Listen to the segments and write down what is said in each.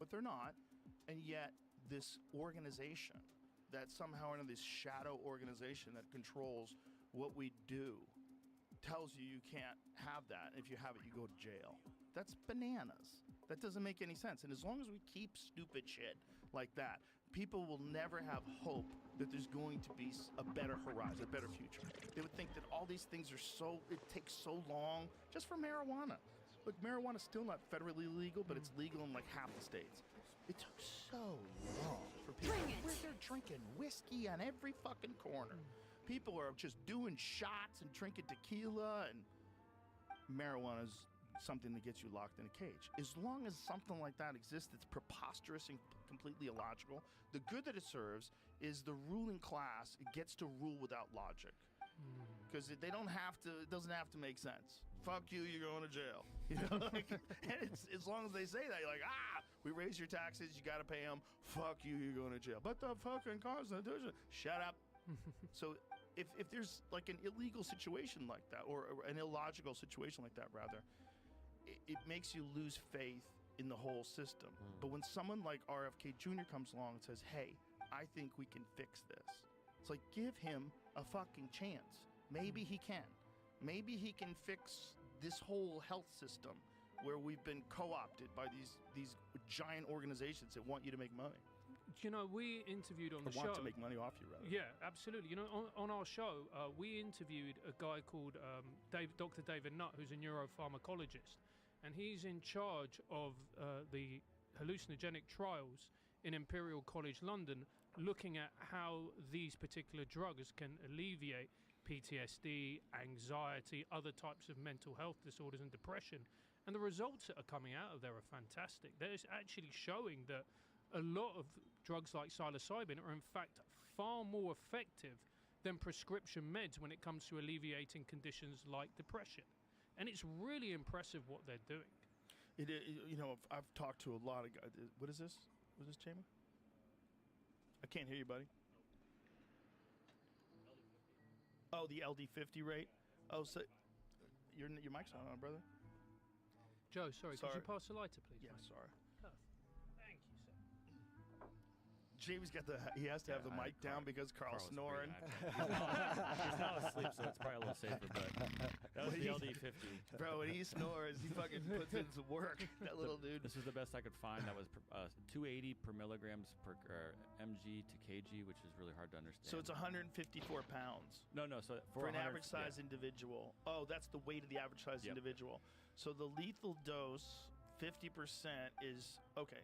but they're not. And yet this organization that somehow in this shadow organization that controls what we do tells you can't have that. If you have it, you go to jail. That's bananas. That doesn't make any sense. And as long as we keep stupid shit like that, people will never have hope that there's going to be a better horizon, a better future. They would think that all these things are it takes so long just for marijuana. Look, marijuana's still not federally legal, but it's legal in like half the states. It took so long for people. They're drinking whiskey on every fucking corner. People are just doing shots and drinking tequila, and marijuana's something that gets you locked in a cage. As long as something like that exists, it's preposterous and completely illogical. The good that it serves is the ruling class. It gets to rule without logic. Because they don't have to, it doesn't have to make sense. Fuck you, you're going to jail. You know, like, and it's, as long as they say that, you're like, we raise your taxes, you got to pay them. Fuck you, you're going to jail. But the fucking Constitution, shut up. So if there's like an illegal situation like that, or an illogical situation like that, rather, it makes you lose faith in the whole system. But when someone like RFK Jr. comes along and says, hey, I think we can fix this. It's like, give him a fucking chance. Maybe he can. Maybe he can fix this whole health system where we've been co-opted by these giant organizations that want you to make money. You know, we interviewed on the show. Want to make money off you, rather. Yeah, absolutely. You know, on our show, we interviewed a guy called Dr. David Nutt, who's a neuropharmacologist, and he's in charge of the hallucinogenic trials in Imperial College London, looking at how these particular drugs can alleviate PTSD, anxiety, other types of mental health disorders and depression. And the results that are coming out of there are fantastic. They're actually showing that a lot of drugs like psilocybin are in fact far more effective than prescription meds when it comes to alleviating conditions like depression. And it's really impressive what they're doing. You know, I've talked to a lot of guys. What is this? What is this, Jamie? I can't hear you, buddy. Oh, the LD50 rate? Oh, so your mic's not on, brother. Joe, sorry, could you pass the lighter, please? Yeah, mate? Sorry. Thank you, sir. Jamie's got he has to have the mic down because Carl's snoring. He's not asleep, so it's probably a little safer, but that was the LD50. Bro, when he snores, he fucking puts in some work, that little dude. This was the best I could find. That was 280 per milligrams per mg to kg, which is really hard to understand. So it's 154 pounds. No, so for an average size individual. Oh, that's the weight of the average size individual. So the lethal dose, 50% is, okay.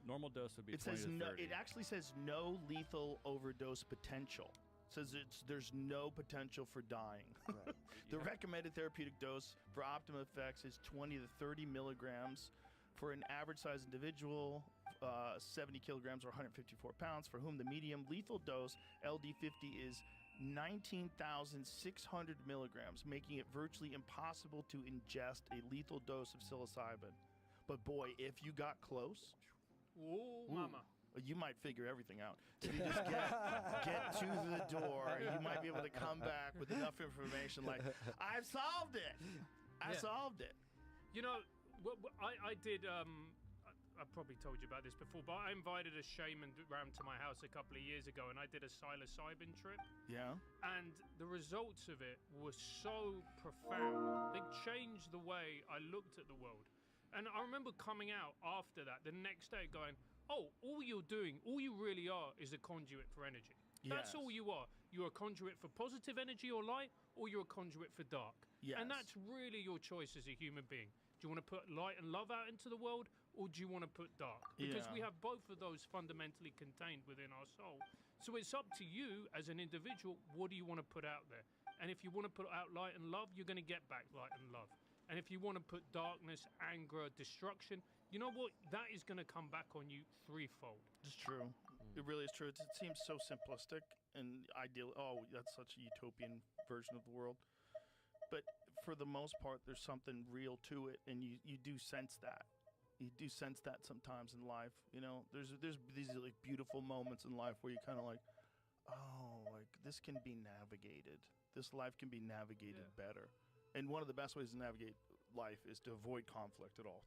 Normal dose would be it 20 says to 30. no. It actually says no lethal overdose potential. It says there's no potential for dying. Right. The recommended therapeutic dose for optimum effects is 20 to 30 milligrams for an average size individual, 70 kilograms or 154 pounds, for whom the medium lethal dose, LD50, is 19,600 milligrams, making it virtually impossible to ingest a lethal dose of psilocybin. But boy, if you got close, mama, you might figure everything out. If you just get to the door, you might be able to come back with enough information like, I've solved it. I solved it. You know, I did, I probably told you about this before, but I invited a shaman round to my house a couple of years ago, and I did a psilocybin trip. Yeah. And the results of it were so profound. They changed the way I looked at the world. And I remember coming out after that, the next day going, oh, all you really are is a conduit for energy. Yes. That's all you are. You're a conduit for positive energy or light, or you're a conduit for dark. Yes. And that's really your choice as a human being. Do you want to put light and love out into the world, or do you want to put dark? Because we have both of those fundamentally contained within our soul. So it's up to you as an individual, what do you want to put out there? And if you want to put out light and love, you're going to get back light and love. And if you want to put darkness, anger, destruction, you know what? That is going to come back on you threefold. It's true. It really is true. It seems so simplistic and ideal. Oh, that's such a utopian version of the world. But for the most part, there's something real to it, and you do sense that. You do sense that sometimes in life. You know, there's these like beautiful moments in life where you kind of like, oh, like this can be navigated. This life can be navigated better. And one of the best ways to navigate life is to avoid conflict at all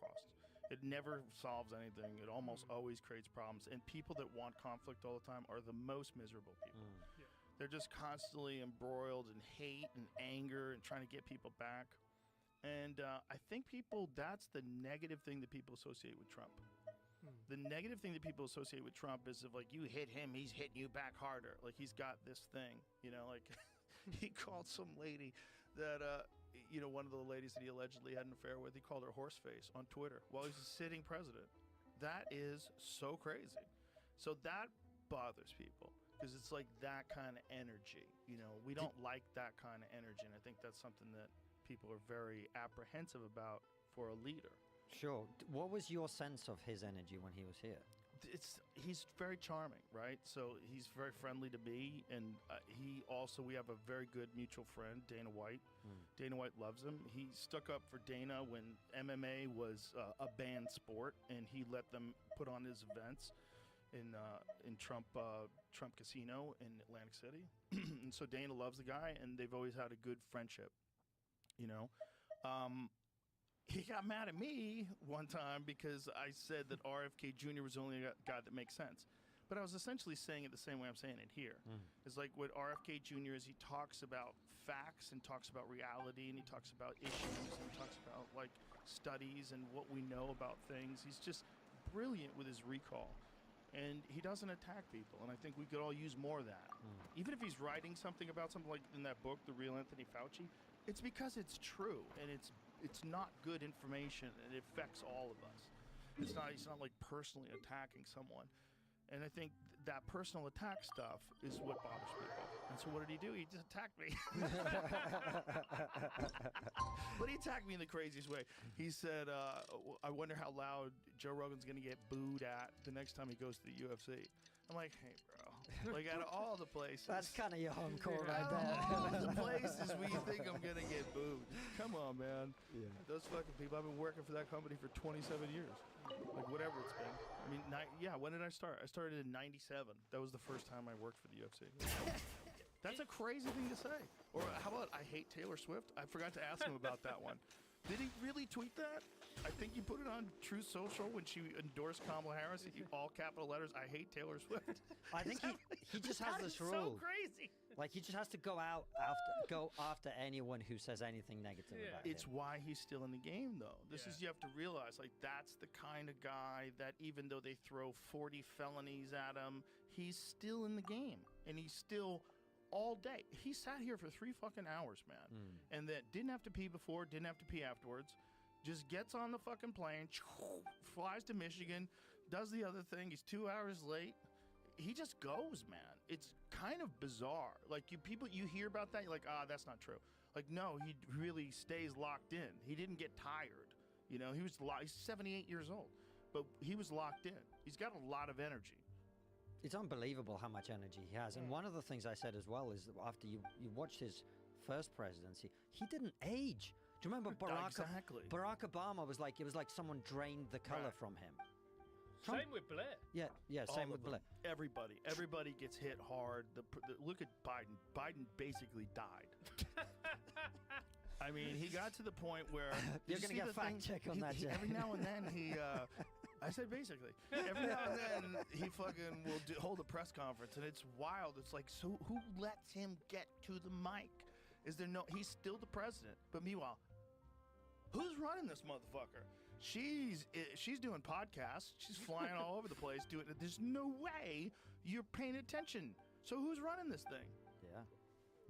costs. It never solves anything. It almost always creates problems. And people that want conflict all the time are the most miserable people. Yeah. They're just constantly embroiled in hate and anger and trying to get people back. And I think that's the negative thing that people associate with Trump. The negative thing that people associate with Trump is if, like, you hit him, he's hitting you back harder. Like, he's got this thing, like he called some lady that, one of the ladies that he allegedly had an affair with, he called her horseface on Twitter while he's a sitting president. That is so crazy. So that bothers people because it's like that kind of energy. We don't like that kind of energy, and I think that's something that people are very apprehensive about for a leader. Sure. What was your sense of his energy when he was here? He's very charming, right? So he's very friendly to me, and we have a very good mutual friend, Dana White. Dana White loves him. He stuck up for Dana when MMA was a banned sport, and he let them put on his events in Trump Casino in Atlantic City. And so Dana loves the guy, and they've always had a good friendship. He got mad at me one time because I said that RFK Jr. was the only guy that makes sense. But I was essentially saying it the same way I'm saying it here. It's like what RFK Jr. is, he talks about facts and talks about reality, and he talks about issues, and he talks about, like, studies and what we know about things. He's just brilliant with his recall. And he doesn't attack people, and I think we could all use more of that. Even if he's writing something about something like in that book, The Real Anthony Fauci, it's because it's true, and it's not good information, and it affects all of us. He's not like personally attacking someone. And I think that personal attack stuff is what bothers people. And so what did he do? He just attacked me. But he attacked me in the craziest way. He said, I wonder how loud Joe Rogan's going to get booed at the next time he goes to the UFC. I'm like, hey, bro. Like, out of all the places. That's kind of your home court right Out of there. all the places where you think I'm going to get booed. Come on, man. Yeah. Those fucking people. I've been working for that company for 27 years. Like, whatever it's been. I mean, when did I start? I started in 97. That was the first time I worked for the UFC. That's a crazy thing to say. Or how about I hate Taylor Swift? I forgot to ask him about that one. Did he really tweet that? I think he put it on Truth Social when she endorsed Kamala Harris. All capital letters, I hate Taylor Swift. I think he just has this rule. So crazy. Like, he just has to go after anyone who says anything negative about him. It's why he's still in the game, though. You have to realize, like, that's the kind of guy that even though they throw 40 felonies at him, he's still in the game. And he's still all day. He sat here for 3 fucking hours, man. And that didn't have to pee before, didn't have to pee afterwards. Just gets on the fucking plane, flies to Michigan, does the other thing. He's 2 hours late. He just goes, man. It's kind of bizarre. Like, you hear about that, you're like, that's not true. Like, no, he really stays locked in. He didn't get tired. He's 78 years old, but he was locked in. He's got a lot of energy. It's unbelievable how much energy he has. And one of the things I said as well is that after you watched his first presidency, he didn't age. Do you remember Exactly. Barack Obama was like, it was like someone drained the color from him. Trump, Same with Blair. Yeah, same with Blair. Everybody gets hit hard. Look at Biden. Biden basically died. I mean, he got to the point where you're going to get a fact check on that, Jay. Every now and then I said basically. Every now and then he fucking will hold a press conference, and it's wild. It's like, so who lets him get to the mic? He's still the president. But meanwhile, who's running this motherfucker? She's doing podcasts. She's flying all over the place doing it. There's no way you're paying attention. So who's running this thing? Yeah.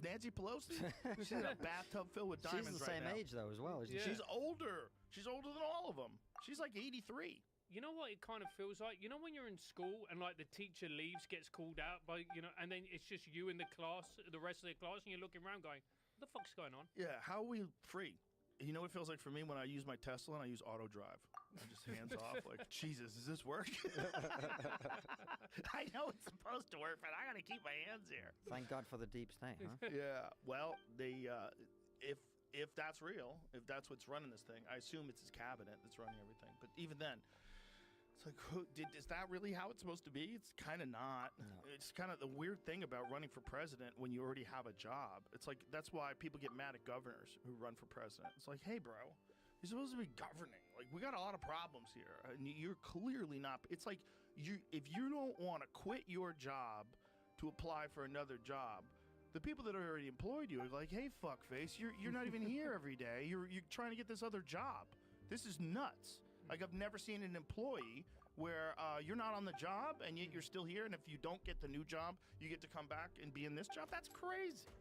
Nancy Pelosi? She's in a bathtub filled with diamonds She's the same age, though, as well, isn't she? She's older. She's older than all of them. She's like 83. You know what it kind of feels like? You know when you're in school and, like, the teacher leaves, gets called out by, and then it's just you in the class, the rest of the class, and you're looking around going, what the fuck's going on? Yeah, how are we free? You know what it feels like for me when I use my Tesla and I use auto drive? I just hands off, like, Jesus, does this work? I know it's supposed to work, but I got to keep my hands here. Thank God for the deep state, huh? Yeah, well, if that's real, if that's what's running this thing, I assume it's his cabinet that's running everything. But even then, it's like, is that really how it's supposed to be? It's kind of not. No. It's kind of the weird thing about running for president when you already have a job. It's like, that's why people get mad at governors who run for president. It's like, hey, bro, you're supposed to be governing. Like, we got a lot of problems here. And you're clearly not. It's like if you don't want to quit your job to apply for another job, the people that already employed you are like, hey, fuckface, you're not even here every day. You're trying to get this other job. This is nuts. Like, I've never seen an employee where you're not on the job and yet you're still here, and if you don't get the new job, you get to come back and be in this job. That's crazy.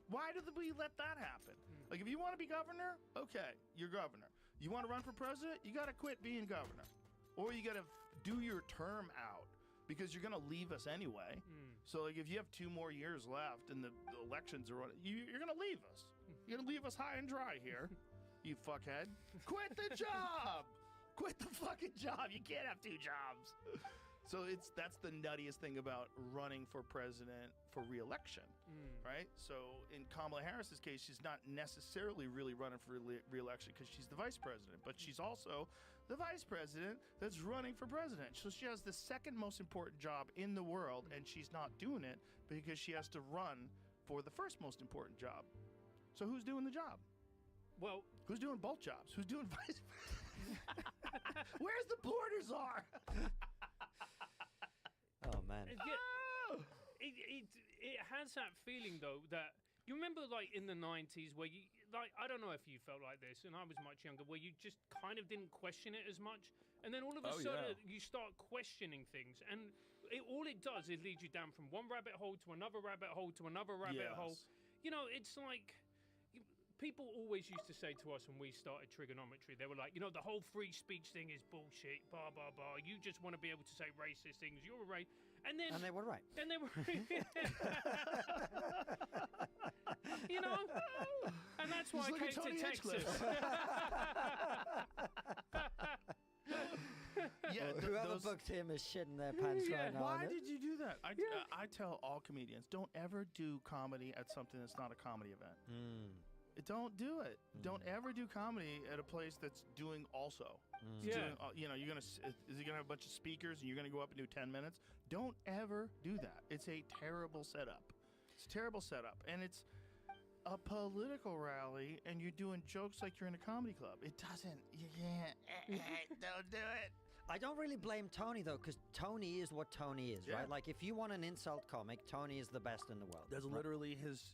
Why did we let that happen? Like, if you want to be governor, okay, you're governor. You want to run for president, you got to quit being governor. Or you got to do your term out because you're going to leave us anyway. So, like, if you have 2 more years left and the elections are on, you're going to leave us. You're going to leave us high and dry here, you fuckhead. Quit the job! Quit the fucking job. You can't have 2 jobs. So that's the nuttiest thing about running for president for re-election, right? So in Kamala Harris's case, she's not necessarily really running for re-election because she's the vice president, but she's also the vice president that's running for president. So she has the second most important job in the world, and she's not doing it because she has to run for the first most important job. So who's doing the job? Well, who's doing both jobs? Who's doing vice president? Where's the borders are? Oh man. It has that feeling though that you remember like in the 90s where you like, I don't know if you felt like this, and I was much younger, where you just kind of didn't question it as much, and then all of a sudden you start questioning things, and all it does is lead you down from one rabbit hole to another rabbit hole to another rabbit hole. You know, it's like people always used to say to us when we started trigonometry, they were like, you know, the whole free speech thing is bullshit, blah, blah, blah. You just want to be able to say racist things. You're right. And they were right. And they were you know? And that's why I came to Texas. Whoever booked him is shitting their pants right now. Why did you do that? I tell all comedians, don't ever do comedy at something that's not a comedy event. Don't do it. Don't ever do comedy at a place that's doing also. Doing, you know, is he gonna have a bunch of speakers and you're gonna go up and do 10 minutes? Don't ever do that. It's a terrible setup. It's a terrible setup, and it's a political rally, and you're doing jokes like you're in a comedy club. It doesn't. You can't. Don't do it. I don't really blame Tony though, because Tony is what Tony is, right? Like, if you want an insult comic, Tony is the best in the world. That's literally his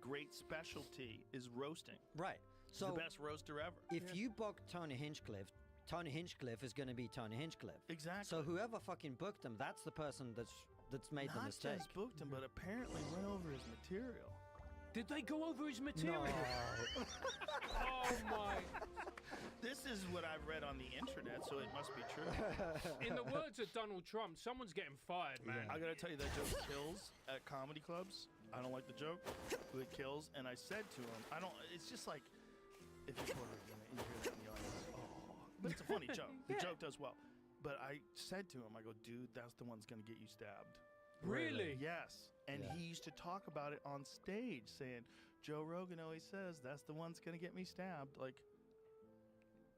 great specialty is roasting. Right. So he's the best roaster ever. If you book Tony Hinchcliffe is going to be Tony Hinchcliffe. Exactly. So whoever fucking booked him, that's the person that's made the mistake. Not just booked him, but apparently went over his material. Did they go over his material? No. Oh my. This is what I've read on the internet, so it must be true. In the words of Donald Trump, someone's getting fired, man. I gotta tell you, that joke kills at comedy clubs. I don't like the joke, but it kills. And I said to him, it's just like, if you're Puerto Rican and you hear that in the audience, but it's a funny joke. The joke does well. But I said to him, I go, dude, that's the one's gonna get you stabbed. Really? Yes. And he used to talk about it on stage, saying, Joe Rogan always says, that's the one's gonna get me stabbed. Like,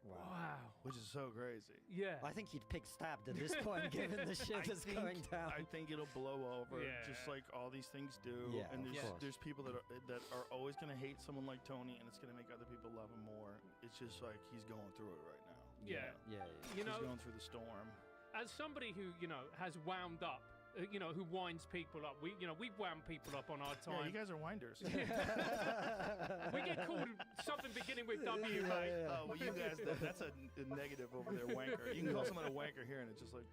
wow. Which is so crazy. Yeah. I think he'd pick stabbed at this point, given the shit that's going down. I think it'll blow over, just like all these things do. Yeah, and there's people that are always going to hate someone like Tony, and it's going to make other people love him more. It's just like he's going through it right now. Yeah. You know, he's going through the storm. As somebody who, you know, has wound up, you know, who winds people up. We've wound people up on our time. Yeah, you guys are winders. We get called something beginning with W, mate. Oh, well, you guys, that's a negative over there, wanker. You can call someone a wanker here, and it's just like,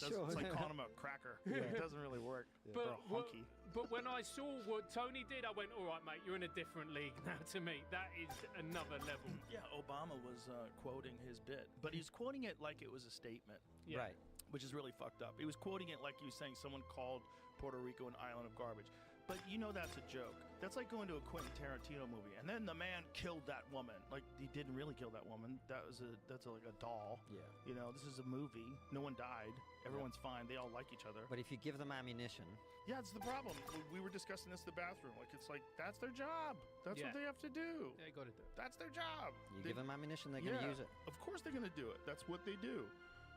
sure. It's like calling him a cracker. It doesn't really work. Or a hunky. But when I saw what Tony did, I went, all right, mate, you're in a different league now to me. That is another level. Yeah, Obama was quoting his bit, but he's quoting it like it was a statement. Yeah. Right. Which is really fucked up. He was quoting it like he was saying someone called Puerto Rico an island of garbage. But you know that's a joke. That's like going to a Quentin Tarantino movie, and then the man killed that woman. Like, he didn't really kill that woman. That's like a doll. Yeah. You know, this is a movie. No one died. Everyone's fine. They all like each other. But if you give them ammunition... Yeah, it's the problem. We were discussing this in the bathroom. Like, it's like, that's their job. That's what they have to do. They got to do it. That's their job. You give them ammunition, they're going to use it. Of course they're going to do it. That's what they do.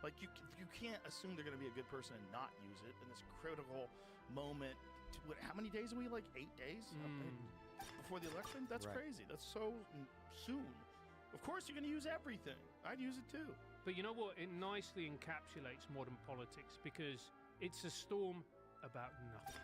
Like, you can't assume they're going to be a good person and not use it in this critical moment. How many days are we? Like 8 days before the election? That's crazy. That's so soon. Of course, you're going to use everything. I'd use it too. But you know what? It nicely encapsulates modern politics because it's a storm about nothing.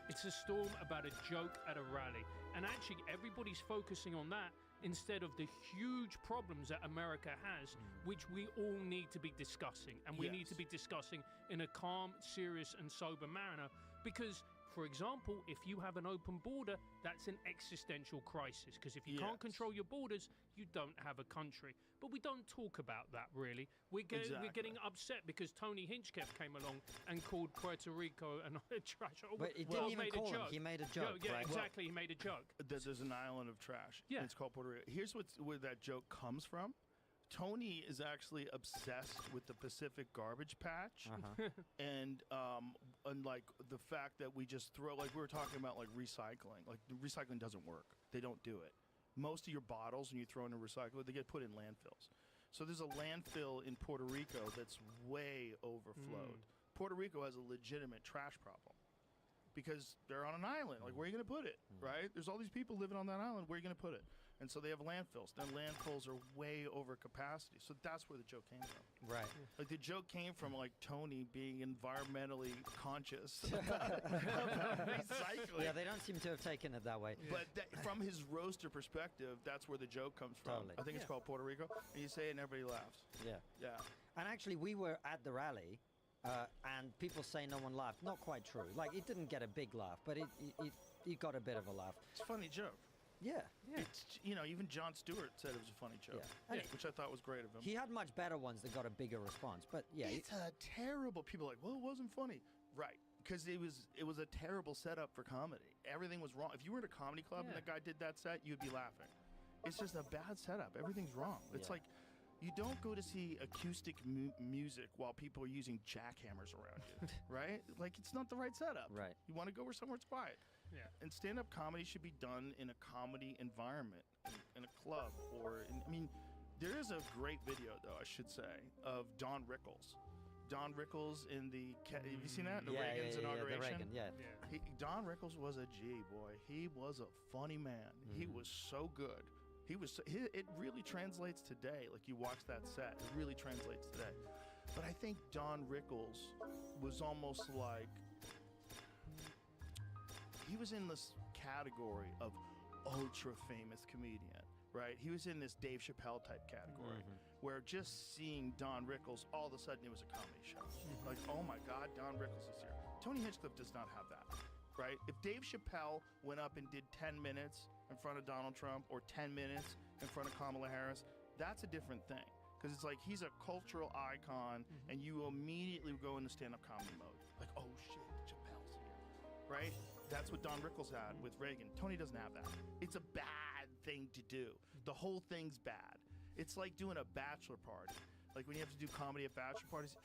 It's a storm about a joke at a rally. And actually, everybody's focusing on that instead of the huge problems that America has, which we all need to be discussing. And we need to be discussing in a calm, serious, and sober manner because, for example, if you have an open border, that's an existential crisis. Because if you can't control your borders, you don't have a country. But we don't talk about that, really. We're getting upset because Tony Hinchcliffe came along and called Puerto Rico a trash. But he didn't even call him. He made a joke. Yeah, right? exactly. He made a joke. There's an island of trash. Yeah. It's called Puerto Rico. Here's where that joke comes from. Tony is actually obsessed with the Pacific garbage patch, and like the fact that we just throw, like we were talking about, like recycling. Like recycling doesn't work. They don't do it. Most of your bottles, when you throw in a recycler, they get put in landfills. So there's a landfill in Puerto Rico that's way overflowed. Puerto Rico has a legitimate trash problem because they're on an island. Like, where are you going to put it, right? There's all these people living on that island. Where are you going to put it? And so they have landfills. Their landfills are way over capacity. So that's where the joke came from. Right. Like, the joke came from, like, Tony being environmentally conscious about recycling. Yeah, they don't seem to have taken it that way. But from his roaster perspective, that's where the joke comes from. Totally. I think it's called Puerto Rico. And you say it and everybody laughs. Yeah. Yeah. And actually, we were at the rally, and people say no one laughed. Not quite true. Like, it didn't get a big laugh, but it got a bit of a laugh. It's a funny joke. Yeah. It's, you know, even Jon Stewart said it was a funny joke, which I thought was great of him. He had much better ones that got a bigger response, but yeah. It's a terrible. People are like, well, it wasn't funny, right? Because it was a terrible setup for comedy. Everything was wrong. If you were at a comedy club and that guy did that set, you'd be laughing. It's just a bad setup. Everything's wrong. It's like you don't go to see acoustic music while people are using jackhammers around you, right? Like, it's not the right setup. Right. You want to go where somewhere it's quiet. Yeah. And stand-up comedy should be done in a comedy environment, in a club, or I mean, there is a great video, though, I should say, of Don Rickles. Don Rickles in the have you seen that? The Reagan's inauguration. The Reagan, Don Rickles was a G, boy. He was a funny man. He was so good. It really translates today. Like, you watch that set, it really translates today. But I think Don Rickles was almost like, he was in this category of ultra famous comedian, right? He was in this Dave Chappelle type category, where just seeing Don Rickles, all of a sudden it was a comedy show. Like, oh my God, Don Rickles is here. Tony Hinchcliffe does not have that, right? If Dave Chappelle went up and did 10 minutes in front of Donald Trump or 10 minutes in front of Kamala Harris, that's a different thing. Because it's like, he's a cultural icon, and you immediately go into stand-up comedy mode. Like, oh shit, Chappelle's here, right? That's what Don Rickles had with Reagan. Tony doesn't have that. It's a bad thing to do. The whole thing's bad. It's like doing a bachelor party. Like, when you have to do comedy at bachelor parties,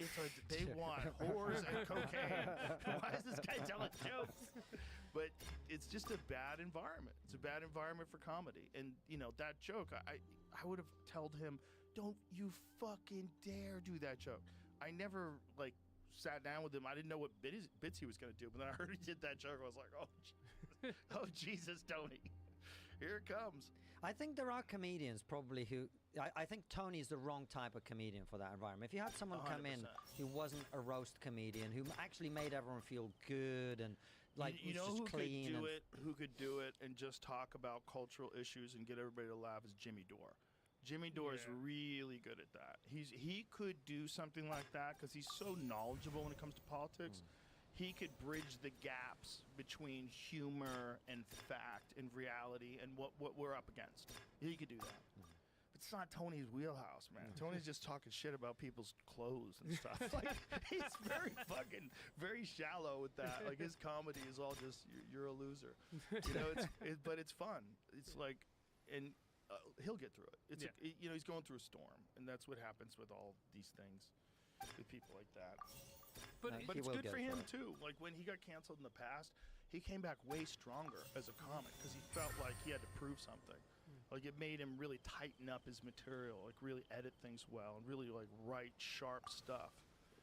they want whores and cocaine. Why is this guy telling jokes? But it's just a bad environment. It's a bad environment for comedy. And, you know, that joke, I would have told him, don't you fucking dare do that joke. I never, like, sat down with him. I didn't know what bits he was going to do. But then I heard he did that joke. I was like, oh, Jesus, Tony. Here it comes. I think there are comedians probably who... I think Tony's the wrong type of comedian for that environment. If you had someone 100%. come in who wasn't a roast comedian, who actually made everyone feel good and like you know just who clean who could do it and just talk about cultural issues and get everybody to laugh is Jimmy Dore. Jimmy Dore is really good at that. He could do something like that because he's so knowledgeable when it comes to politics. He could bridge the gaps between humor and fact and reality and what we're up against. He could do that. But it's not Tony's wheelhouse, man. Tony's just talking shit about people's clothes and stuff. Like, he's very shallow with that. Like, his comedy is all just, you're a loser. You know, but it's fun. It's like, and he'll get through it. You know, he's going through a storm, and that's what happens with all these things, with people like that. But it's good for him, too. Like, when he got canceled in the past, he came back way stronger as a comic because he felt like he had to prove something. Like, it made him really tighten up his material, like really edit things well and really like write sharp stuff.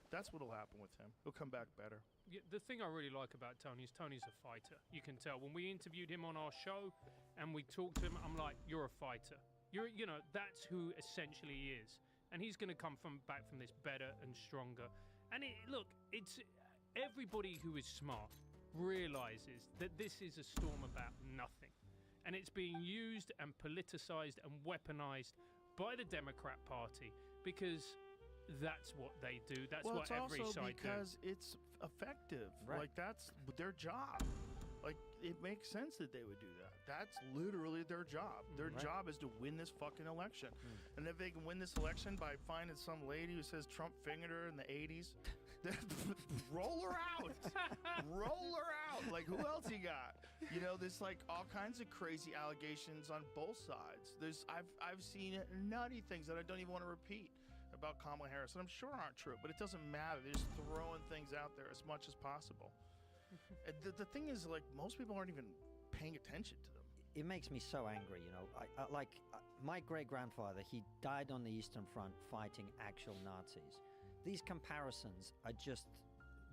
That's what'll happen with him. He'll come back better. Yeah, the thing I really like about Tony is Tony's a fighter. You can tell. When we interviewed him on our show and we talked to him, I'm like, you're a fighter. That's who essentially he is, and he's going to come back from this better and stronger. And it's everybody who is smart realizes that this is a storm about nothing, and it's being used and politicized and weaponized by the Democrat Party because that's what they do. That's what every also side because do. it's effective. Right. Like, that's their job. Like, it makes sense that they would do that. That's literally their job. Their Right. job is to win this fucking election. And if they can win this election by finding some lady who says Trump fingered her in the 80s, then roll her out. Roll her out. Like, who else you got? There's like all kinds of crazy allegations on both sides. I've seen nutty things that I don't even want to repeat about Kamala Harris, and I'm sure aren't true, but it doesn't matter. They're just throwing things out there as much as possible. And the thing is, like, most people aren't even paying attention to them. It makes me so angry, my great-grandfather, he died on the Eastern Front fighting actual Nazis. These comparisons are just,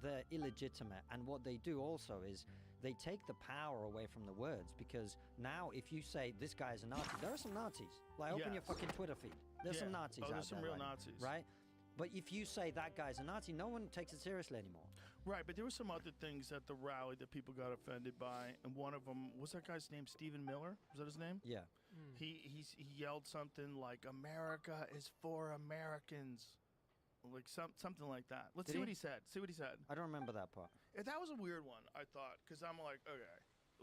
they're illegitimate. And what they do also is they take the power away from the words, because now if you say this guy is a Nazi, there are some Nazis. Like, open your Yes. fucking Twitter feed. There's some Nazis out there's some there real right now, Nazis. right? But if you say that guy's a Nazi, no one takes it seriously anymore. Right, but there were some other things at the rally that people got offended by, and one of them was that guy's name, Stephen Miller. Was that his name? Yeah. He yelled something like "America is for Americans," like something like that. Let's Did see he? what he said. See what he said. I don't remember that part. That was a weird one, I thought, because I'm like, okay,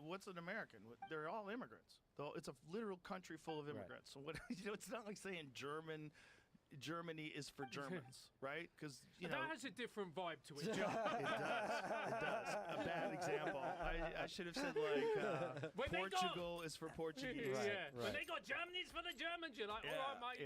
what's an American? They're all immigrants. Though it's a literal country full of immigrants. So what? It's not like saying Germany is for Germans, right? Because That has a different vibe to it, it John. does. A bad example. I should have said like When they got- Portugal is for Portuguese. Right, Yeah. right. When they got Germany's for the Germans, you're like, all right, mate.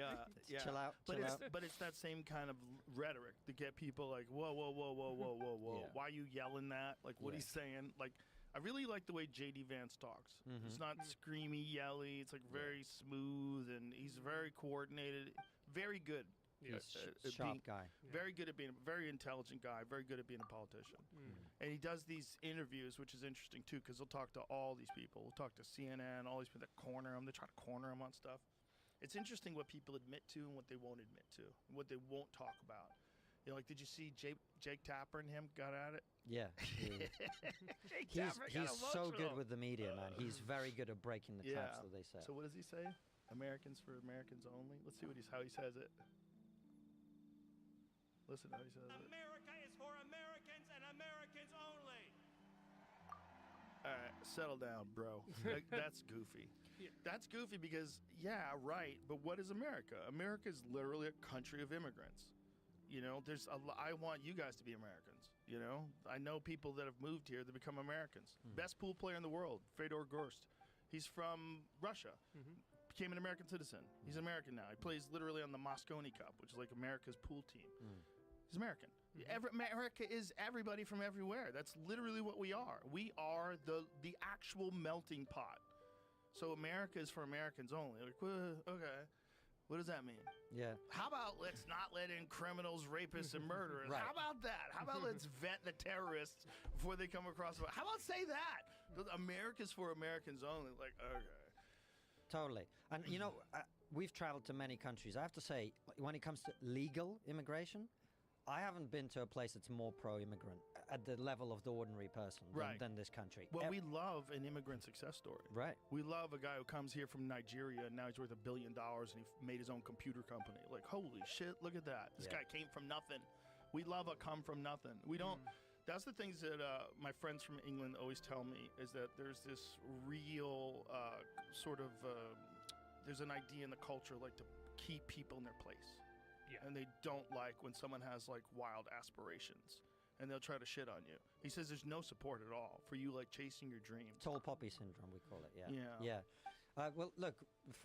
Yeah. Chill out, But chill it's out. but it's that same kind of rhetoric to get people like, whoa. Yeah. Why are you yelling that? Like, what Yeah. he's saying? Like, I really like the way JD Vance talks. Mm-hmm. It's not screamy, yelly. It's like very smooth, and he's very coordinated. Very good. Yeah. He's at sharp being- guy. Very good at being a very intelligent guy. Very good at being a politician. And he does these interviews, which is interesting too, because he'll talk to all these people. He'll talk to CNN, all these people that corner him. They try to corner him on stuff. It's interesting what people admit to and what they won't admit to, and what they won't talk about. Like, did you see Jake Tapper and him got at it? Yeah. Jake he's Tapper got so good emotional. with the media, man. He's very good at breaking the traps Yeah. that they set. So what does he say? Americans for Americans only. Let's see how he says it. Listen to how he says it. America is for Americans and Americans only. All right, settle down, bro. That's goofy. Yeah. That's goofy because, yeah, right. But what is America? America is literally a country of immigrants. I want you guys to be Americans. I know people that have moved here that become Americans. Best pool player in the world, Fedor Gorst. He's from Russia. Became an American citizen. He's American now. He plays literally on the Moscone Cup, which is like America's pool team. He's American. America is everybody from everywhere. That's literally what we are. We are the actual melting pot. So America is for Americans only. Like, okay, what does that mean? Yeah. How about let's not let in criminals, rapists, and murderers? Right. How about that? How about let's vet the terrorists before they come across? How about say that? America's for Americans only. Like, okay. Totally. And, we've traveled to many countries. I have to say, when it comes to legal immigration, I haven't been to a place that's more pro-immigrant at the level of the ordinary person than this country. Well, we love an immigrant success story. Right. We love a guy who comes here from Nigeria and now he's worth $1 billion and he made his own computer company. Like, holy shit, look at that. This guy came from nothing. We love a come from nothing. We don't. That's the things that my friends from England always tell me is that there's this real there's an idea in the culture like to keep people in their place. Yeah. And they don't like when someone has like wild aspirations and they'll try to shit on you. He says there's no support at all for you like chasing your dreams. Tall poppy syndrome, we call it. Yeah. Yeah. Well, look,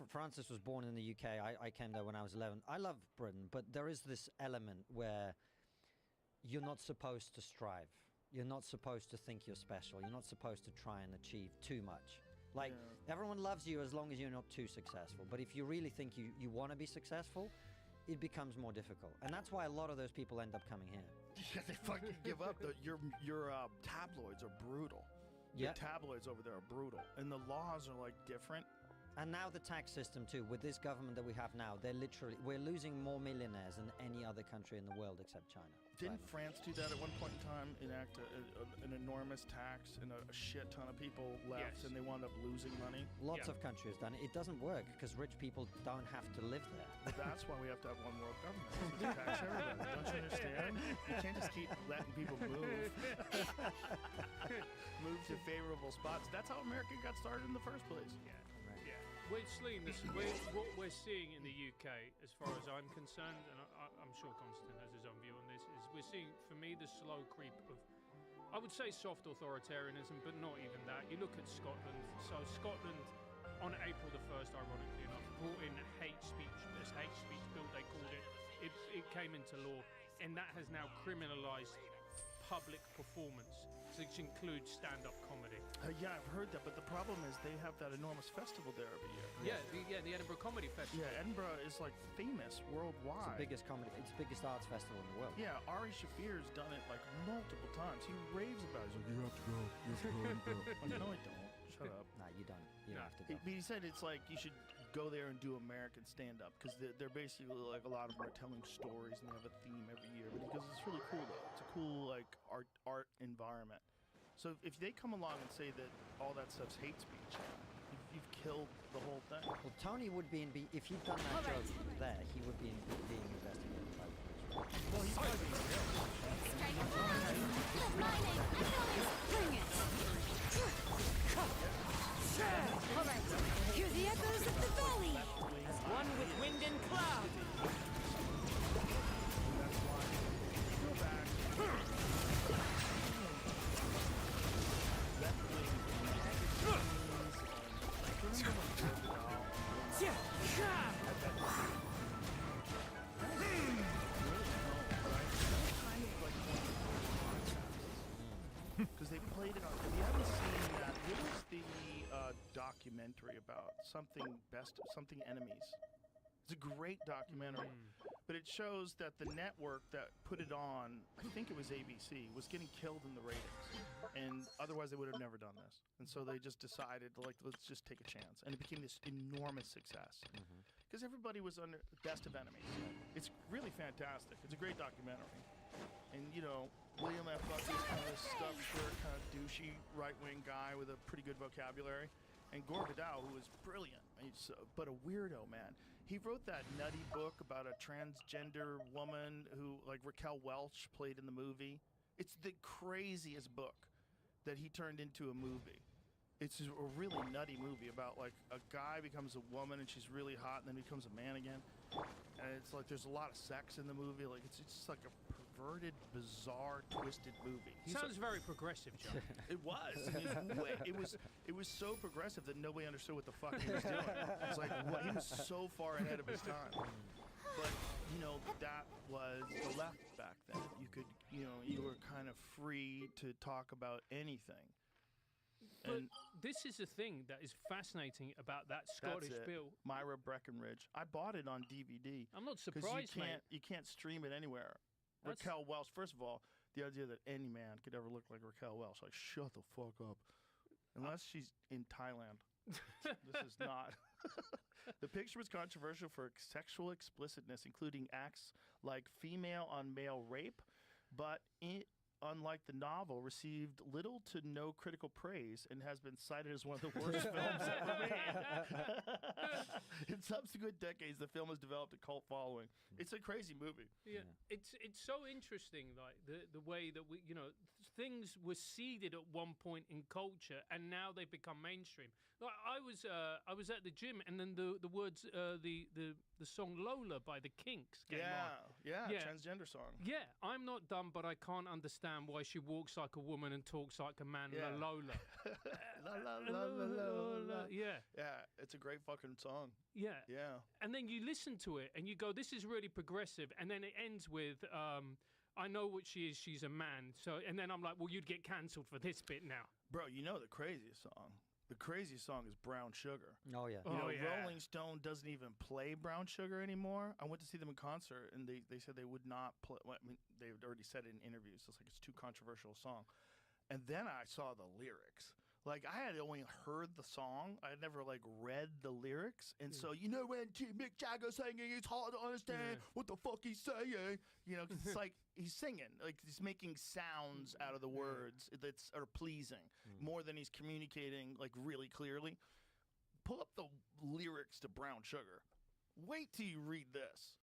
Francis was born in the UK. I came there when I was 11. I love Britain, but there is this element where you're not supposed to strive. You're not supposed to think you're special. You're not supposed to try and achieve too much. Like, everyone loves you as long as you're not too successful. But if you really think you want to be successful, it becomes more difficult. And that's why a lot of those people end up coming here. Yeah, they fucking give up. Your tabloids are brutal. Yeah. Your tabloids over there are brutal. And the laws are like different. And now the tax system too. With this government that we have now, we're losing more millionaires than any other country in the world except China. Didn't France do that at one point in time? Enact an enormous tax, and a shit ton of people left, and they wound up losing money. Lots of countries done it. It doesn't work because rich people don't have to live there. But that's why we have to have one world government. So we tax everybody. Don't you understand? You can't just keep letting people move. Move to favorable spots. That's how America got started in the first place. What we're seeing in the UK, as far as I'm concerned, and I'm sure Constant has his own view on this, is we're seeing, for me, the slow creep of, I would say soft authoritarianism, but not even that. You look at Scotland. So Scotland, on April the 1st, ironically enough, brought in this hate speech bill, they called it. It came into law, and that has now criminalised public performance, which includes stand-up comedy. Yeah, I've heard that, but the problem is they have that enormous festival there every year. The Edinburgh Comedy Festival. Yeah, Edinburgh is like famous worldwide. It's the biggest arts festival in the world. Yeah, Ari Shaffir's done it like multiple times. He raves about it. He's like, you have to go. You have to go. Like, no, I don't. Shut up. No, you don't. You don't have to go. He said it's like you should go there and do American stand-up because they're basically like a lot of them are telling stories and they have a theme every year. But he goes, it's really cool though. It's a cool like art environment. So if they come along and say that all that stuff's hate speech, you've killed the whole thing. Well, Tony would be if he'd done that joke there, he would be being investigated by the police. Well, he's probably being jailed. Bring it! All right, hear the echoes of the valley! As one with wind and cloud. That's why go back. Because they played it on. If you haven't seen that, what was the documentary about something enemies? It's a great documentary, but it shows that the network that put it on, I think it was ABC, was getting killed in the ratings, and otherwise they would have never done this. And so they just decided, like, let's just take a chance, and it became this enormous success because everybody was under best of enemies. It's really fantastic. It's a great documentary, and you know, William F. Buckley is kind of a stuffed shirt, kind of douchey right-wing guy with a pretty good vocabulary. And Gore Vidal, who was brilliant, but a weirdo, man. He wrote that nutty book about a transgender woman who, like Raquel Welch, played in the movie. It's the craziest book that he turned into a movie. It's a really nutty movie about, like, a guy becomes a woman and she's really hot and then becomes a man again. And it's like there's a lot of sex in the movie. Like, it's just like a perverted, bizarre, twisted movie. Sounds very progressive, John. It was. It was so progressive that nobody understood what the fuck he was doing. It's like he was so far ahead of his time. But you know, that was the left back then. You were kind of free to talk about anything. But this is the thing that is fascinating about that Scottish bill. Myra Breckenridge. I bought it on DVD. I'm not surprised, mate. You can't stream it anywhere. Raquel Welch. First of all, the idea that any man could ever look like Raquel Welch, like, shut the fuck up. Unless she's in Thailand. This is not. The picture was controversial for sexual explicitness, including acts like female on male rape, but unlike the novel, received little to no critical praise and has been cited as one of the worst films ever made. In subsequent decades, the film has developed a cult following. It's a crazy movie. Yeah. It's so interesting, like the way that things were seeded at one point in culture and now they've become mainstream. Like I was at the gym and then the words the song Lola by the Kinks came on. Yeah, transgender song. Yeah, I'm not dumb, but I can't understand why she walks like a woman and talks like a man. Yeah. La Lola. La. Yeah. Yeah, it's a great fucking song. Yeah. Yeah. And then you listen to it and you go, this is really progressive. And then it ends with, I know what she is, she's a man. So, and then I'm like, well, you'd get cancelled for this bit now. Bro, you know the craziest song? The craziest song is Brown Sugar. Oh, yeah. Rolling Stone doesn't even play Brown Sugar anymore. I went to see them in concert, and they said they would not play. Well, I mean, they've already said it in interviews. It's like it's too controversial a song. And then I saw the lyrics. Like, I had only heard the song. I had never, like, read the lyrics. And so, you know, when Mick Jagger singing, it's hard to understand what the fuck he's saying. You know, 'cause it's like he's singing. Like, he's making sounds out of the words that are pleasing more than he's communicating, like, really clearly. Pull up the lyrics to Brown Sugar. Wait till you read this.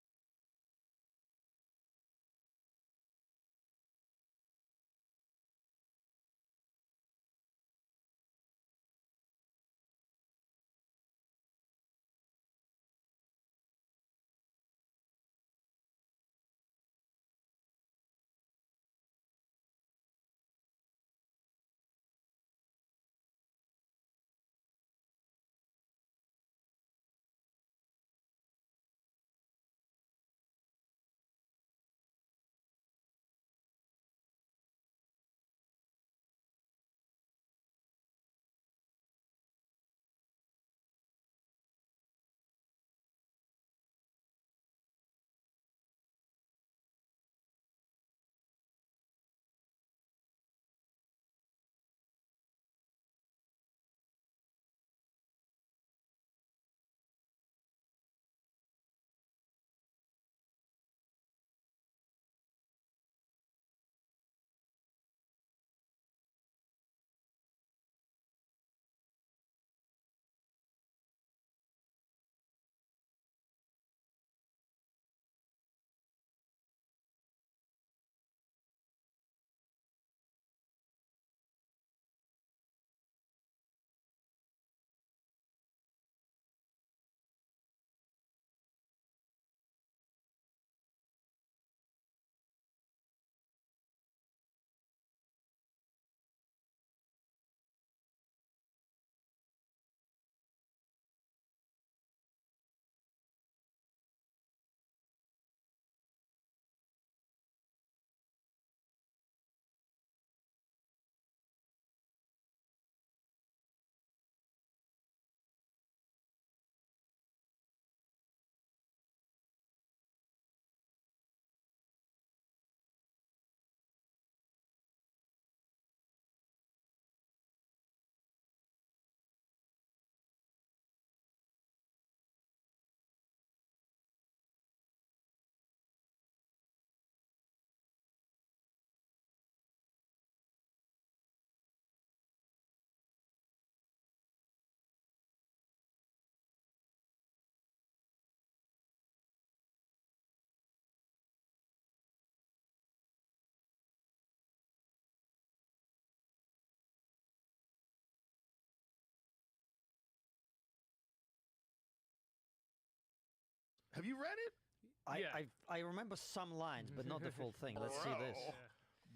Have you read it? I remember some lines, but not the full thing. Let's see this.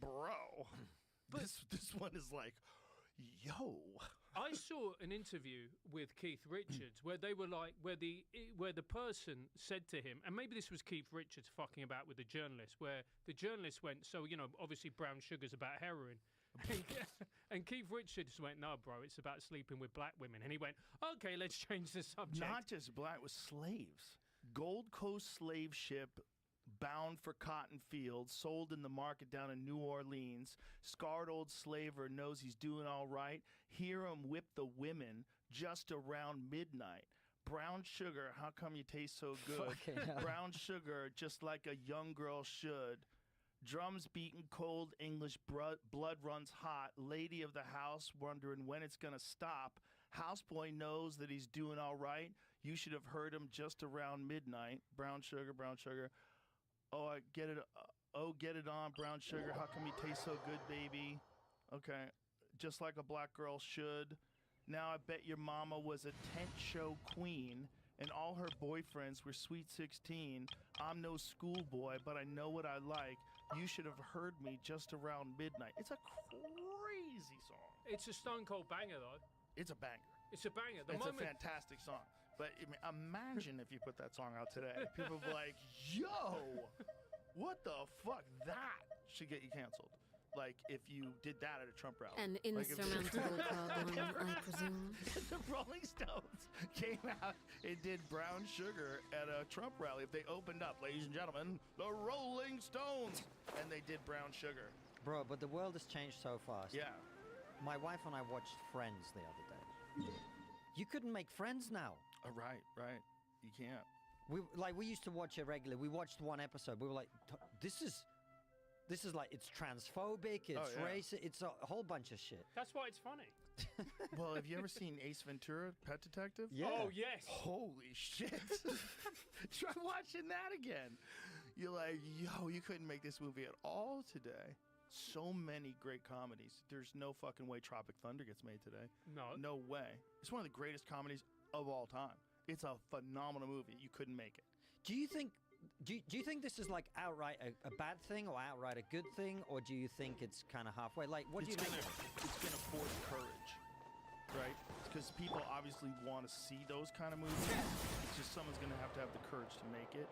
Bro. This one is like, yo. I saw an interview with Keith Richards where they were like, where the person said to him, and maybe this was Keith Richards fucking about with the journalist, where the journalist went, so, you know, obviously Brown Sugar's about heroin. And Keith Richards went, no, bro, it's about sleeping with black women. And he went, okay, let's change the subject. Not just black, with slaves. Gold Coast slave ship bound for cotton fields, sold in the market down in New Orleans. Scarred old slaver knows he's doing all right. Hear him whip the women just around midnight. Brown sugar, how come you taste so good? Brown sugar, just like a young girl should. Drums beating cold, English blood runs hot. Lady of the house wondering when it's gonna stop. Houseboy knows that he's doing all right. You should have heard him just around midnight. Brown sugar, brown sugar. Oh, I get it. Oh, get it on, brown sugar. How come you taste so good, baby? Okay, just like a black girl should. Now I bet your mama was a tent show queen, and all her boyfriends were sweet 16. I'm no schoolboy, but I know what I like. You should have heard me just around midnight. It's a crazy song. It's a stone cold banger, though. It's a banger. It's a banger. It's a fantastic song. But I mean, imagine if you put that song out today. People would be like, yo, what the fuck? That should get you canceled. Like, if you did that at a Trump rally. An insurmountable problem, I presume. The Rolling Stones came out and did Brown Sugar at a Trump rally. If they opened up, ladies and gentlemen, the Rolling Stones, and they did Brown Sugar. Bro, but the world has changed so fast. Yeah. My wife and I watched Friends the other day. You couldn't make friends now. Right. You can't. We used to watch it regularly. We watched one episode. We were like, this is like, it's transphobic, it's racist, it's a whole bunch of shit. That's why it's funny. Well, have you ever seen Ace Ventura, Pet Detective? Yeah. Oh, yes. Holy shit. Try watching that again. You're like, yo, you couldn't make this movie at all today. So many great comedies. There's no fucking way Tropic Thunder gets made today. No way. It's one of the greatest comedies of all time. It's a phenomenal movie. You couldn't make it. Do you think this is like outright a bad thing or outright a good thing, or do you think it's kind of halfway? Like, what do you think? It's gonna force courage, right? Because people obviously want to see those kind of movies. It's just someone's gonna have the courage to make it.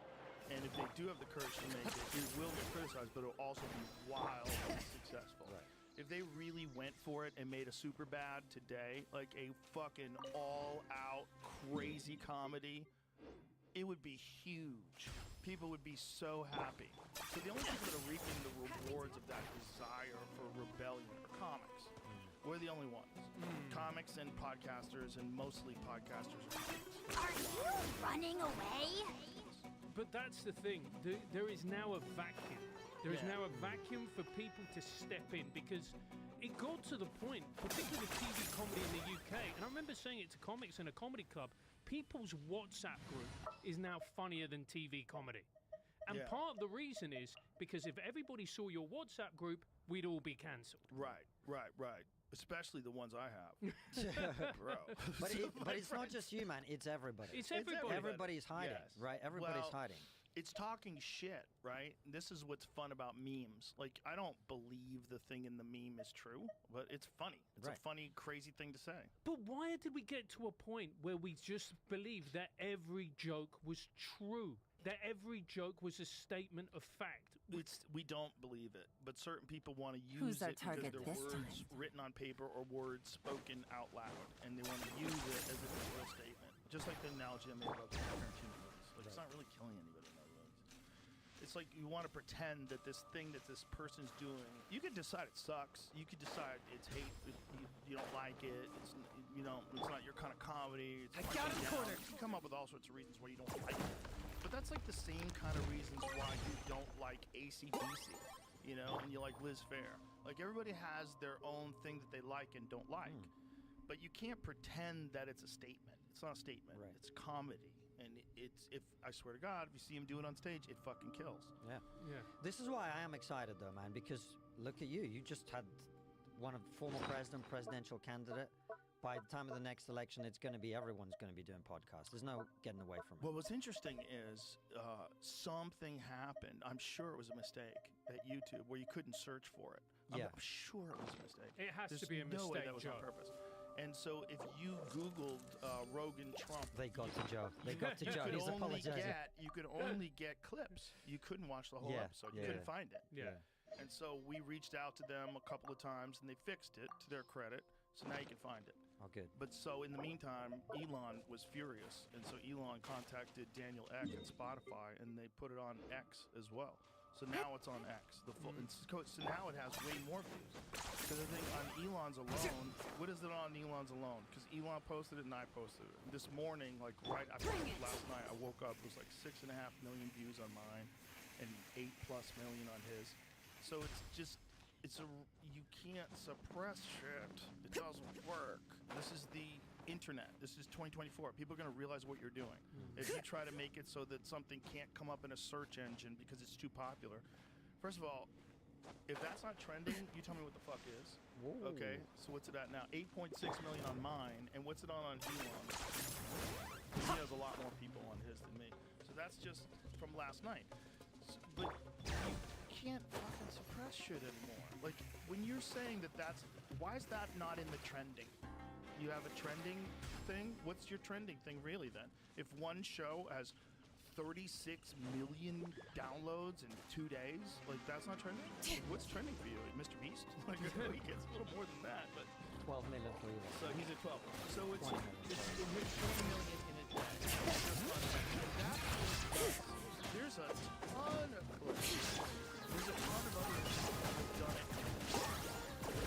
And if they do have the courage to make it, it will get criticized, but it'll also be wildly successful. Right. If they really went for it and made a Superbad today, like a fucking all-out crazy comedy, it would be huge. People would be so happy. So the only people that are reaping the rewards of that desire for rebellion are comics. We're the only ones. Comics and podcasters, and mostly podcasters are comics. Are you running away? But that's the thing. There is now a vacuum. There is now a vacuum for people to step in, because it got to the point, particularly with TV comedy in the UK, and I remember saying it to comics in a comedy club, people's WhatsApp group is now funnier than TV comedy. And part of the reason is because if everybody saw your WhatsApp group, we'd all be cancelled. Right. Especially the ones I have. Bro. But it's not just you, man. It's everybody. It's everybody. Everybody's hiding, right? Everybody's hiding. It's talking shit, right? This is what's fun about memes. Like, I don't believe the thing in the meme is true, but it's funny. It's a funny, crazy thing to say. But why did we get to a point where we just believed that every joke was true? That every joke was a statement of fact? We don't believe it, but certain people want to use it because they're words written on paper or words spoken out loud, and they want to use it as if it's a real statement. Just like the analogy I made about the Tarantino movies. Like, it's not really killing anybody in those movies. It's like you want to pretend that this thing that this person's doing, you could decide it sucks. You could decide it's hate. You don't like it. It's not your kind of comedy. I got it cornered. You can come up with all sorts of reasons why you don't like it. But that's like the same kind of reasons why you don't like AC/DC, and you like Liz Phair. Like, everybody has their own thing that they like and don't like. But you can't pretend that it's a statement. It's not a statement. Right. It's comedy. And I swear to God, if you see him do it on stage, it fucking kills. Yeah. Yeah. This is why I am excited, though, man, because look at you. You just had one of former presidential candidate. By the time of the next election, everyone's going to be doing podcasts. There's no getting away from it. Well, what's interesting is something happened. I'm sure it was a mistake at YouTube where you couldn't search for it. I'm sure it was a mistake. It has There's to be a no way mistake, that was Joe. on purpose. And so if you Googled Rogan Trump, They got to Joe. He's apologizing. you could only get clips. You couldn't watch the whole episode. You couldn't find it. Yeah. And so we reached out to them a couple of times, and they fixed it to their credit. So now you can find it. Oh, good. But so in the meantime, Elon was furious, and so Elon contacted Daniel Ek at Spotify, and they put it on X as well. So now it's on X. So now it has way more views. Because I think on Elon's alone, what is it on Elon's alone? Because Elon posted it and I posted it. This morning, like right after last night, I woke up, it was like 6.5 million views on mine, and 8+ million on his. So it's just, you can't suppress shit. It doesn't work. This is the internet. This is 2024. People are going to realize what you're doing. If you try to make it so that something can't come up in a search engine because it's too popular, first of all, if that's not trending, you tell me what the fuck is. Whoa. Okay, so what's it at now? 8.6 million on mine, and what's it on Elon? He has a lot more people on his than me. So that's just from last night. But you can't fucking suppress shit anymore. Like, when you're saying that's, why is that not in the trending? You have a trending thing? What's your trending thing really then? If one show has 36 million downloads in 2 days, like, that's not trending? What's trending for you? Mr. Beast? Like, he gets a little more than that, but 12 million for you. so he's at 12. So it's 20 million. it hit 20 million in a day. There's a ton of clips. There's a ton of other people that have done it.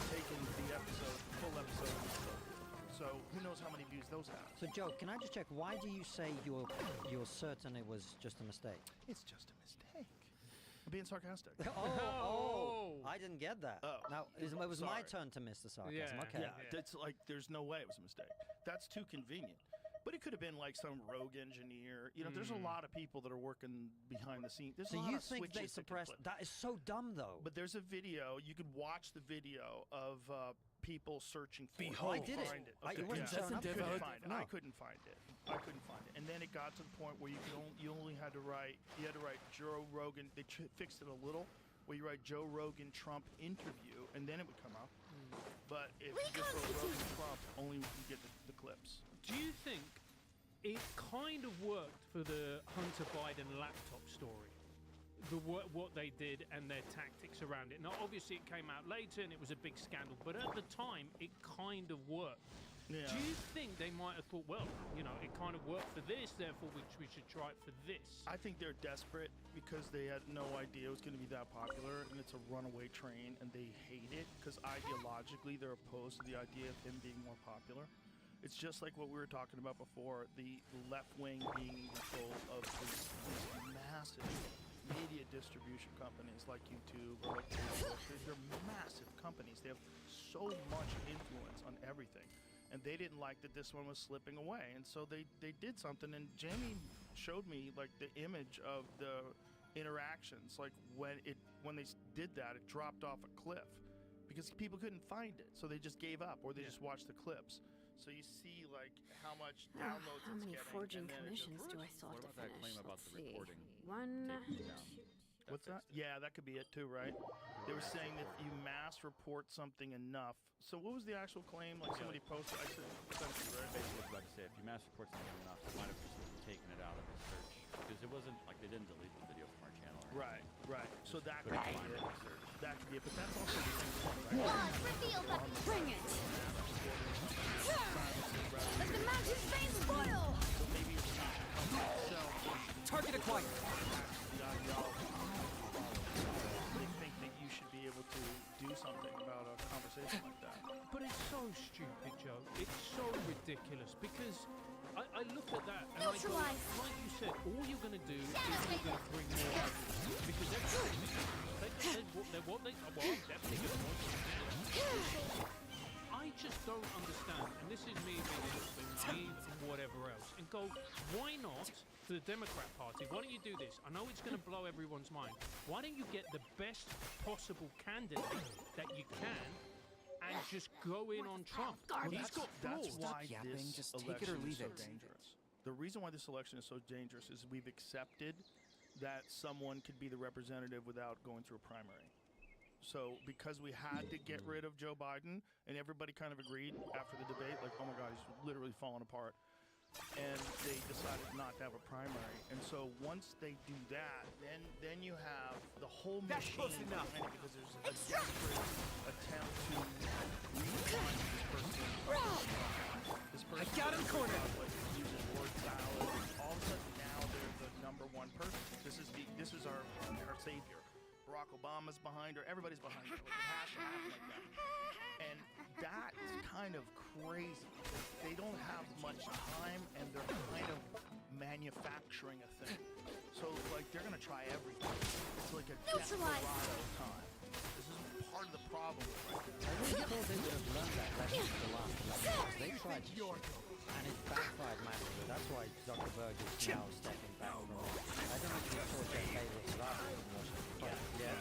Taking the episode shows have. So, Joe, can I just check? Why do you say you're certain it was just a mistake? It's just a mistake. I'm being sarcastic. I didn't get that. Oh. Now, it was my Sorry. turn to miss the sarcasm. Yeah. Okay. Yeah, it's like there's no way it was a mistake. That's too convenient. But it could have been like some rogue engineer. You know, there's a lot of people that are working behind the scenes. There's So a lot you of think they switches that can suppressed? flip. That is so dumb, though. But there's a video. You could watch the video of people searching for Behold. it. I did it. Find it. I- Okay, it wasn't yeah. showing up. Couldn't find it. No. I couldn't find it. And then it got to the point where you only had to write. You had to write Joe Rogan. They fixed it a little. Where you write Joe Rogan Trump interview, and then it would come up. But if you just wrote Rogan Trump, only you could get the clips. Do you think it kind of worked for the Hunter Biden laptop story? What they did and their tactics around it. Now, obviously, it came out later and it was a big scandal, but at the time, it kind of worked. Yeah. Do you think they might have thought, well, you know, it kind of worked for this, therefore we should try it for this? I think they're desperate because they had no idea it was going to be that popular, and it's a runaway train, and they hate it because ideologically they're opposed to the idea of him being more popular. It's just like what we were talking about before, the left wing being in control of these massive media distribution companies like YouTube or like Facebook. They're massive companies. They have so much influence on everything. And they didn't like that this one was slipping away, and so they did something. And Jamie showed me like the image of the interactions, like when they did that, it dropped off a cliff because people couldn't find it, so they just gave up or they just watched the clips. So you see like how much downloads How it's many getting, forging and then it just- commissions do I still What have to about that finish? claim about Let's the see. recording One. taking you down? What's that? Yeah, that could be it too, right? They were saying that you mass report something enough. So what was the actual claim? Like somebody posted, I said, essentially, right? Basically, I was about to say, if you mass report something enough, they might have just taken it out of the search because it wasn't like they didn't delete the video from our channel. Or anything. Right. So that Couldn't could find be it it. in the search. That could be it. But that's also the same thing, right? God, reveal the. Bring it. Let the mountain's veins boil. So maybe it's not the company itself. Target acquired. The ideology. They think that you should be able to do something about a conversation like that. But it's so stupid, Joe. It's so ridiculous because I look at that and I go, Neutralize. like you said, all you're going to do is you're going to bring more arguments because well, I'm definitely going to watch it. I just don't understand, and this is me being a little bit naive and whatever else, and go, why not, to the Democrat Party, why don't you do this? I know it's going to blow everyone's mind. Why don't you get the best possible candidate that you can and just go in on Trump? He's got That's flaws. why yapping, this just take it or election leave is so it. dangerous. The reason why this election is so dangerous is we've accepted that someone could be the representative without going through a primary. So because we had to get rid of Joe Biden, and everybody kind of agreed after the debate, like, oh my God, he's literally falling apart. And they decided not to have a primary. And so once they do that, then you have the whole That's machine close enough. behind it, because there's a desperate attempt to refine this person. This person I got him cornered. like using word salad. All of a sudden now they're the number one person. This is our savior. Barack Obama's behind her. Everybody's behind her. Like, it has to happen like that. And that is kind of crazy. They don't have much time, and they're kind of manufacturing a thing. So, like, they're going to try everything. It's like a Neutralize. desperado time. This is part of the problem. I really thought they would have learned that lesson from the last election. They tried to and it backfired massively. That's why Zuckerberg is now stepping back from it. I don't know if you saw Jeff Bezos last week in Washington. Yeah.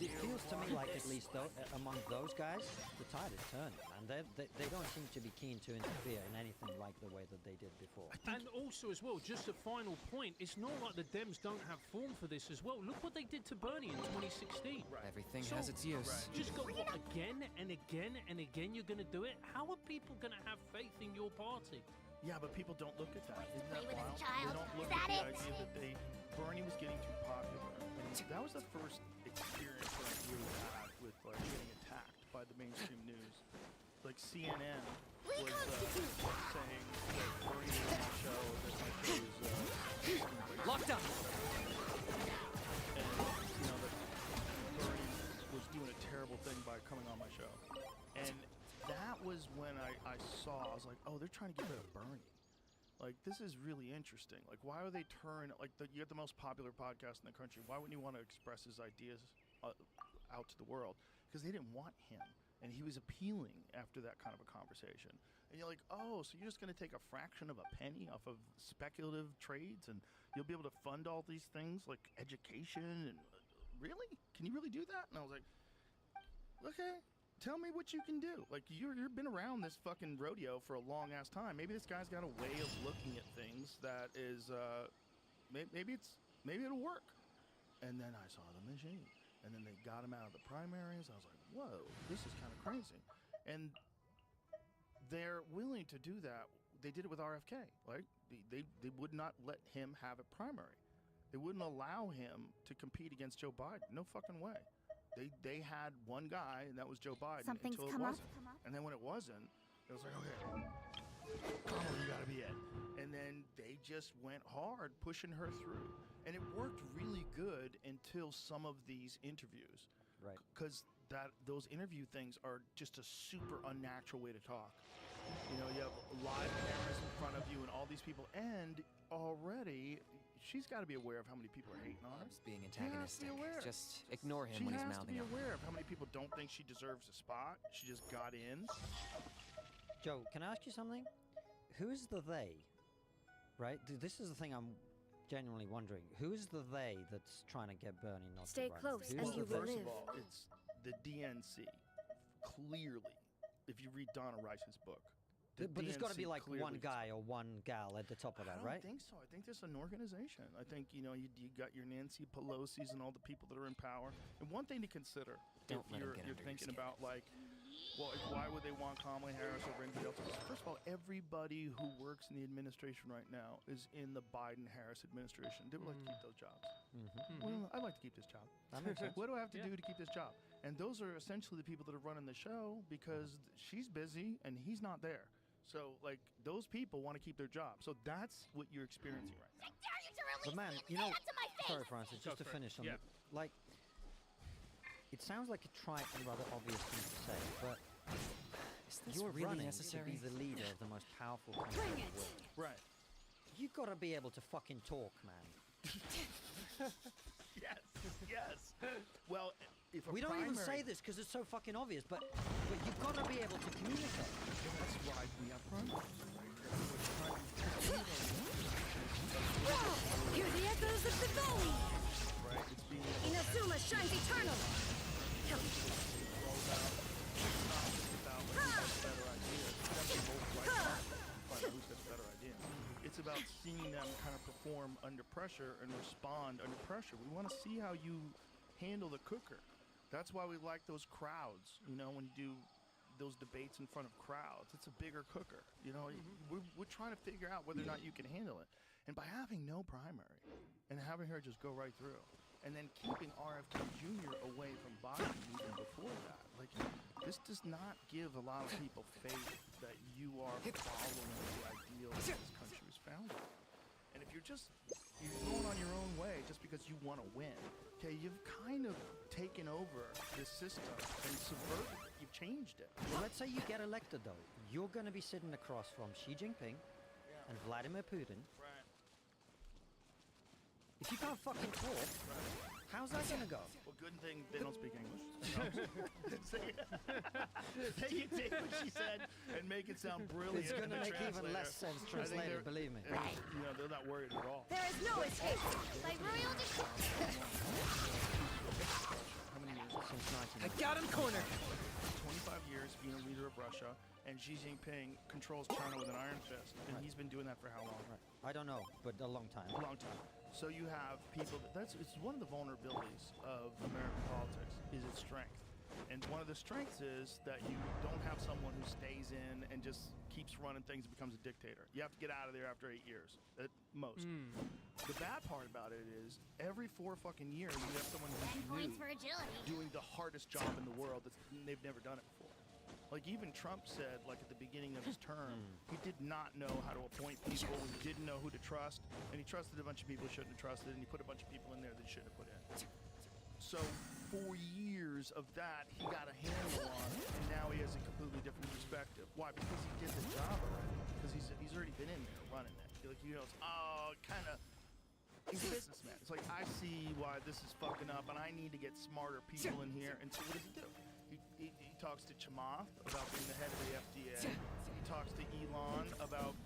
It feels to me like, at least among those guys, the tide is turning, and they don't seem to be keen to interfere in anything like the way that they did before. And also as well, just a final point, it's not like the Dems don't have form for this as well. Look what they did to Bernie in 2016. Everything So- has its use. Just go, what, again and again and again you're going to do it? How are people going to have faith in your party? Yeah, but people don't look at that. Isn't that Play with wild? his child. They don't look Is that at the it? idea that Bernie was getting too popular. And that was the first experience that I really had with like getting attacked by the mainstream news. Like CNN was saying that Bernie was on the show, that my show was Locked up. and you know that Bernie was doing a terrible thing by coming on my show. And that was when I saw, I was like, oh, they're trying to get rid of Bernie. Like, this is really interesting. Like, why would they turn, like, you have the most popular podcast in the country. Why wouldn't you want to express his ideas out to the world? Because they didn't want him. And he was appealing after that kind of a conversation. And you're like, oh, so you're just going to take a fraction of a penny off of speculative trades and you'll be able to fund all these things like education and really? Can you really do that? And I was like, okay. Tell me what you can do. Like, you've been around this fucking rodeo for a long ass time. Maybe this guy's got a way of looking at things that is, maybe it'll work. And then I saw the machine, and then they got him out of the primaries. I was like, whoa, this is kind of crazy. And they're willing to do that. They did it with RFK. Like, they would not let him have a primary. They wouldn't allow him to compete against Joe Biden. No fucking way. They had one guy, and that was Joe Biden, Something's until it come up. wasn't. And then when it wasn't, it was like, okay, Kamala, you gotta be it. And then they just went hard, pushing her through. And it worked really good until some of these interviews. Right. Because those interview things are just a super unnatural way to talk. You know, you have live cameras in front of you and all these people, and already she's got to be aware of how many people are hating on her. I'm just being She has to antagonistic. be aware. Just ignore him She when he's has to mouthing be up. aware of how many people don't think she deserves a spot. She just got in. Joe, can I ask you something? Who's the they? Right? This is the thing I'm genuinely wondering. Who's the they that's trying to get Bernie not Stay to run? close, Who's and the you will they? First of live. all, it's the DNC. Clearly, if you read Donna Rice's book. But there's got to be DNC like clearly one guy or one gal at the top of that, right? I don't think so. I think there's an organization. I think, you got your Nancy Pelosi's and all the people that are in power. And one thing to consider, Don't if let him you're, get you're under your thinking skin. about like, well, why would they want Kamala Harris over anybody else? First of all, everybody who works in the administration right now is in the Biden-Harris administration. They would like to keep those jobs. Well, I'd like to keep this job. That makes sense. What do I have to Yeah. do to keep this job? And those are essentially the people that are running the show because she's busy and he's not there. So, like, those people want to keep their job. So that's what you're experiencing right now. Dare you to release But man, me and you say know, that to my face! sorry, Francis, Go just to for it. finish on Yeah. like, it sounds like a trite and rather obvious thing to say, but Is this you're really running necessary? to be the leader of the most powerful country in the world. Right. You got to be able to fucking talk, man. Yes. Yes. Well, if a We don't even primary- say this because it's so fucking obvious, but you've got to be able to communicate. That's why we have primaries. Hear the echoes of the valley! Right. It's being Inazuma shines eternal! all about. It's not just about like, who's got the better idea. It's actually both right sides. Find out who's got the better idea. It's about seeing them kind of perform under pressure and respond under pressure. We want to see how you handle the cooker. That's why we like those crowds. You know, when you do those debates in front of crowds, it's a bigger cooker. You know, we're trying to figure out whether or not you can handle it. And by having no primary and having her just go right through, and then keeping RFK Jr. away from Biden even before that, like, this does not give a lot of people faith that you are following the ideals that this country was founded on. And if you're going on your own way just because you want to win, okay, you've kind of taken over this system and subverted it. You've changed it. Well, let's say you get elected, though. You're going to be sitting across from Xi Jinping and Vladimir Putin. Right. If you can't fucking talk, how's that going to go? Well, good thing they don't speak English. They can take what she said and make it sound brilliant. It's going in to the make even translator. less sense I think translated, they're- believe me. You know, they're not worried at all. There is no escape! Like royalty! How many years? Since I 1990. got him cornered. 25 years being a leader of Russia, and Xi Jinping controls China with an iron fist. And he's been doing that for how long? Right. I don't know, but a long time. A long time. So you have people it's one of the vulnerabilities of American politics is its strength. And one of the strengths is that you don't have someone who stays in and just keeps running things and becomes a dictator. You have to get out of there after 8 years at most. The bad part about it is every 4 fucking years you have someone who's new Points for agility. doing the hardest job in the world they've never done it before. Like even Trump said, like at the beginning of his term, he did not know how to appoint people. He didn't know who to trust, and he trusted a bunch of people he shouldn't have trusted, and he put a bunch of people in there that he shouldn't have put in. So 4 years of that, he got a handle on it, and now he has a completely different perspective. Why? Because he did the job already. Because he's already been in there running it. Like, he knows, kind of. He's a businessman. It's like, I see why this is fucking up, and I need to get smarter people in here. And so what does he do? He talks to Chamath about being the head of the FDA. He talks to Elon about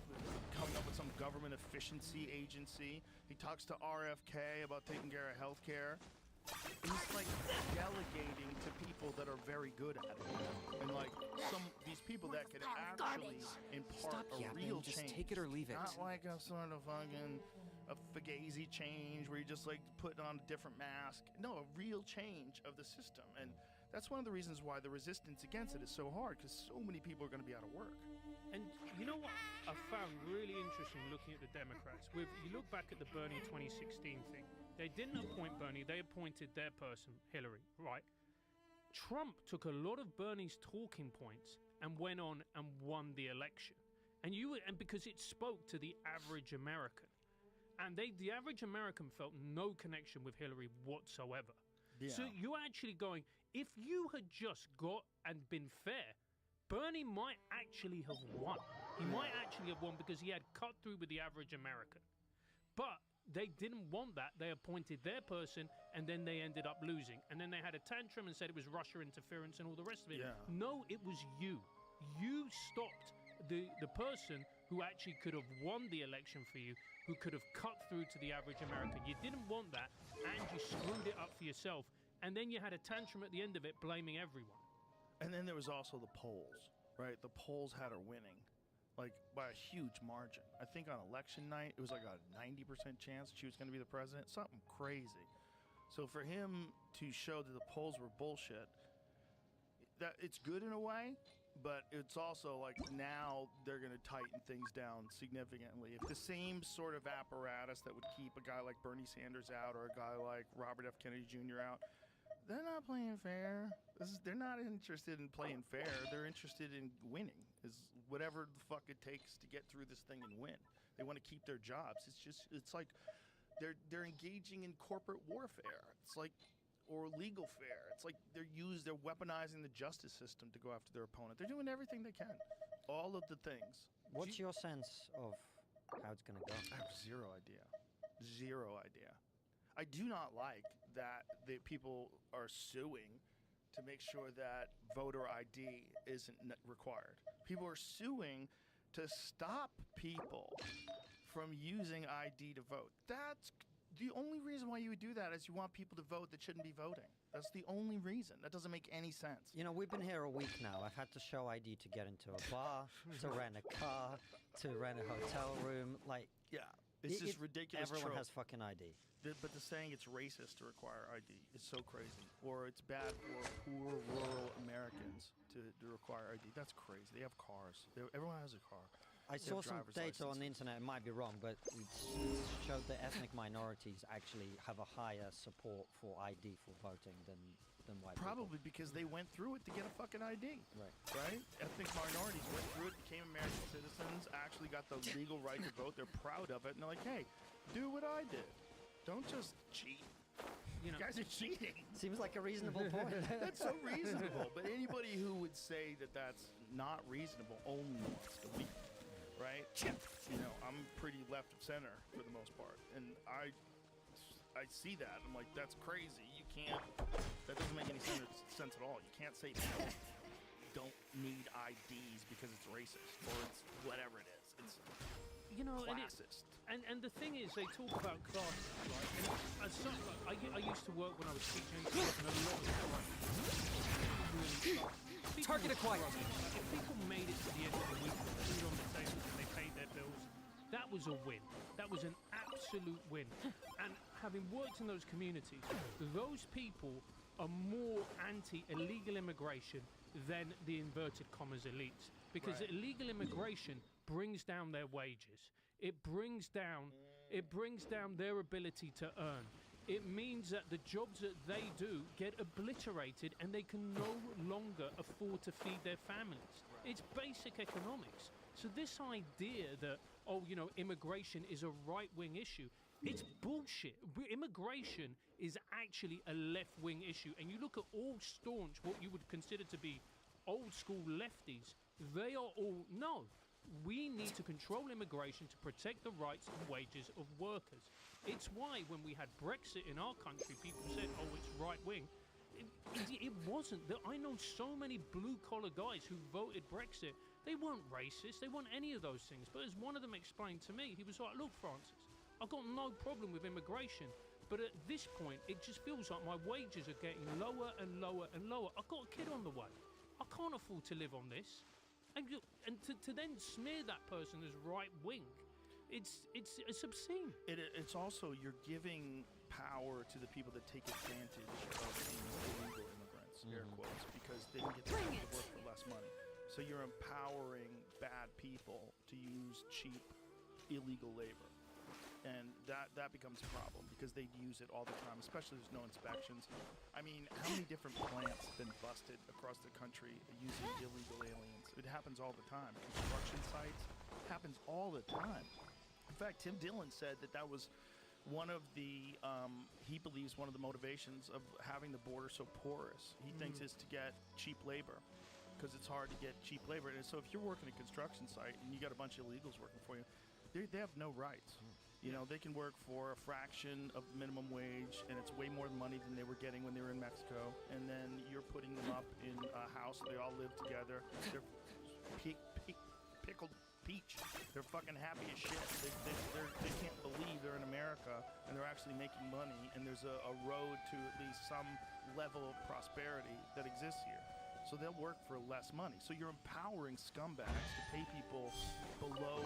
coming up with some government efficiency agency. He talks to RFK about taking care of healthcare. He's like delegating to people that are very good at it. And like these people that could actually impart Stop a yapping, real just change. take it or leave it. Not like a sort of fucking a fugazi change where you just like putting on a different mask. No, a real change of the system. And that's one of the reasons why the resistance against it is so hard, because so many people are going to be out of work. And you know what I found really interesting looking at the Democrats? You look back at the Bernie 2016 thing. They didn't appoint Bernie, they appointed their person, Hillary, right? Trump took a lot of Bernie's talking points and went on and won the election. And because it spoke to the average American. And the average American felt no connection with Hillary whatsoever. Yeah. So you're actually going, if you had just got and been fair, Bernie might actually have won. He might actually have won because he had cut through with the average American. But they didn't want that. They appointed their person, and then they ended up losing. And then they had a tantrum and said it was Russia interference and all the rest of it. Yeah. No, it was you. You stopped the person who actually could have won the election for you, who could have cut through to the average American. You didn't want that, and you screwed it up for yourself. And then you had a tantrum at the end of it, blaming everyone. And then there was also the polls, right? The polls had her winning, like by a huge margin. I think on election night, it was like a 90% chance she was going to be the president. Something crazy. So for him to show that the polls were bullshit, that it's good in a way, but it's also like now they're going to tighten things down significantly. If the same sort of apparatus that would keep a guy like Bernie Sanders out or a guy like Robert F. Kennedy Jr. out, they're not playing fair. They're not interested in playing fair. They're interested in winning, is whatever the fuck it takes to get through this thing and win. They want to keep their jobs. It's like they're engaging in corporate warfare. It's like, or legal fair. It's like they're weaponizing the justice system to go after their opponent. They're doing everything they can. All of the things. What's your sense of how it's going to go? I have zero idea. Zero idea. I do not like that the people are suing to make sure that voter ID isn't required. People are suing to stop people from using ID to vote. That's the only reason why you would do that is you want people to vote that shouldn't be voting. That's the only reason. That doesn't make any sense. You know, we've been here a week now. I've had to show ID to get into a bar, to rent a car, to rent a hotel room. Like, Yeah, it's just ridiculous. Everyone trope. has fucking ID. But the saying it's racist to require ID is so crazy. Or it's bad for poor rural Americans to require ID. That's crazy. They have cars. Everyone has a car. I They saw have some driver's data on the licenses. internet, it might be wrong, but it showed that ethnic minorities actually have a higher support for ID for voting than white Probably because they went through it to get a fucking ID. people. Right. Right? Ethnic minorities went through it, became American citizens, actually got the legal right to vote. They're proud of it, and they're like, hey, do what I did. Don't just cheat. You know, You guys are cheating. Seems like a reasonable point. That's so reasonable. But anybody who would say that that's not reasonable only wants to weak, right? You know, I'm pretty left of center for the most part, and I see that. I'm like, that's crazy. You can't. That doesn't make any sense at all. You can't say people don't need IDs because it's racist or it's whatever it is. It's you know, classist. And the thing is, they talk about classes, right? And I used to work when I was teaching, and a lot of people Target acquired. If people made it to the end of the week with food on the table and they paid their bills, that was a win. That was an absolute win. And having worked in those communities, those people are more anti-illegal immigration than the inverted commas elites. Because Right. illegal immigration brings down their wages. It brings down their ability to earn. It means that the jobs that they do get obliterated and they can no longer afford to feed their families. It's basic economics. So this idea that, immigration is a right-wing issue, it's bullshit. Immigration is actually a left-wing issue. And you look at all staunch, what you would consider to be old-school lefties, they are all, no, we need to control immigration to protect the rights and wages of workers. It's why when we had Brexit in our country, people said, oh, it's right-wing. It wasn't. I know so many blue-collar guys who voted Brexit. They weren't racist. They weren't any of those things. But as one of them explained to me, he was like, look, Francis, I've got no problem with immigration. But at this point, it just feels like my wages are getting lower and lower and lower. I've got a kid on the way. I can't afford to live on this. And to then smear that person as right-wing, it's obscene. It's also, you're giving power to the people that take advantage of these illegal immigrants, air quotes, because they can get to work for less money. So you're empowering bad people to use cheap, illegal labor. And that becomes a problem because they use it all the time, especially there's no inspections. I mean, how many different plants have been busted across the country using illegal aliens? It happens all the time. Construction sites happens all the time. In fact, Tim Dillon said that was one of the, he believes one of the motivations of having the border so porous. He thinks is to get cheap labor because it's hard to get cheap labor. And so if you're working a construction site and you got a bunch of illegals working for you, they have no rights. You know, they can work for a fraction of minimum wage, and it's way more money than they were getting when they were in Mexico. And then you're putting them up in a house. They all live together. They're pickled peach. They're fucking happy as shit. They can't believe they're in America, and they're actually making money, and there's a road to at least some level of prosperity that exists here. So they'll work for less money. So you're empowering scumbags to pay people below,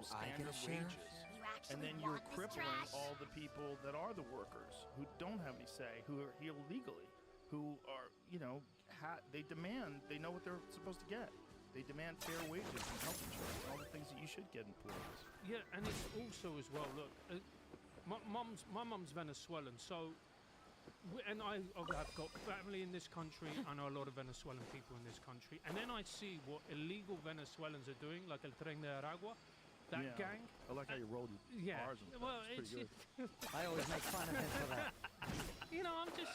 standard wages. And then you're crippling all the people that are the workers who don't have any say, who are here illegally, who are, they demand, they know what they're supposed to get. They demand fair wages and health insurance, all the things that you should get in Puerto. Yeah, and it's also as well, look, my mum's Venezuelan, so, and I've got family in this country. I know a lot of Venezuelan people in this country. And then I see what illegal Venezuelans are doing, like El Tren de Aragua. That gang. I like how you rolled your R's and stuff. Well, it's pretty good. I always make fun of him for that. I'm just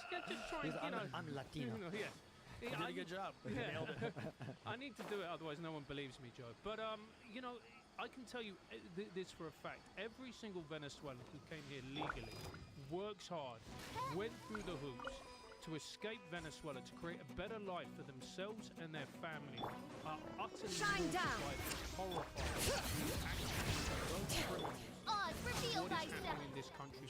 trying. I'm Latino. Yeah. You did a good job. You nailed it. I need to do it, otherwise no one believes me, Joe. But I can tell you this for a fact. Every single Venezuelan who came here legally works hard, went through the hoops to escape Venezuela to create a better life for themselves and their family. Are utterly mortified, horrified. Reveal What is thyself. happening in this country?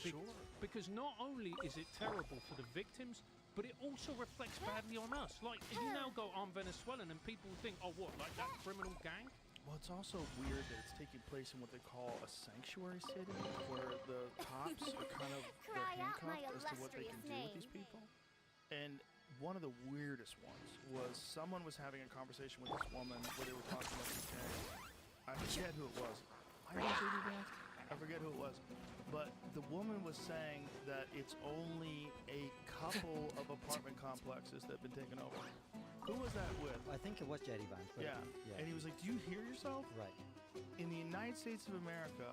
Because not only is it terrible for the victims, but it also reflects badly on us. Like, if you now go, I'm Venezuelan, and people think, oh, what, like that criminal gang? Well, it's also weird that it's taking place in what they call a sanctuary city, where the cops are kind of handcuffed as to what they can do with these people. And one of the weirdest ones was someone was having a conversation with this woman where they were talking about these gangs. I forget who it was. I forget who it was. But the woman was saying that it's only a couple of apartment complexes that have been taken over. Who was that with? I think it was JD Vance. Yeah. And he was like, do you hear yourself? Right. In the United States of America,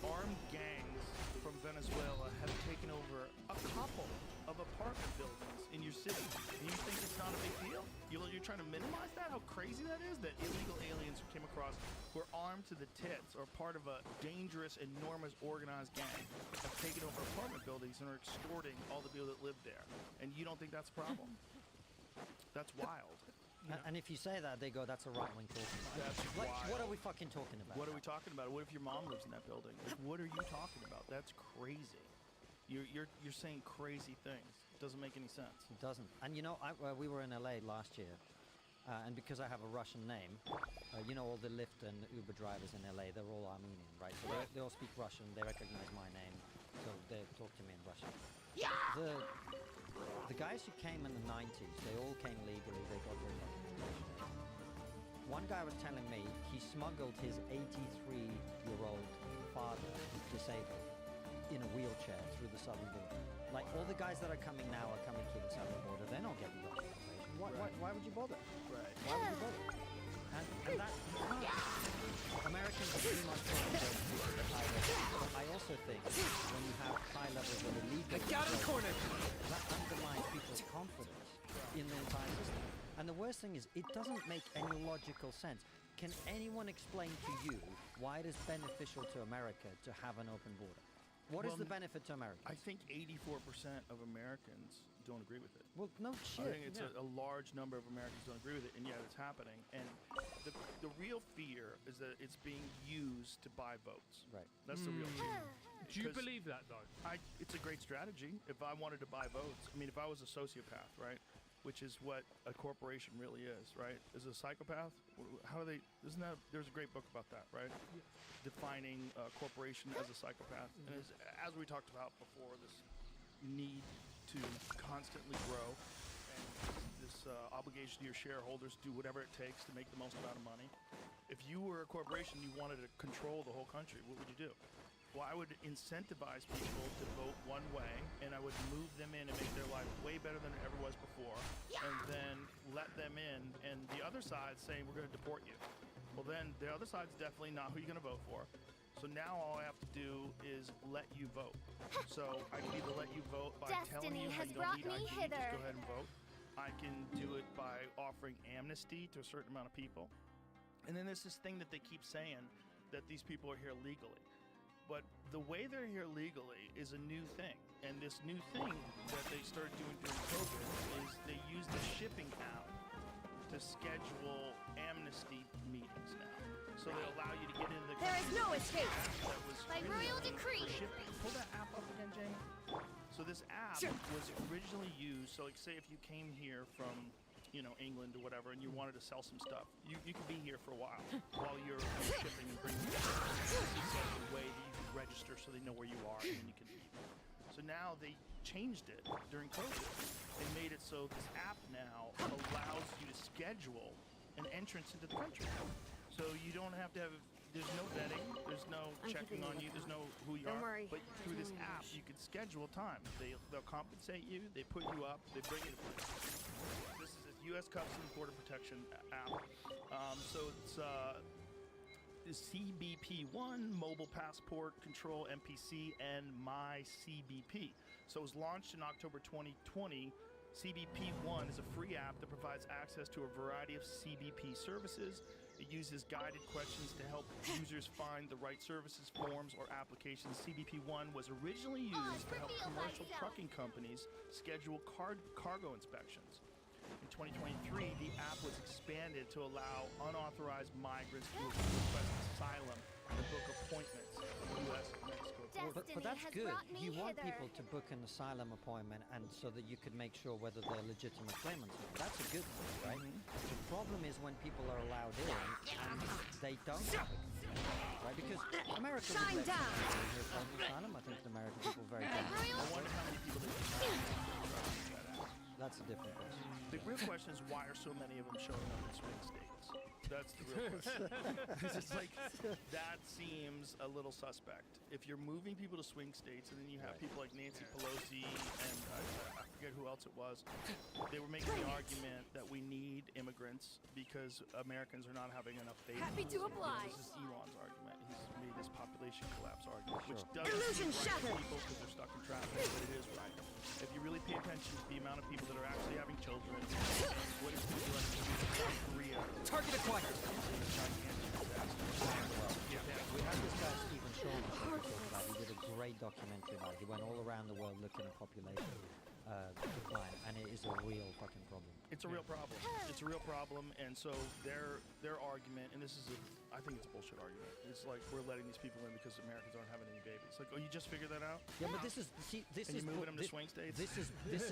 armed gangs from Venezuela have taken over a couple of apartment buildings in your city. And you think it's not a big deal? You're trying to minimize that? How crazy that is? That illegal aliens who came across who are armed to the tits or part of a dangerous, enormous, organized gang have taken over apartment buildings and are extorting all the people that live there. And you don't think that's a problem? That's wild. And if you say that, they go, that's a right-wing talking about. That's like, wild. what are we fucking talking about? What are we talking about? What if your mom lives in that building? Like, what are you talking about? That's crazy. You're saying crazy things. It doesn't make any sense. It doesn't. And we were in LA last year, and because I have a Russian name, all the Lyft and Uber drivers in LA, they're all Armenian, right? So they all speak Russian. They recognize my name, so they talk to me in Russian. Yeah! The guys who came in the 90s, they all came legally. They got their documentation. One guy was telling me he smuggled his 83-year-old father, who's disabled, in a wheelchair through the southern border. Like, all the guys that are coming now are coming through the southern border. They're not getting documentation. Why would you bother? Right. Why would you bother? And that Americans are pretty much going to high levels. But I also think when you have high levels of illegal, Got him cornered. that undermines people's confidence in the entire system. And the worst thing is, it doesn't make any logical sense. Can anyone explain to you why it is beneficial to America to have an open border? What is Well, the benefit to America? I think 84% of Americans don't agree with it. Well, no shit. I think it's a large number of Americans don't agree with it, and yet it's happening. And the real fear is that it's being used to buy votes. Right. That's the real fear. Do you Because believe that though? It's a great strategy. If I wanted to buy votes, I mean, if I was a sociopath, right, which is what a corporation really is, right? Is a psychopath? How do they? Isn't that? There's a great book about that, right? Defining a corporation as a psychopath, and as we talked about before, this need to constantly grow, and this obligation to your shareholders, do whatever it takes to make the most amount of money. If you were a corporation, you wanted to control the whole country, what would you do? Well, I would incentivize people to vote one way, and I would move them in and make their life way better than it ever was before, and then let them in, and the other side's saying, we're going to deport you. Well, then the other side's definitely not who you're going to vote for. So now all I have to do is let you vote. So I can either let you vote by telling you how you don't need ID, just go ahead and vote. I can do it by offering amnesty to a certain amount of people. And then there's this thing that they keep saying, that these people are here legally. But the way they're here legally is a new thing. And this new thing that they started doing during COVID is they use the shipping app to schedule amnesty meetings now. So they allow you to get into the There is no escape. that was By royal originally decree. for shipping. Pull that app up again, Jamie. So this app was originally used, so like say if you came here from, England or whatever, and you wanted to sell some stuff, you could be here for a while you're shipping and bringing it back. This is like the way that you can register so they know where you are and then you can leave. So now they changed it during COVID and made it so this app now allows you to schedule an entrance into the country. So you don't have to have, there's no vetting, there's no checking on you, there's no who you Don't are. worry. But through this app, you can schedule time. They'll compensate you, they put you up, they bring you to place. This is a U.S. Customs and Border Protection app. So it's the CBP1, Mobile Passport Control MPC, and My CBP. So it was launched in October 2020. CBP1 is a free app that provides access to a variety of CBP services. It uses guided questions to help users find the right services, forms, or applications. CBP1 was originally used to help commercial trucking companies schedule cargo inspections. In 2023, the app was expanded to allow unauthorized migrants to request asylum and book appointments in the U.S. and Mexico. But that's good. You want people to book an asylum appointment, and so that you could make sure whether they're legitimate claimants. That's a good thing, right? The problem is when people are allowed in and they don't have a consent, right? Because America would Shine let down. people here for asylum. I think the American people are very generous. I wonder how many people they can That's a different question. The real question is why are so many of them showing up in swing states? That's the real question. Because it's like, that seems a little suspect. If you're moving people to swing states and then you have people like Nancy Pelosi and I forget who else it was, they were making the argument that we need immigrants because Americans are not having enough babies. Happy to oblige. This is Elon's argument. He's made this population collapse argument, which Sure. doesn't Illusion seem right to shattered. people because they're stuck in traffic, but it is right. If you really pay attention to the amount of people that are actually having children, and what it's doing to us, South Korea, Target acquired. We had this guy Stephen Shaw on the show to talk about. He did a great documentary about it. He went all around the world looking at population decline, and it is a real fucking problem. It's a real problem. It's a real problem, and so their argument, and this is I think it's a bullshit argument. It's like we're letting these people in because Americans aren't having any babies. Like, oh, you just figured that out? Yeah, but this is And you're moving them to swing states? This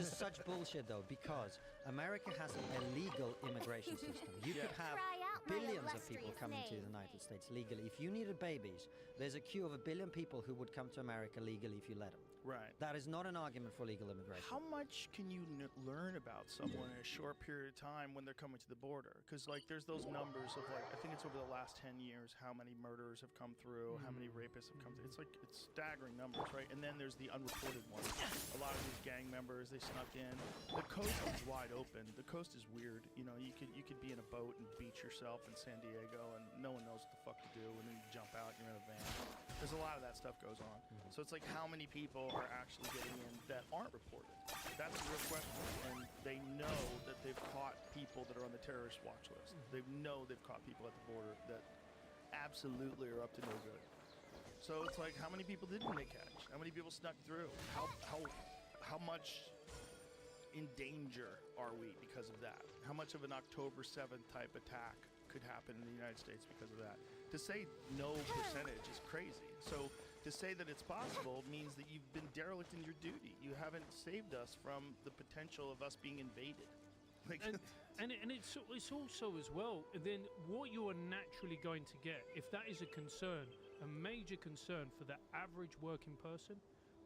is such bullshit though, because America has a legal immigration system. You could have Cry out my billions of people illustrious coming to the name. United States legally. If you needed babies, there's a queue of 1 billion people who would come to America legally if you let them. Right. That is not an argument for legal immigration. How much can you learn about someone in a short period of time when they're coming to the border? Because like, there's those numbers of like, I think it's over the last 10 years, how many murderers have come through, how many rapists have come through. It's staggering numbers, right? And then there's the unreported ones. A lot of these gang members, they snuck in. The coast is wide open. The coast is weird. You know, you could be in a boat and beach yourself in San Diego, and no one knows what the fuck to do. And then you jump out, you're in a van. There's a lot of that stuff goes on. So it's like, how many people are actually getting in that aren't reported? That's a real question. And they know that they've caught people that are on the terrorist watch list. They know they've caught people at the border that absolutely are up to no good. So it's like, how many people didn't they catch? How many people snuck through? How much in danger are we because of that? How much of an October 7th type attack could happen in the United States because of that? To say no percentage is crazy. So to say that it's possible means that you've been derelict in your duty. You haven't saved us from the potential of us being invaded. Like, and it's also as well, then what you are naturally going to get, if that is a concern, a major concern for the average working person,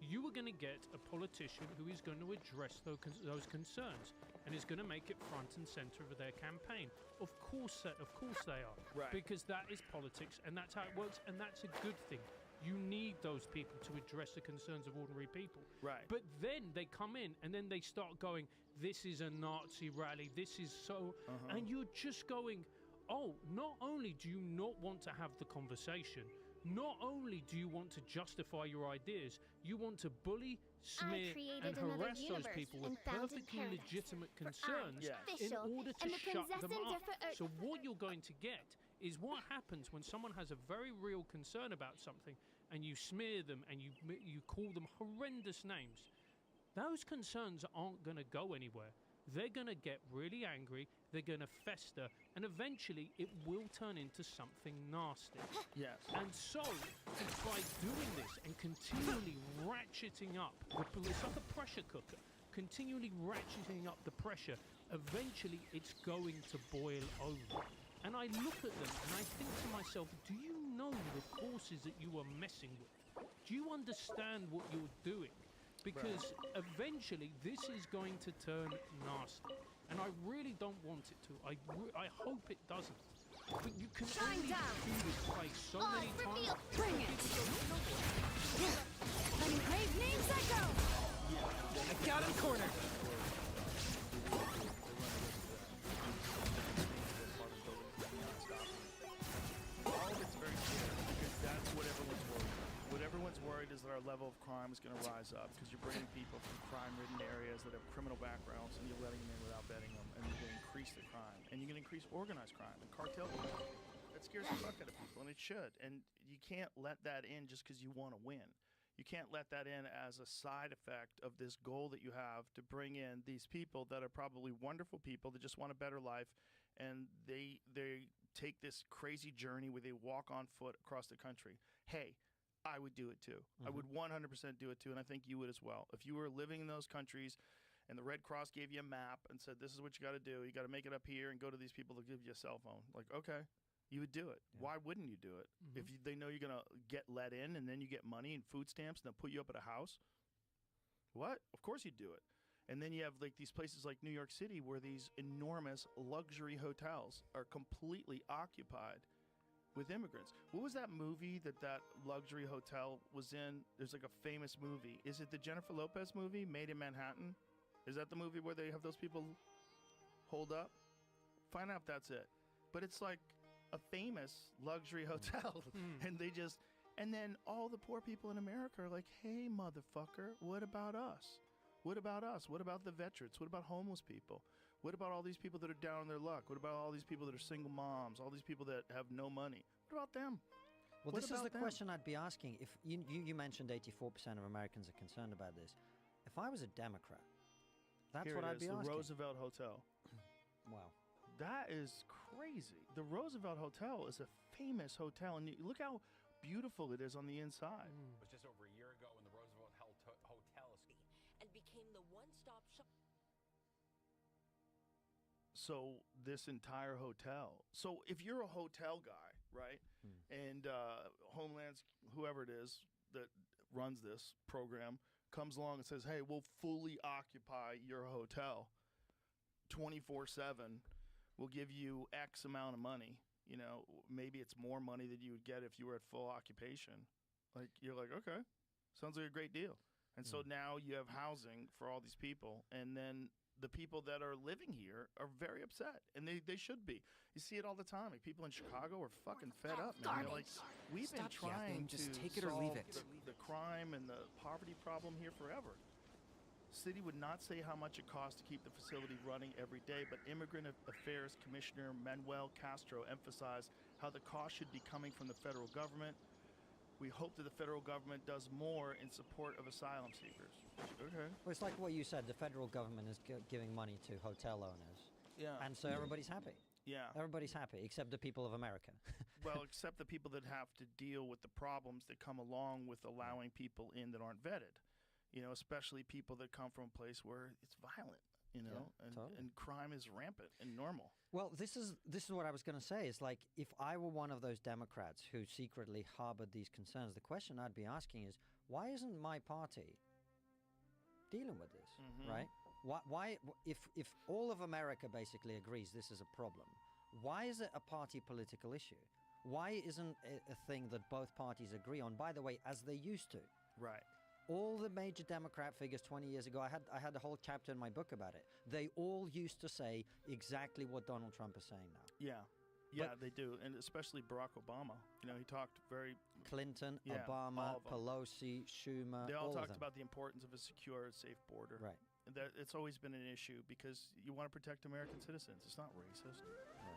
you are going to get a politician who is going to address those concerns and is going to make it front and center of their campaign. Of course they are. Right. Because that is politics, and that's how it works, and that's a good thing. You need those people to address the concerns of ordinary people. Right. But then they come in and then they start going, this is a Nazi rally, this is so... And you're just going, oh, not only do you not want to have the conversation, not only do you want to justify your ideas, you want to bully, smear, and harass those people with perfectly legitimate concerns in order to shut them up. So what you're going to get is what happens when someone has a very real concern about something and you smear them and you call them horrendous names. Those concerns aren't going to go anywhere. They're going to get really angry, they're going to fester, and eventually it will turn into something nasty. Yes. And so, it's by doing this and continually ratcheting up, it's like a pressure cooker, continually ratcheting up the pressure, eventually it's going to boil over. And I look at them and I think to myself, do you know the forces that you are messing with? Do you understand what you're doing? Because eventually this is going to turn nasty. And I really don't want it to. I hope it doesn't. But you can only do this play so many times. Bring it! Engraved names echo! I got him cornered. All of it's very clear because that's what everyone's worried about. What everyone's worried is that our level of crime is going to rise up because you're bringing people from crime-ridden areas that have criminal backgrounds and you're letting them in without vetting them, and you're going to increase the crime, and you're going to increase organized crime and cartel crime. That scares the fuck out of people, and it should. And you can't let that in just because you want to win. You can't let that in as a side effect of this goal that you have to bring in these people that are probably wonderful people that just want a better life, and they take this crazy journey where they walk on foot across the country. Hey, I would do it too. I would 100% do it too, and I think you would as well. If you were living in those countries and the Red Cross gave you a map and said, this is what you got to do, you got to make it up here and go to these people that give you a cell phone. Like, okay, you would do it. Yeah. Why wouldn't you do it? If they know you're going to get let in and then you get money and food stamps and they'll put you up at a house? What? Of course you'd do it. And then you have like these places like New York City where these enormous luxury hotels are completely occupied with immigrants. What was that movie that luxury hotel was in? There's like a famous movie. Is it the Jennifer Lopez movie, Made in Manhattan? Is that the movie where they have those people hold up? Find out if that's it. But it's like a famous luxury hotel. And then all the poor people in America are like, hey, motherfucker, what about us? What about us? What about the veterans? What about homeless people? What about all these people that are down on their luck? What about all these people that are single moms? All these people that have no money? What about them? Well, this is the question I'd be asking. If you mentioned 84% of Americans are concerned about this. If I was a Democrat, that's what I'd be asking. The Roosevelt Hotel. Wow. That is crazy. The Roosevelt Hotel is a famous hotel, and look how beautiful it is on the inside. It was just over a year ago when the Roosevelt Hotel and became the one-stop shop. So this entire hotel. So if you're a hotel guy, right, and Homeland's, whoever it is that runs this program, comes along and says, hey, we'll fully occupy your hotel 24/7. We'll give you X amount of money. You know, maybe it's more money than you would get if you were at full occupation. Like, you're like, okay, sounds like a great deal. And so now you have housing for all these people, and then the people that are living here are very upset, and they should be. You see it all the time. Like, people in Chicago are fucking fed up, man. They're like, we've been trying just to take it or solve leave it. the crime and the poverty problem here forever. City would not say how much it costs to keep the facility running every day, but Immigrant Affairs Commissioner Manuel Castro emphasized how the cost should be coming from the federal government. We hope that the federal government does more in support of asylum seekers. Okay. Well, it's like what you said. The federal government is giving money to hotel owners, Yeah. and so everybody's happy. Yeah. Everybody's happy, except the people of America. Well, except the people that have to deal with the problems that come along with allowing people in that aren't vetted. You know, especially people that come from a place where it's violent, you know, totally. and crime is rampant and normal. Well, this is what I was going to say. It's like, if I were one of those Democrats who secretly harbored these concerns, the question I'd be asking is, why isn't my party dealing with this, right? Why if all of America basically agrees this is a problem, why is it a party political issue? Why isn't it a thing that both parties agree on, by the way, as they used to? Right. All the major Democrat figures 20 years ago, I had a whole chapter in my book about it. They all used to say exactly what Donald Trump is saying now. Yeah. Yeah, they do. And especially Barack Obama. You know, he talked very... Clinton, Yeah, Obama, all of them. Pelosi, Schumer, They all of talked them. about the importance of a secure and safe border. Right. And that it's always been an issue because you want to protect American citizens. It's not racist.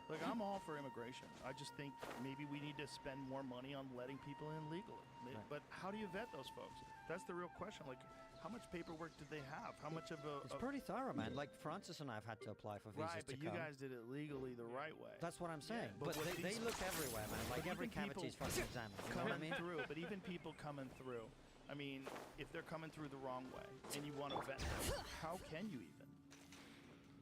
Like, I'm all for immigration. I just think maybe we need to spend more money on letting people in legally. Right. But how do you vet those folks? That's the real question. Like, how much paperwork did they have? How much of a... It's pretty thorough, man. Like, Francis and I have had to apply for visas Right, but to you come. guys did it legally the right way. That's what I'm saying. but but what they these- look everywhere, man. Like, But every even people cavity is fucking examined. You know what I coming mean? through, but even people coming through, I mean, if they're coming through the wrong way and you want to vet them, how can you even?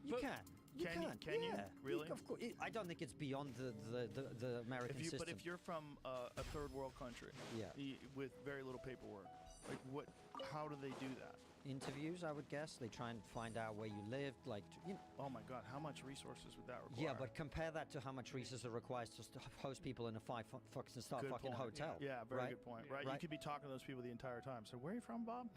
You can. You Can you- can. can you? Yeah. Really? Of course. I don't think it's beyond the American system. But if you're from a third world country, Yeah. with very little paperwork, like how do they do that? Interviews, I would guess. They try and find out where you lived. Like, you know. Oh my God, how much resources would that require? Yeah, but compare that to how much resources are required to host people in a five-star Good fucking point. hotel. Yeah, very right? good point. Right? You Right. could be talking to those people the entire time. So where are you from, Bob?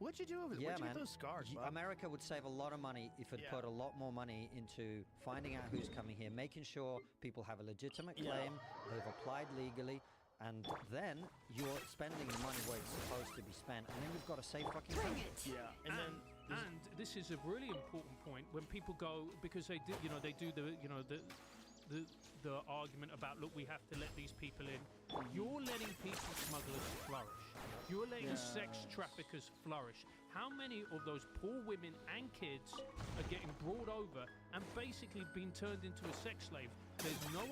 What'd you do over there? Yeah, Where'd you man. get those scars, Bob? America would save a lot of money if it Yeah. put a lot more money into finding out who's coming here, making sure people have a legitimate Yeah. claim, they've applied legally, and then you're spending the money where it's supposed to be spent, and then you've got a safe fucking country. Yeah, and then there's- And this is a really important point when people go, because they do, you know, they do the argument about, look, we have to let these people in. You're letting people smugglers flourish. You're letting sex traffickers flourish. How many of those poor women and kids are getting brought over and basically being turned into a sex slave? They've got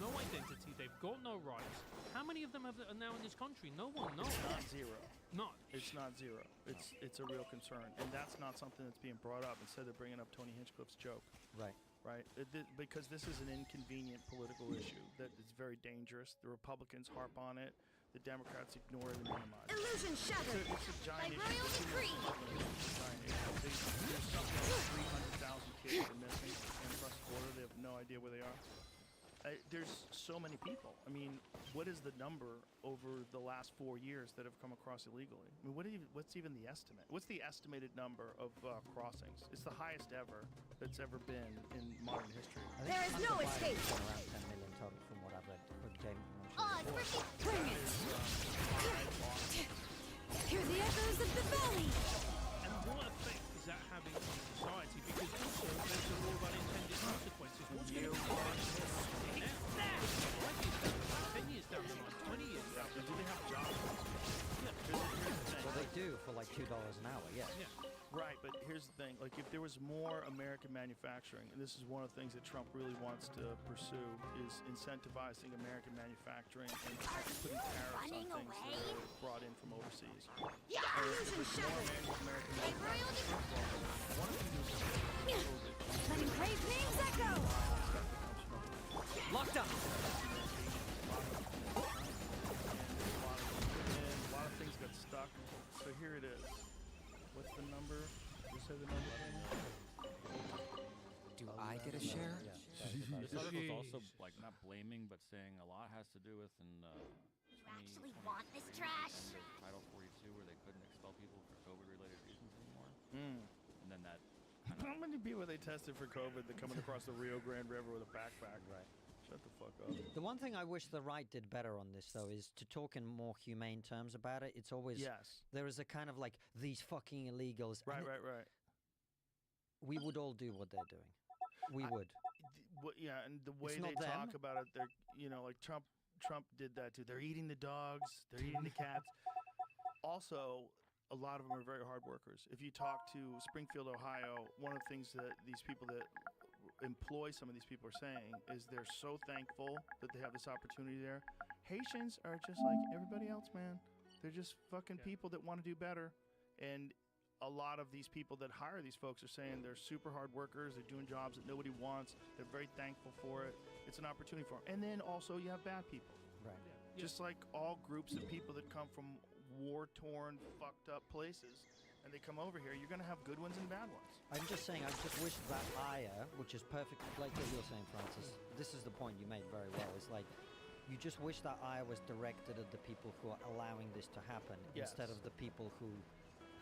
no identity. They've got no rights. How many of them are now in this country? No one knows. it's not zero. No. It's not zero. It's a real concern, and that's not something that's being brought up. Instead, they're bringing up Tony Hinchcliffe's joke. Right. Right, because this is an inconvenient political issue that is very dangerous. The Republicans harp on it, the Democrats ignore it and minimize it. Illusion shattered. It's a giant By issue. royal This is decree. a giant issue. There's something like 300,000 kids are missing across the border. They have no idea where they are. There's so many people. I mean, what is the number over the last 4 years that have come across illegally? I mean, what's even the estimate? What's the estimated number of crossings? It's the highest ever that's ever been in modern history. I think There is no Hunter Biden escape. has been around 10 million total from what I've read. But James, I'm not sure. Odds, Ricky, bring it. Hear the echoes of the valley. And what effect is that having on society? Because also there's a law of unintended consequences. What's going to be the effect now? 10 years down the line, 20 years down the Do they have jobs? line. Here's the thing. Well, they do for like $2 an hour, yeah. Yeah. Right, but here's the thing. Like, if there was more American manufacturing, and this is one of the things that Trump really wants to pursue, is incentivizing American manufacturing and putting tariffs on running things away? that are brought in from overseas. Yeah, illusion shattered. American By royal decree. one of the things is Letting praise names echo. Locked up. a lot of things got stuck. So share? Yeah, sorry about This that. article's also Jeez. like not blaming, but saying a lot has to do with You actually want this trash? end of Title 42, where they couldn't expel people for COVID-related reasons anymore, Mm. and then that. How many people they tested for COVID that coming across the Rio Grande River with a backpack? Right. Shut the fuck up. The one thing I wish the right did better on this, though, is to talk in more humane terms about it. It's always Yes. there is a kind of like these fucking illegals. Right, and right. We would all do what they're doing. We would. Yeah, and the way not they them. talk about it, they're like Trump did that too. They're eating the dogs, they're eating the cats. Also, a lot of them are very hard workers. If you talk to Springfield, Ohio, one of the things that these people that employ some of these people are saying is they're so thankful that they have this opportunity there. Haitians are just like everybody else, man. They're just fucking people that want to do better. And a lot of these people that hire these folks are saying they're super hard workers. They're doing jobs that nobody wants. They're very thankful for it. It's an opportunity for them. And then also you have bad people. Right. Just like all groups of people that come from war-torn, fucked up places, and they come over here, you're going to have good ones and bad ones. I'm just saying, I just wish that ire, which is perfect, like what you're saying, Francis. This is the point you made very well. It's like, you just wish that ire was directed at the people who are allowing this to happen instead of the people who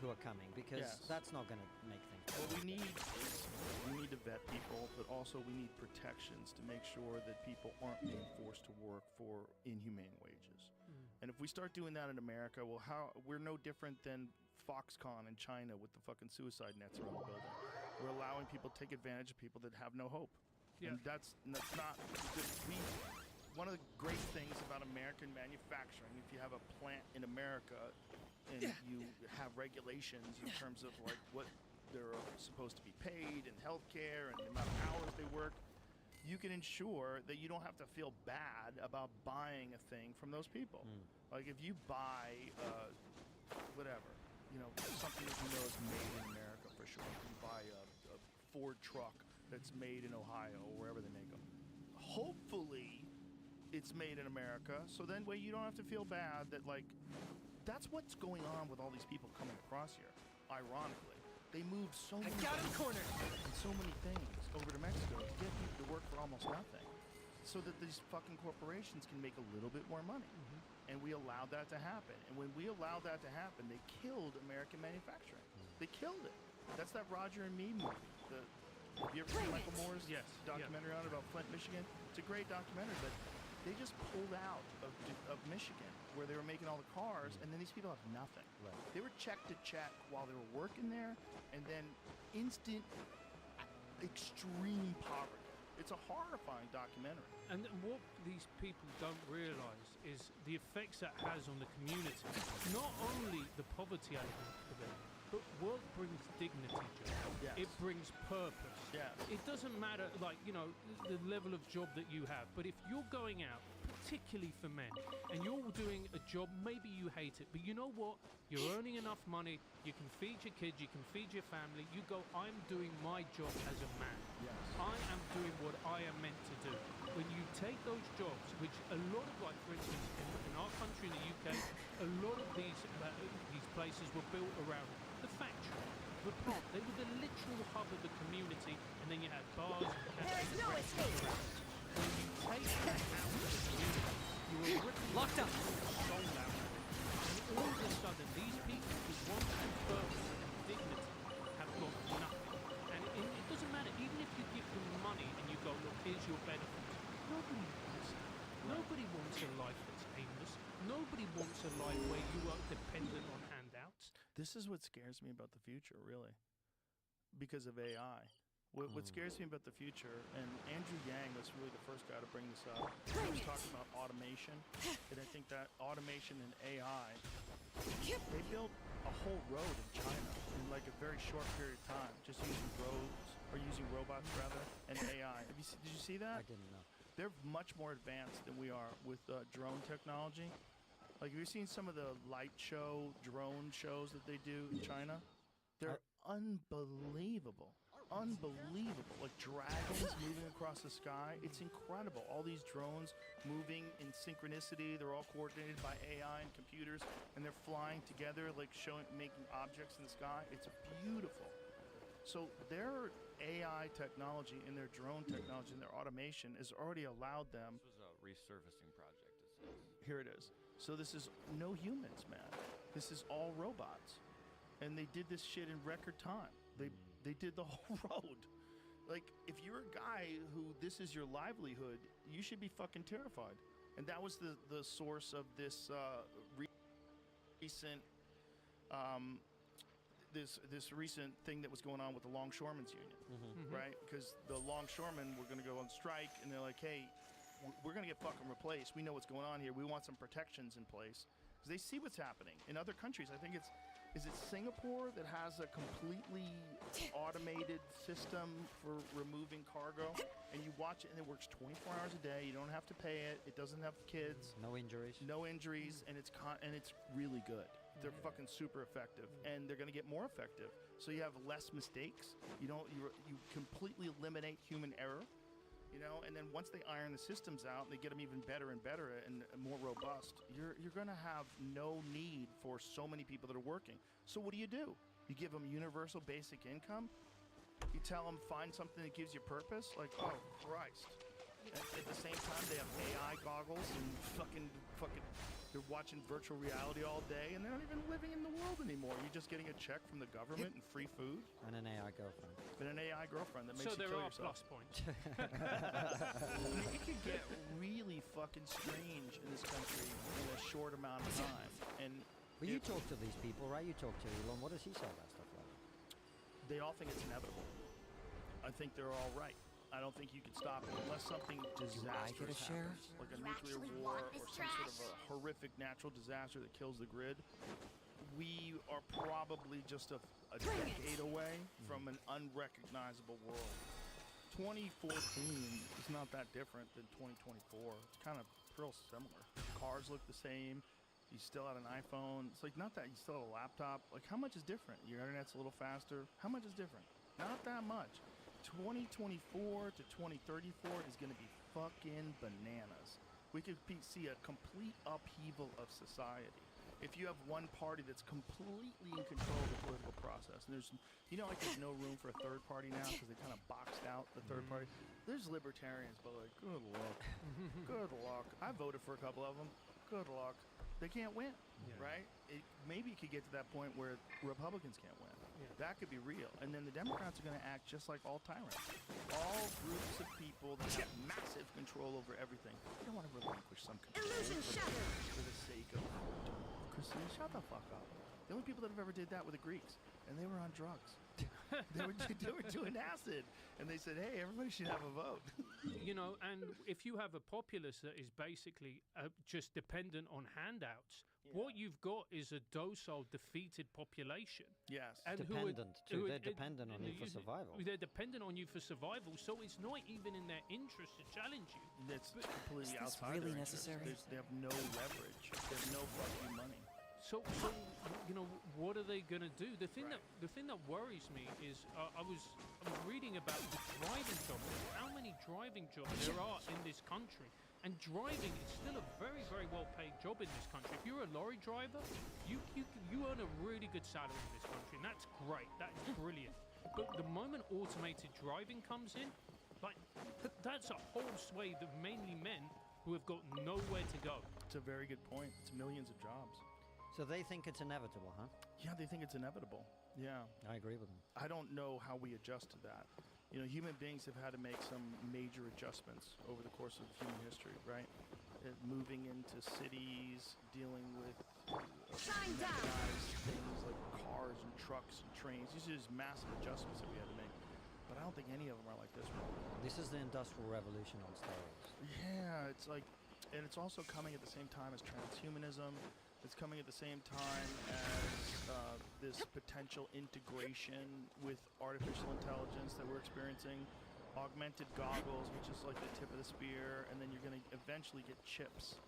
are coming, because that's not going to make things. What we need is we need to vet people, but also we need protections to make sure that people aren't being forced to work for inhumane wages. And if we start doing that in America, well, we're no different than Foxconn in China with the fucking suicide nets around the building. We're allowing people to take advantage of people that have no hope. Yeah. And that's not one of the great things about American manufacturing. If you have a plant in America and you have regulations in terms of like what they're supposed to be paid and healthcare and the amount of hours they work, you can ensure that you don't have to feel bad about buying a thing from those people. Like if you buy whatever, something that you know is made in America for sure. You buy a Ford truck that's made in Ohio or wherever they make them. Hopefully it's made in America, so then way you don't have to feel bad that like that's what's going on with all these people coming across here. Ironically, they moved so many and so many things over to Mexico to get people to work for almost nothing, so that these fucking corporations can make a little bit more money. And we allowed that to happen. And when we allowed that to happen, they killed American manufacturing. They killed it. That's that Roger and Me movie. Have you ever seen Michael Moore's documentary on it about Flint, Michigan? It's a great documentary, but they just pulled out of Michigan where they were making all the cars, and then these people have nothing. Right. They were check to check while they were working there, and then instant, extreme poverty. It's a horrifying documentary. And what these people don't realize is the effects that has on the community. Not only the poverty element of it, but work brings dignity, Joe. Yes. It brings purpose. Yes. It doesn't matter, like, the level of job that you have, but if you're going out, particularly for men, and you're doing a job, maybe you hate it, but you know what? You're earning enough money, you can feed your kids, you can feed your family, you go, I'm doing my job as a man. Yes. I am doing what I am meant to do. When you take those jobs, which a lot of, like, for instance, in our country, in the UK, a lot of these places were built around the factory, the plant. They were the literal hub of the community, and then you had bars and cafes. There's no escape. When you take that out of the community, you are ripping Locked up. the soul out of it. And all of a sudden, these people who want to purpose and dignity have got nothing. And it doesn't matter, even if you give them money and you go, look, here's your benefit. Nobody wants that. Nobody wants a life that's aimless. Nobody wants a life where you are dependent on handouts. This is what scares me about the future, really, because of AI. What scares me about the future, and Andrew Yang was really the first guy to bring this up. He was talking about automation, and I think that automation and AI, they built a whole road in China in like a very short period of time, just using robots rather, and AI. Did you see that? I didn't know. They're much more advanced than we are with drone technology. Like, have you seen some of the light show drone shows that they do in China? They're unbelievable. Unbelievable. Like dragons moving across the sky. It's incredible. All these drones moving in synchronicity. They're all coordinated by AI and computers, and they're flying together, like making objects in the sky. It's beautiful. So their AI technology in their drone technology and their automation has already allowed them. This was a resurfacing project, it says. Here it is. So this is no humans, man. This is all robots, and they did this shit in record time. They did the whole road. Like, if you're a guy who this is your livelihood, you should be fucking terrified. And that was the source of this recent this recent thing that was going on with the Longshoremen's Union, right? Because the longshoremen were going to go on strike, and they're like, hey, we're going to get fucking replaced. We know what's going on here. We want some protections in place. Because they see what's happening. In other countries, I think is it Singapore that has a completely automated system for removing cargo? And you watch it, and it works 24 hours a day. You don't have to pay it. It doesn't have kids. No injuries. No injuries, and it's really good. They're fucking super effective, and they're going to get more effective. So you have less mistakes. You completely eliminate human error. You know, and then once they iron the systems out and they get them even better and better and more robust, you're going to have no need for so many people that are working. So what do? You give them universal basic income. You tell them find something that gives you purpose. Like, oh Christ! At the same time, they have AI goggles and fucking. They're watching virtual reality all day, and they're not even living in the world anymore. You're just getting a check from the government and free food. And an AI girlfriend. And an AI girlfriend that makes you kill yourself. So there are plus points. It could get really fucking strange in this country in a short amount of time. But you talk to these people, right? You talk to Elon. What does he say about stuff like that? They all think it's inevitable. I think they're all right. I don't think you can stop it unless something disastrous happens, like a nuclear war or some sort of a horrific natural disaster that kills the grid. We are probably just a decade away from an unrecognizable world. 2014 is not that different than 2024. It's kind of real similar. Cars look the same. You still have an iPhone. It's like not that you still have a laptop. Like how much is different? Your internet's a little faster. How much is different? Not that much. 2024 to 2034 is going to be fucking bananas. We could see a complete upheaval of society. If you have one party that's completely in control of the political process, and there's no room for a third party now because they kind of boxed out the third party. There's libertarians, but like, good luck. Good luck. I voted for a couple of them. Good luck. They can't win, right? Maybe it could get to that point where Republicans can't win. That could be real. And then the Democrats are going to act just like all tyrants. All groups of people that have massive control over everything. They don't want to relinquish some control for the sake of democracy. Shut the fuck up. The only people that have ever did that were the Greeks, and they were on drugs. they were doing acid, and they said, hey, everybody should have a vote. And if you have a populace that is basically just dependent on handouts, what you've got is a docile, defeated population. Yes. And they're dependent on you for survival. They're dependent on you for survival, so it's not even in their interest to challenge you. It's completely Is this outside really their necessary? interest. They have no leverage. They have no fucking money. So what are they gonna do? The thing that worries me is I was reading about the driving jobs. How many driving jobs there are in this country? And driving is still a very, very well-paid job in this country. If you're a lorry driver, you earn a really good salary in this country, and that's great. That's brilliant. But the moment automated driving comes in, like that's a whole swathe of mainly men who have got nowhere to go. It's a very good point. It's millions of jobs. So they think it's inevitable, huh? Yeah, they think it's inevitable. Yeah. I agree with them. I don't know how we adjust to that. Human beings have had to make some major adjustments over the course of human history, right? Moving into cities, dealing with mechanized things like cars and trucks and trains. These are just massive adjustments that we had to make. But I don't think any of them are like this one. This is the Industrial Revolution on steroids. Yeah, it's like, and it's also coming at the same time as transhumanism. It's coming at the same time as this potential integration with artificial intelligence that we're experiencing. Augmented goggles, which is like the tip of the spear, and then you're going to eventually get chips.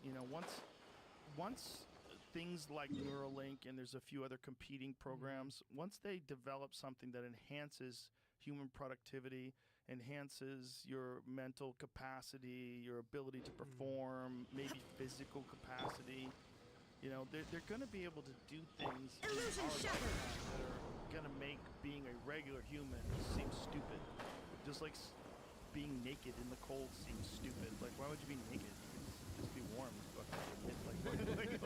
Once things like Neuralink and there's a few other competing programs, once they develop something that enhances human productivity, enhances your mental capacity, your ability to perform, maybe physical capacity, they're going to be able to do things in our lifetime that are gonna make being a regular human seem stupid. Just like being naked in the cold seems stupid. Like, why would you be naked? You can just be warm.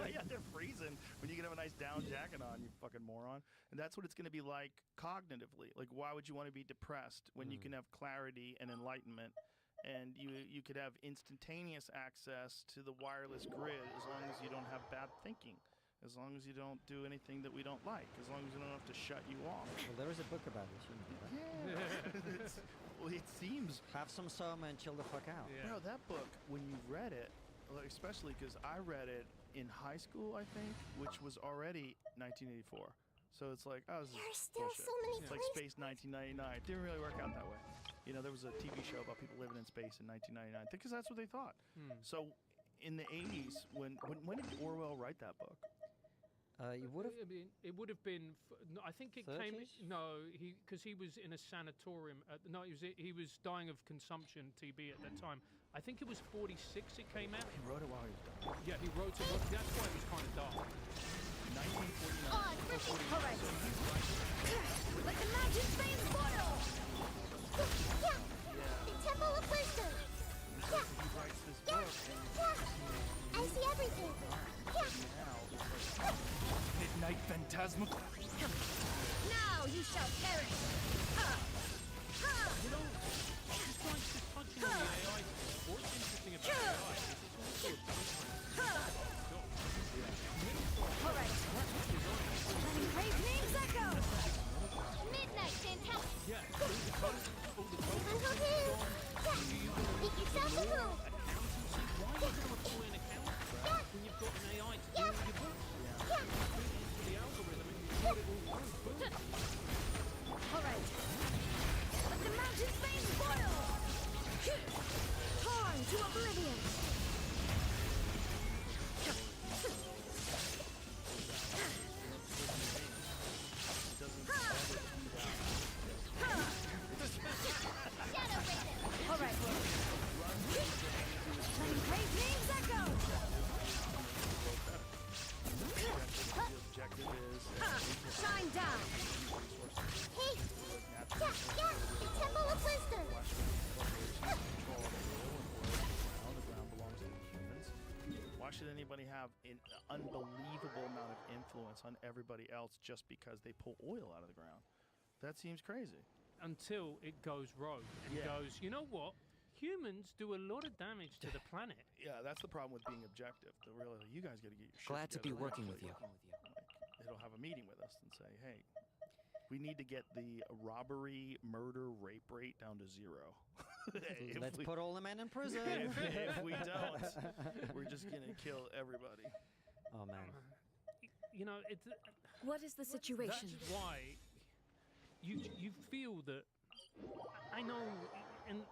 Yeah, they're freezing when you can have a nice down jacket on, you fucking moron. And that's what it's going to be like cognitively. Like, why would you want to be depressed when you can have clarity and enlightenment, and you could have instantaneous access to the wireless grid as long as you don't have bad thinking, as long as you don't do anything that we don't like, as long as you don't have to shut you off. Well, there is a book about this, you know that. Yeah. Well, it seems. Have some soma and chill the fuck out. Yeah. Bro, that book, when you read it, especially because I read it in high school, I think, which was already 1984. So it's like, oh, this is There are still bullshit. so many It's like Space 1999. It didn't really work out that way. You know, there was a TV show about people living in space in 1999 because that's what they thought. So in the 80s, when did Orwell write that book? You would have. It would have been. No, I think it 30s? came. No, because he was in a sanatorium. No, he was dying of consumption TB at that time. I think it was 46. It came out. He wrote it while he was dying. Yeah, he wrote it. That's why it was kind of dark. 1949. Oh, perfect. All right. But the magic vein portal. Yeah. The Temple of Wisdom. Yeah. He writes this Yeah. book, and Yeah. I see everything. Yeah. now it's like, Midnight Phantasmal. Now you shall perish. Ha. Ha. You know, just like just touching on the AI. What's interesting about AI is it's also a All right. Letting great names echo. Midnight Fantastic. yeah. All the Everyone go here. Yeah. Make yourself a room. accountancy. Why are you going to employ an accountant when you've got an AI to do all your books? Yeah. Feed it into the algorithm and you put it all through. Boom. All right. Let the mountains vein spoil. Torn to oblivion. Shadow Raven. All right. Letting great names echo. the objective is Shine down. Hey. Yeah, yeah. The Temple of Wisdom. the ground belongs to the humans. Why should anybody have an unbelievable amount of influence on everybody else just because they pull oil out of the ground? That seems crazy. Until it goes rogue and Yeah. goes, you know what? Humans do a lot of damage to the planet. Yeah, that's the problem with being objective. Really, you guys got to get your shit Glad to be together. working with you. Like, it'll have a meeting with us and say, hey, we need to get the robbery, murder, rape rate down to 0. If Let's we- put all the men in prison. if we don't, we're just going to kill everybody. Oh man. You know, it's What is the situation? that's why you feel that. I know, and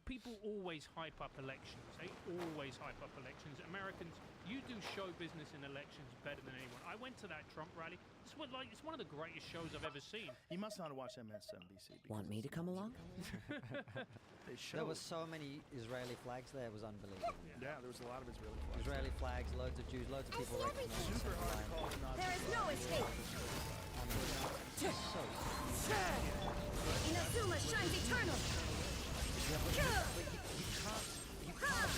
people always hype up elections. They always hype up elections. Americans, you do show business in elections better than anyone. I went to that Trump rally. It's one of the greatest shows I've ever seen. You must not have watched MSNBC. Want me to come along? They showed. There was so many Israeli flags there. It was unbelievable. Yeah, there was a lot of Israeli flags. Israeli flags, loads of Jews, loads of I people see recognized everything. Super hard to line. call the Nazi There is no flag. escape. So Inazuma shines eternal. you can't.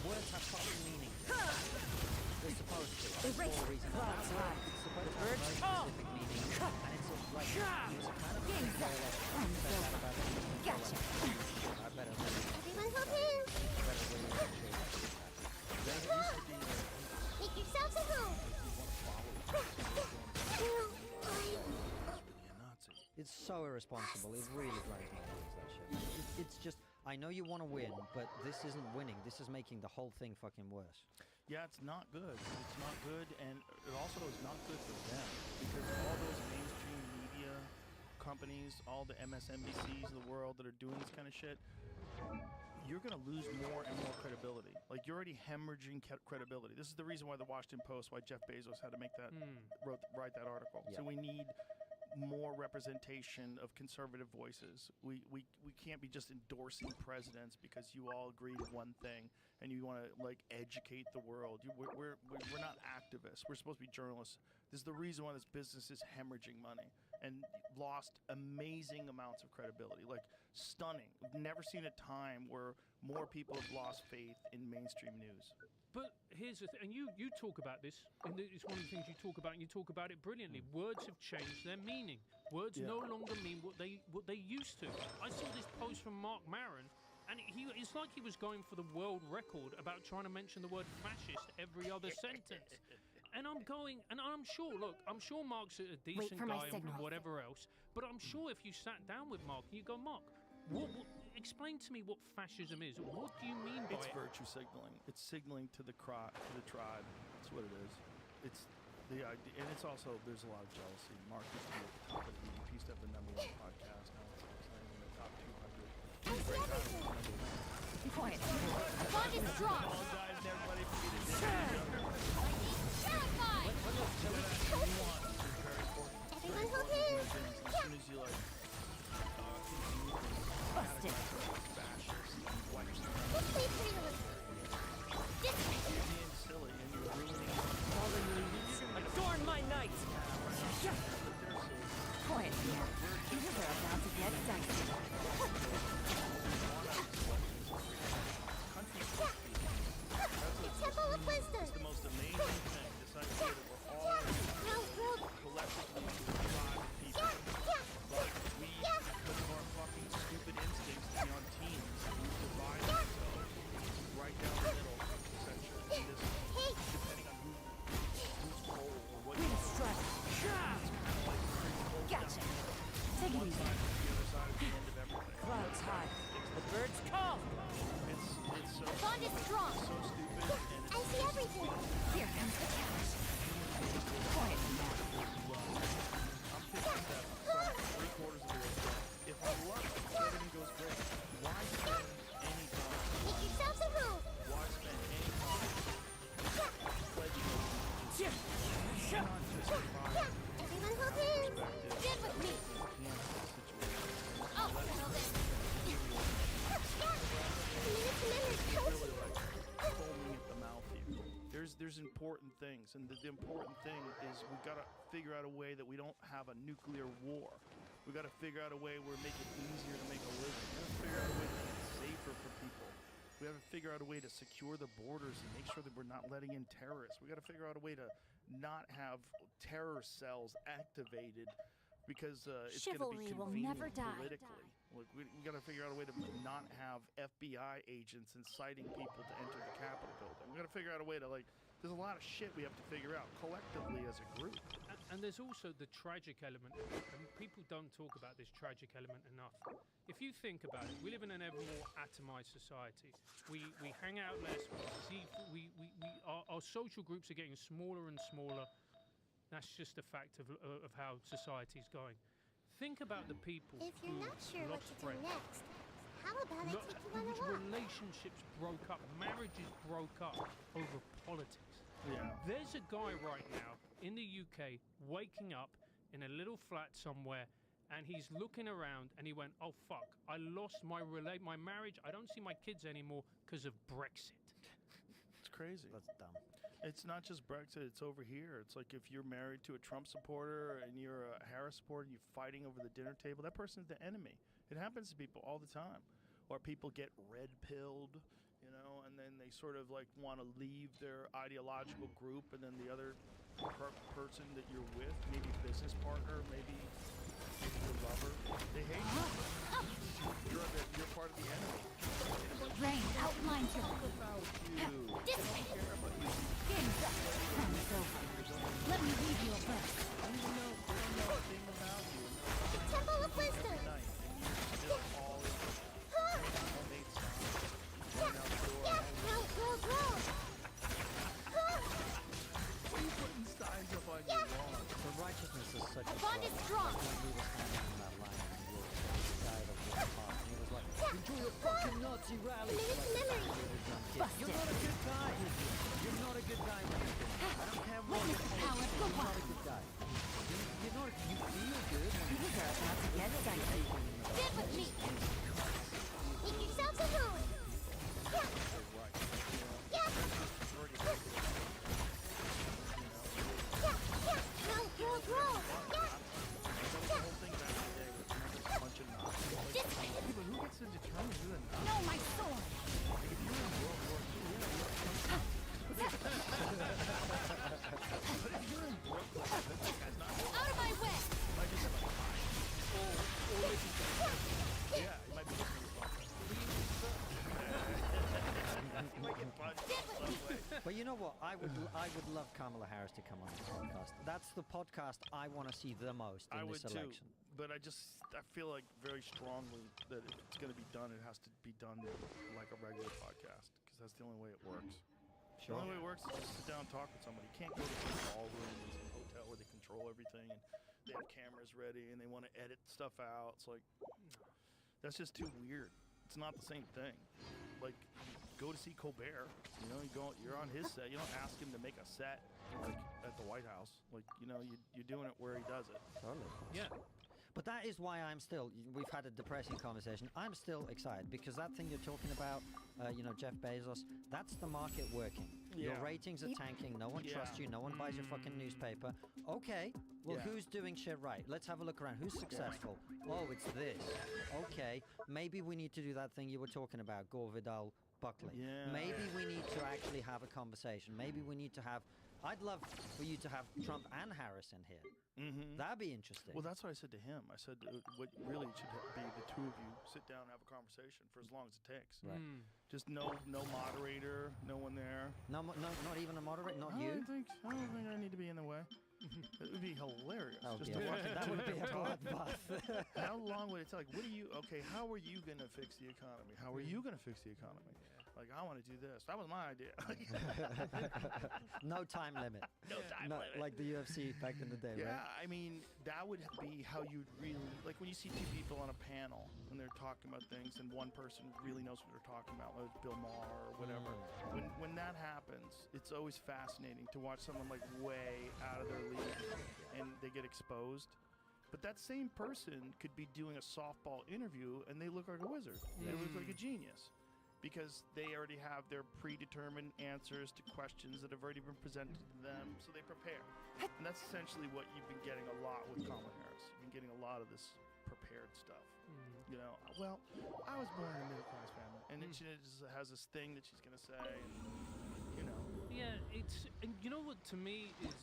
Words have fucking meaning. They're supposed to. The For a race reason. clouds high. It's supposed to have very specific meaning, and it's like it's a kind of Game's more or up. less I'm said that over. about anything. Gotcha. I better really Everyone go here. appreciate that. Make yourselves a room. Really a Nazi. It's so irresponsible. It really drives me nuts, that shit. It's just, I know you want to win, but this isn't winning. This is making the whole thing fucking worse. Yeah, it's not good. It's not good, and it also is not good for them because all those mainstream media companies, all the MSNBCs of the world that are doing this kind of shit, you're going to lose more and more credibility. Like, you're already hemorrhaging credibility. This is the reason why the Washington Post, why Jeff Bezos had to make that, write that article. Yeah. So we need more representation of conservative voices. We can't be just endorsing presidents because you all agree to one thing and you want to like educate the world. We're not activists. We're supposed to be journalists. This is the reason why this business is hemorrhaging money. and lost amazing amounts of credibility, like stunning. I've never seen a time where more people have lost faith in mainstream news. But here's the thing, and you talk about this, and it's one of the things you talk about, and you talk about it brilliantly. Words have changed their meaning. Words no longer mean what they used to. I saw this post from Mark Maron, and it's like he was going for the world record about trying to mention the word fascist every other sentence. And I'm sure, look, I'm sure Mark's a decent guy and whatever else, but I'm sure if you sat down with Mark and you go, Mark, explain to me what fascism is. What do you mean by It's it? virtue signaling. It's signaling to the tribe. That's what it is. It's the idea, and it's also there's a lot of jealousy. Mark used to be at the top of the he used to have the #1 podcast. Now it's not even in the top 200. I see everything. Quiet. Bond is strong. Apologize to everybody for being a dick. Terrified. Everyone hold hands. As soon as you like Busted. This way, Freeland. This way. you're being silly and you're ruining Adorn my night! Quiet here. Things are about to get dicey. The Temple of Wisdom. It's the most amazing thing. This idea that we're all collectively tribe people. But we, because of our fucking stupid instincts to be on teams, we divide ourselves right down the middle, essentially. And this, depending on who's cold or what you Good strike. it's kind of like Gotcha. Take it one easy. side to the other side at the end of everything. Clouds high. The birds call! It's so Bond is strong. so stupid and I see everything. Here comes the challenge. Quiet now. I'm pissed that from 3/4 of the way. If I love it, everything goes great. Why spend any time? Make yourselves a move. Why spend any time pledging allegiance? Not just provide Everyone hold hands. perspective Get with me. in the situation. I'll settle this. Minutes Really like foaming at the mouth here. There's important things, and the important thing is we've got to figure out a way that we don't have a nuclear war. We've got to figure out a way where make it easier to make a living. We've got to figure out a way to make it safer for people. We have to figure out a way to secure the borders and make sure that we're not letting in terrorists. We got to figure out a way to not have terror cells activated because it's going to be Chivalry will convenient never die. politically. Look, we got to figure out a way to not have FBI agents inciting people to enter the Capitol building. We got to figure out a way to there's a lot of shit we have to figure out collectively as a group. And there's also the tragic element, and people don't talk about this tragic element enough. If you think about it, we live in an ever more atomized society. We hang out less. Our social groups are getting smaller and smaller. That's just a fact of how society's going. Think about the people If you're who not sure what lost to do friends. next, how about I take you on a Whose walk? relationships broke up, marriages broke up over politics. Yeah. There's a guy right now in the UK waking up in a little flat somewhere, and he's looking around, and he went, "Oh fuck! I lost my marriage. I don't see my kids anymore because of Brexit." It's crazy. That's dumb. It's not just Brexit, it's over here. It's like if you're married to a Trump supporter and you're a Harris supporter and you're fighting over the dinner table, that person's the enemy. It happens to people all the time. Or people get red-pilled, and then they sort of want to leave their ideological group, and then the other person that you're with, maybe business partner, maybe your lover, they hate you. You're part of the enemy. Rain outlines your This way. Game's up. Time is over. Let me read you a verse. The Temple of Wisdom. Roll. The righteousness is such a Bond is strong. When we were standing on that line and we were the guy that walked past and he was like, enjoy your fucking Nazi rally. Minute's memory. Busted. You're not a good guy. You're not a good guy. I don't care what Witness the power of you're the not one. a good guy. You're not. You feel good. Things are about to get dicey. Get with me. Make yourselves a move. Roll. But you know what? I would love Kamala Harris to come on the podcast. That's the podcast I want to see the most in I this would election. too, but I feel like very strongly that if it's going to be done, it has to be done like a regular podcast because that's the only way it works. Sure. The only way it works is just sit down and talk with somebody. You can't go to some ballroom in some hotel where they control everything and they have cameras ready and they want to edit stuff out. It's like, that's just too weird. It's not the same thing. Like, go to see Colbert. You know, you're on his set. You don't ask him to make a set like at the White House. Like, you know, you're doing it where he does it. Totally. Yeah. But that is why we've had a depressing conversation. I'm still excited because that thing you're talking about, Jeff Bezos, that's the market working. Your Yeah. ratings are tanking. No one trusts you. No one buys your fucking newspaper. Okay, well, Yeah. who's doing shit right? Let's have a look around. Who's successful? Oh, it's this. Okay, maybe we need to do that thing you were talking about, Gore Vidal Buckley. Yeah. Maybe we need to actually have a conversation. Maybe we need to have... I'd love for you to have Trump and Harris in here. Mm-hmm. That'd be interesting. Well, that's what I said to him. I said, what really should be the two of you sit down and have a conversation for as long as it takes. Right. Just no moderator, no one there. No, not even a moderator. Not I you. don't think I need to be in the way. It would be hilarious. That would just be to a- fucking that two would of be them a talk. bloodbath. How long would it take? Like, what are you? Okay, how are you gonna fix the economy? How are you gonna fix the economy? Like, I want to do this. That was my idea. No time limit. No time limit. Like the UFC back in the day, Yeah, right? I mean, that would be how you'd really, like when you see two people on a panel and they're talking about things and one person really knows what they're talking about, whether it's Bill Maher or whatever. When that happens, it's always fascinating to watch someone like way out of their league and they get exposed. But that same person could be doing a softball interview and they look like a wizard. They look like a genius. Because they already have their predetermined answers to questions that have already been presented to them, so they prepare. And that's essentially what you've been getting a lot with Kamala Harris. You've been getting a lot of this prepared stuff. You know, well, I was born in a middle-class family, and then she just has this thing that she's going to say, and, you know. Yeah, and you know what to me is,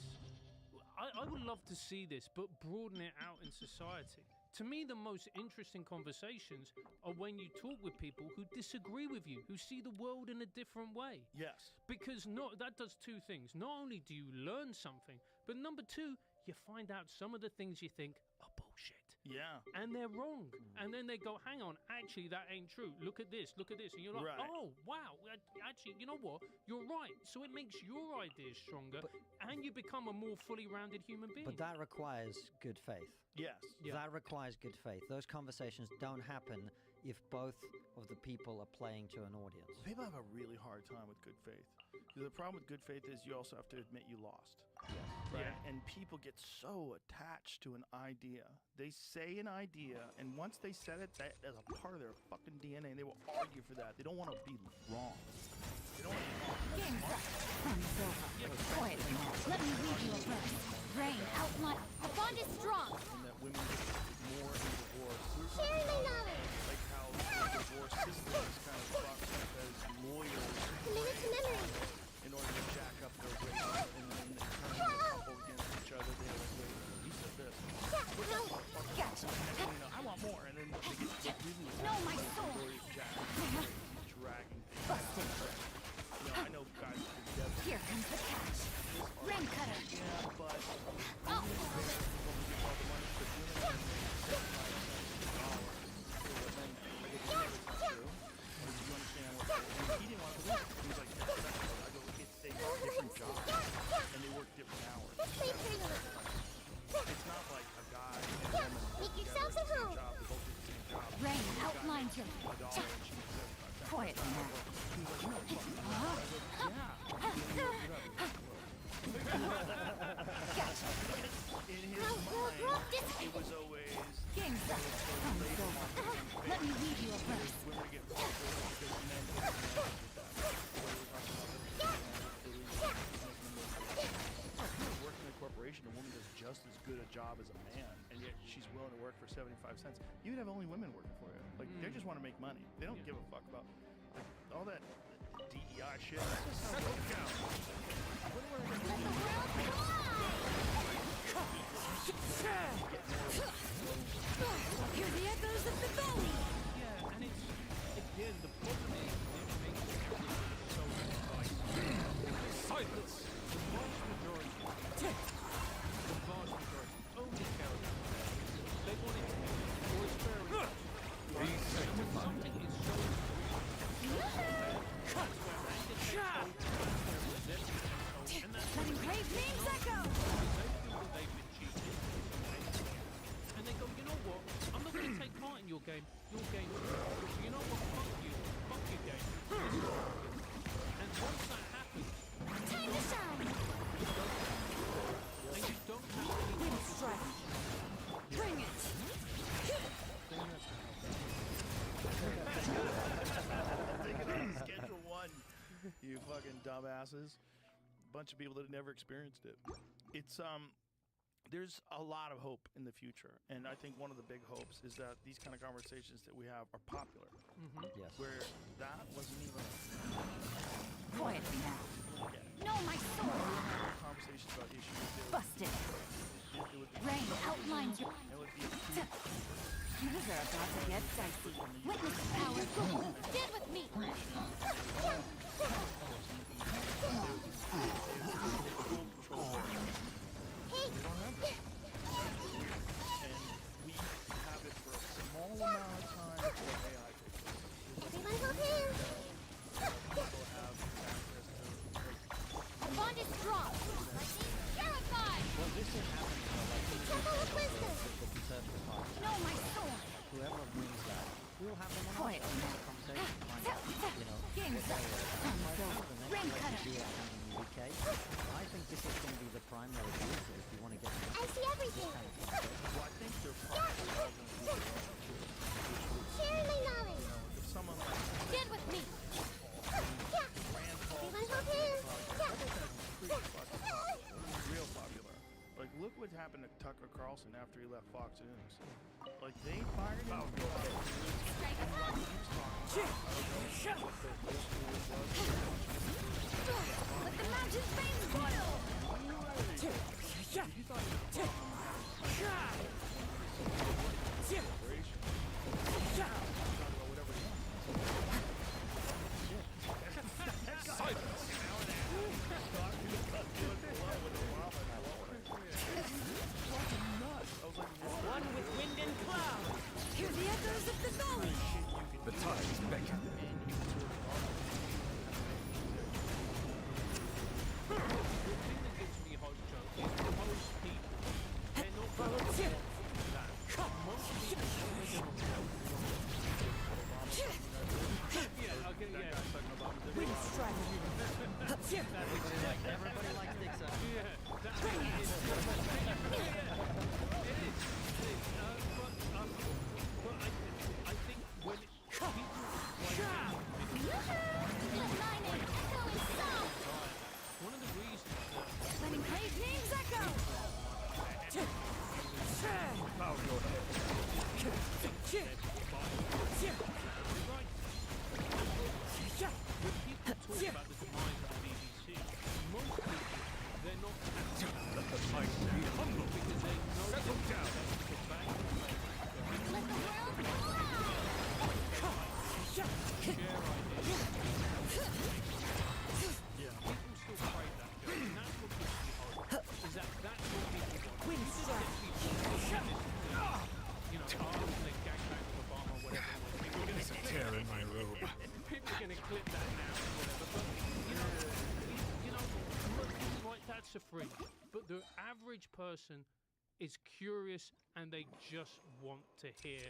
I would love to see this, but broaden it out in society. To me, the most interesting conversations are when you talk with people who disagree with you, who see the world in a different way. Yes. Because that does two things. Not only do you learn something, but number two, you find out some of the things you think are bullshit. Yeah. And they're wrong. And then they go, hang on, actually, that ain't true. Look at this, look at this. And you're like, Right. oh, wow. Actually, you know what? You're right. So it makes your ideas stronger, and you become a more fully rounded human being. But that requires good faith. Yes. Yeah. That requires good faith. Those conversations don't happen if both of the people are playing to an audience. People have a really hard time with good faith. The problem with good faith is you also have to admit you lost. Right? Yeah. And people get so attached to an idea. They say an idea, and once they said it, that is a part of their fucking DNA, and they will argue for that. They don't want to be wrong. They don't want to be wrong. Game's up. Time's over. Quietly now. Let me read you a verse. Rain, outline. The bond is strong. And that women get more in divorce. Sharing my knowledge. Like how the divorce system is kind of fucked because lawyers Committed to memory. in order to jack up their rates, and then they turn the couple against each other. They're like, wait, you said this. Gotcha. And, you know, I want more, and then they get really Know my soul. lawyers jack dragging things out. You know, I know guys who do that. Here comes the catch. Rain cutter. Yeah, but Oh. different jobs, and they work different hours. It's not like a guy and a woman Make together yourselves at at the same home. job, they both do the same job. Rain, The guy outline makes your... $1 and she makes $75. Quietly now. He was like, you know, fuck that. I go, Gotcha. in his mind, it was always Game's up. Time's over. Let me read you a verse. women get frustrated because men get working in a corporation, a woman does just as good a job as a man, and yet she's willing to work for 75 cents. You would have only women working for you. Like, they just want to make money. They don't give a fuck about like, all that DEI shit. That's just how it goes. Let the world fly! Hear the echoes of the valley! Yeah, and it's, again, the book of the information is so like You fucking dumbasses. Bunch of people that have never experienced it. It's there's a lot of hope in the future, and I think one of the big hopes is that these kind of conversations that we have are popular. Yes. Where that wasn't even Quietly now. No, my sword! conversations about issues. Busted. It would be, Rain outlines your... it would be a Things are about to get dicey. Witness the power. Stand with me. Hey. and we have it for a small amount of time before AI takes us. Everyone hold hands. People have access to The bond is strong. Lightning terrified. Well, this is happening. The Temple of Wisdom. The conservative party. No, my sword. Whoever wins that, we'll have them on Quiet. our conversation. Find out, you know, Game's what up. they Time to were. go. The next Rain way cutter. to do it happening in the UK. I think this is going to be the primary route if you want to get I see everything. well, I think they're probably all going to do their own too. Sharing my knowledge. If someone like Stand with me. Rand Paul Everyone hold hands. real popular. Like, look what happened to Tucker Carlson after he left Fox News. Like, they fired him. Strike a pop. Let the mountain's veins boil. One with wind and cloud. Hear the echoes of the valley. The tides beckon. The thing that gives me hope, Joe, is most people, they're not going to want that. Most people, yeah, okay, yeah. Wind strike. Everybody likes Dixon. Yeah, that is, it is. But I think when people Let mine and echo in song. one of the reasons that Letting great names echo. Bow your head. when people talk about the demise of the BBC, most people, they're not Let the might be humble. because they know Settle down. the bank Let the world roll share ideas. People still crave that, Joe, and that's what gives me hope. Is that that's what people want. Wind You just strike. get people who listen to, you know, the gangbang of Obama, whatever it was. People are There's a tear in my robe. people are going to clip that now or whatever. But you know, look, right, that's a fringe. But the average person is curious and they just want to hear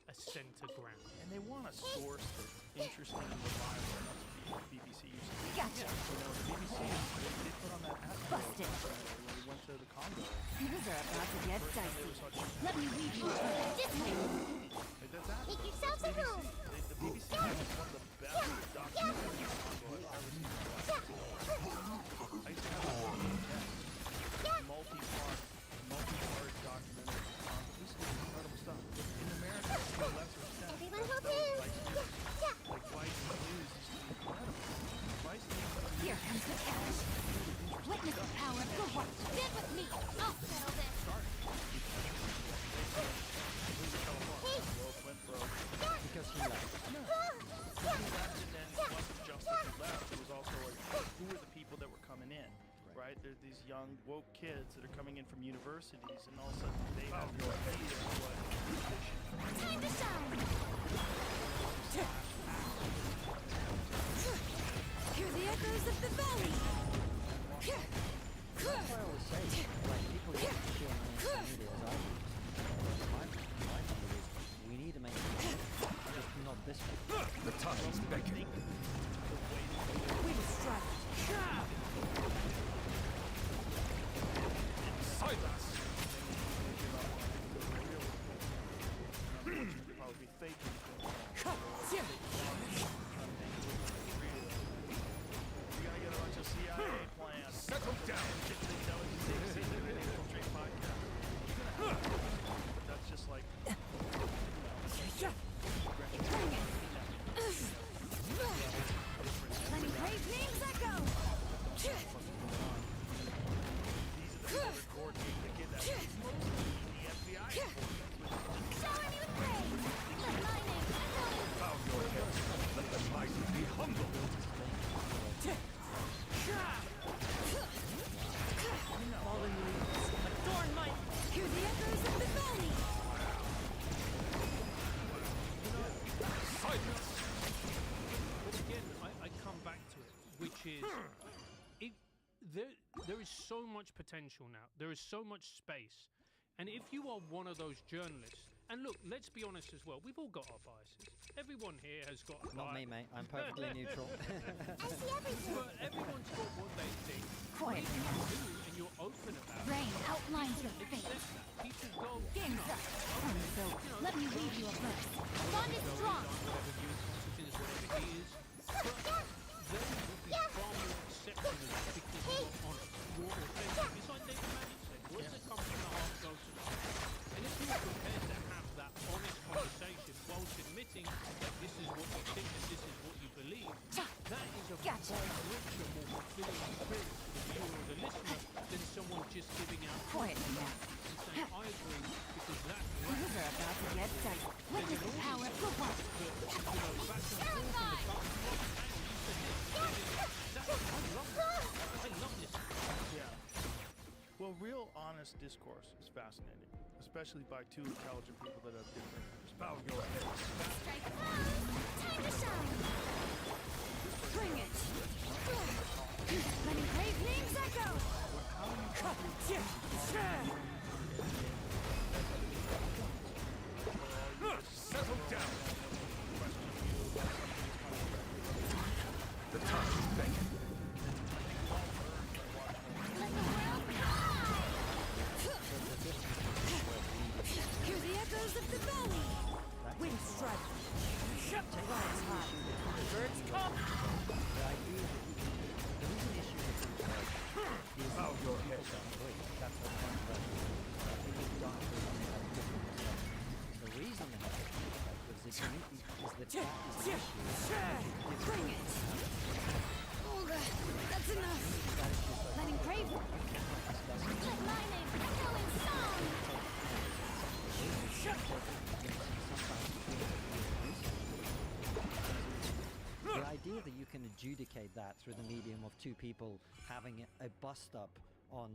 a center ground. And they want a source that's interesting and reliable enough to be BBC used to be. Gotcha. You know, the BBC, they put on that Busted. when we went to the Congo. Things are about to get First time they dicey. ever saw chimpanzees. Let me lead you this way. Like, that's Make yourselves at home. The BBC is one of the best documentaries on Congo I've ever seen. I used to have a multi-part documentary on Congo. This is incredible stuff. In America, to a lesser extent, Everyone hold that was hands. Vice News. Like Vice News is incredible. Vice News. Here comes the cash. Witness the power of the what? Stand with me. I'll settle this. Hey. Went broke. Because he left. And then it wasn't just that he left, it was also like, who were the people that were coming in, right? There's these young, woke kids that are coming in from universities, and all of a sudden they have no idea what they should Time to shine. Hear the echoes of the valley. That's what I always say. Like, people get to share media as I do. My view is we need to make it just not this way. The tides beckon. Wind strike. Silence. probably be faking. which is there is so much potential now. There is so much space. And if you are one of those journalists, and look, let's be honest as well, we've all got our biases. Everyone here has got a Not me, mate. I'm perfectly neutral. I see everything. But everyone's got what they think. Quiet If you now. do, and you're open about it, Rain outlines your accept fate. that. People go, Game's up. So, let me read you a verse. Bond is strong. whatever you constitute as whatever he is. But then would be far more accepting of it because you're honest, you're authentic. It's like David Magic said, words that come from the heart go to the heart. And if you're prepared to have that honest conversation whilst admitting that this is what you think and this is what you believe, that is a Gotcha. far richer, more fulfilling experience for the viewer or the listener than someone just giving out Quiet now. and saying, I agree, because that's Things are about to get dicey. Witness the power of the one. I love this. Yeah. Well, real honest discourse is fascinating, especially by two intelligent people that have different Bow your head. Strike time to shine. Bring it. Letting brave names echo. Settle down. The time is beckon. Let the world Hear the echoes of the valley. Wind strike. Shut the lights hot. Birds come. Bow your head. The reason that is that Bring it. Oh, that's enough. Letting brave. Let my name echo in song. the idea that you can adjudicate that through the medium of two people having a bust up on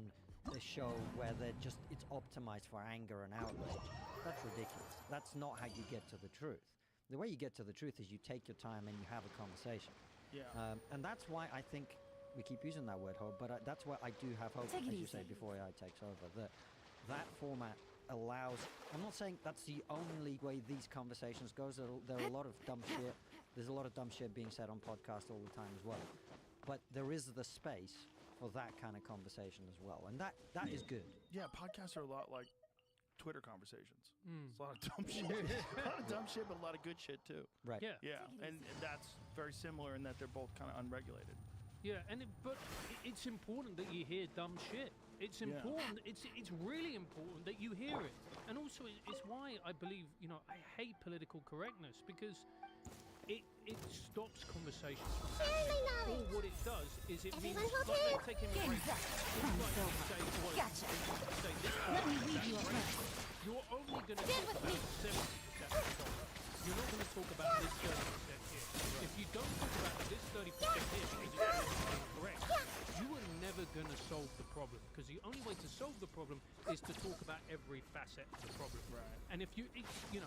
a show where it's optimized for anger and outrage, that's ridiculous. That's not how you get to the truth. The way you get to the truth is you take your time and you have a conversation. Yeah. And that's why I think we keep using that word hope, but that's why I do have hope, Take it as you easy. say, before AI takes over, that format allows, I'm not saying that's the only way these conversations goes. There are a lot of dumb shit. There's a lot of dumb shit being said on podcasts all the time as well. But there is the space for that kind of conversation as well. And that is good. Yeah, podcasts are a lot like Twitter conversations. Mm. It's a lot of dumb shit. A lot of dumb shit, but a lot of good shit too. Right. Yeah. Yeah, and that's very similar in that they're both kind of unregulated. Yeah, but it's important that you hear dumb shit. It's Yeah. important. It's really important that you hear it. And also, it's why I believe, I hate political correctness, because it stops conversations from Share my happening. Or knowledge. what it does is it Everyone means, hold like, hands. let's take him a Game's break. up. It's Time's like you over. say, well, Gotcha. say this Let me point, read that you a point. verse. You're only going to Stand talk with about me. 70% of the problem. You're not going to talk about this 30% here. If you don't talk about this 30% here because it's incorrect, you are never going to solve the problem, because the only way to solve the problem is to talk about every facet of the problem. Right. And if if you're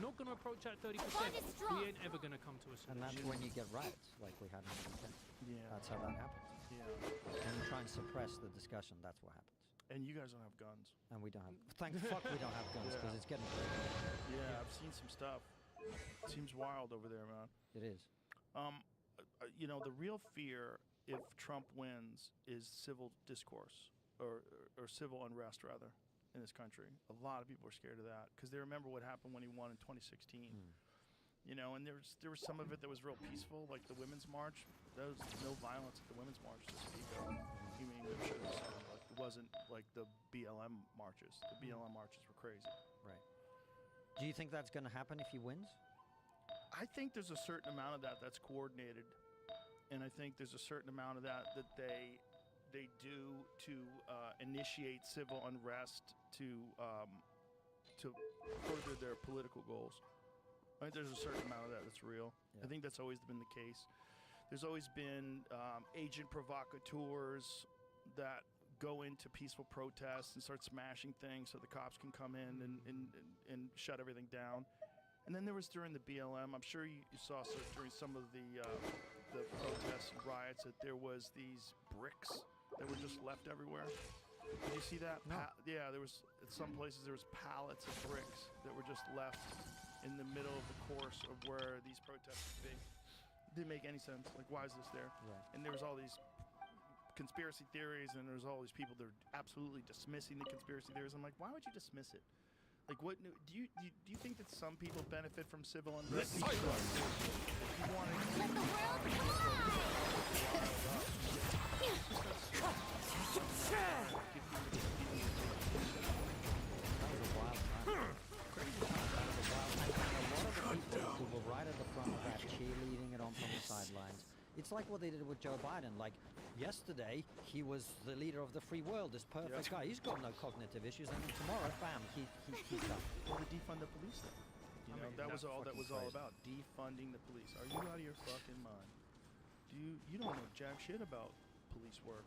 not going to approach that 30%, Bond is strong. we ain't ever going to come to a And that's solution. when you get riots, like we had in the UK. Yeah. That's how that happens. Yeah. When you try and suppress the discussion, that's what happens. And you guys don't have guns. And we don't have. Thank fuck we don't have guns, because Yeah. it's getting crazy. Yeah, I've seen some stuff. Seems wild over there, man. It is. The real fear if Trump wins is civil discourse or civil unrest, rather, in this country. A lot of people are scared of that because they remember what happened when he won in 2016. And there was some of it that was real peaceful, like the Women's March. There was no violence at the Women's March to speak of. You mean I'm sure it wasn't like the BLM marches. The BLM marches were crazy. Right. Do you think that's going to happen if he wins? I think there's a certain amount of that that's coordinated, and I think there's a certain amount of that they do to initiate civil unrest to further their political goals. I think there's a certain amount of that that's real. Yeah. I think that's always been the case. There's always been agent provocateurs that go into peaceful protests and start smashing things so the cops can come in and shut everything down. And then there was during the BLM, I'm sure you saw during some of the protests and riots reports that there was these bricks that were just left everywhere. Did you see that? No. Yeah, there was at some places there was pallets of bricks that were just left in the middle of the course of where these protests would be. Didn't make any sense. Like, why is this there? Right. And there was all these conspiracy theories, and there was all these people that are absolutely dismissing the conspiracy theories. I'm like, why would you dismiss it? Like, what do you think that some people benefit from civil unrest? You wanna- Let the world That was a wild time. Crazy time. That was a wild time. And a lot of the people who were right at the front of that, cheerleading it on from the sidelines. It's like what they did with Joe Biden. Like, yesterday, he was the leader of the free world, this perfect guy. He's got no cognitive issues. And then tomorrow, bam, he's done. Well, to defund the police thing. You know, that was all that was all fucking about. Defunding the police. Are you out of your fucking mind? You don't know jack shit about police work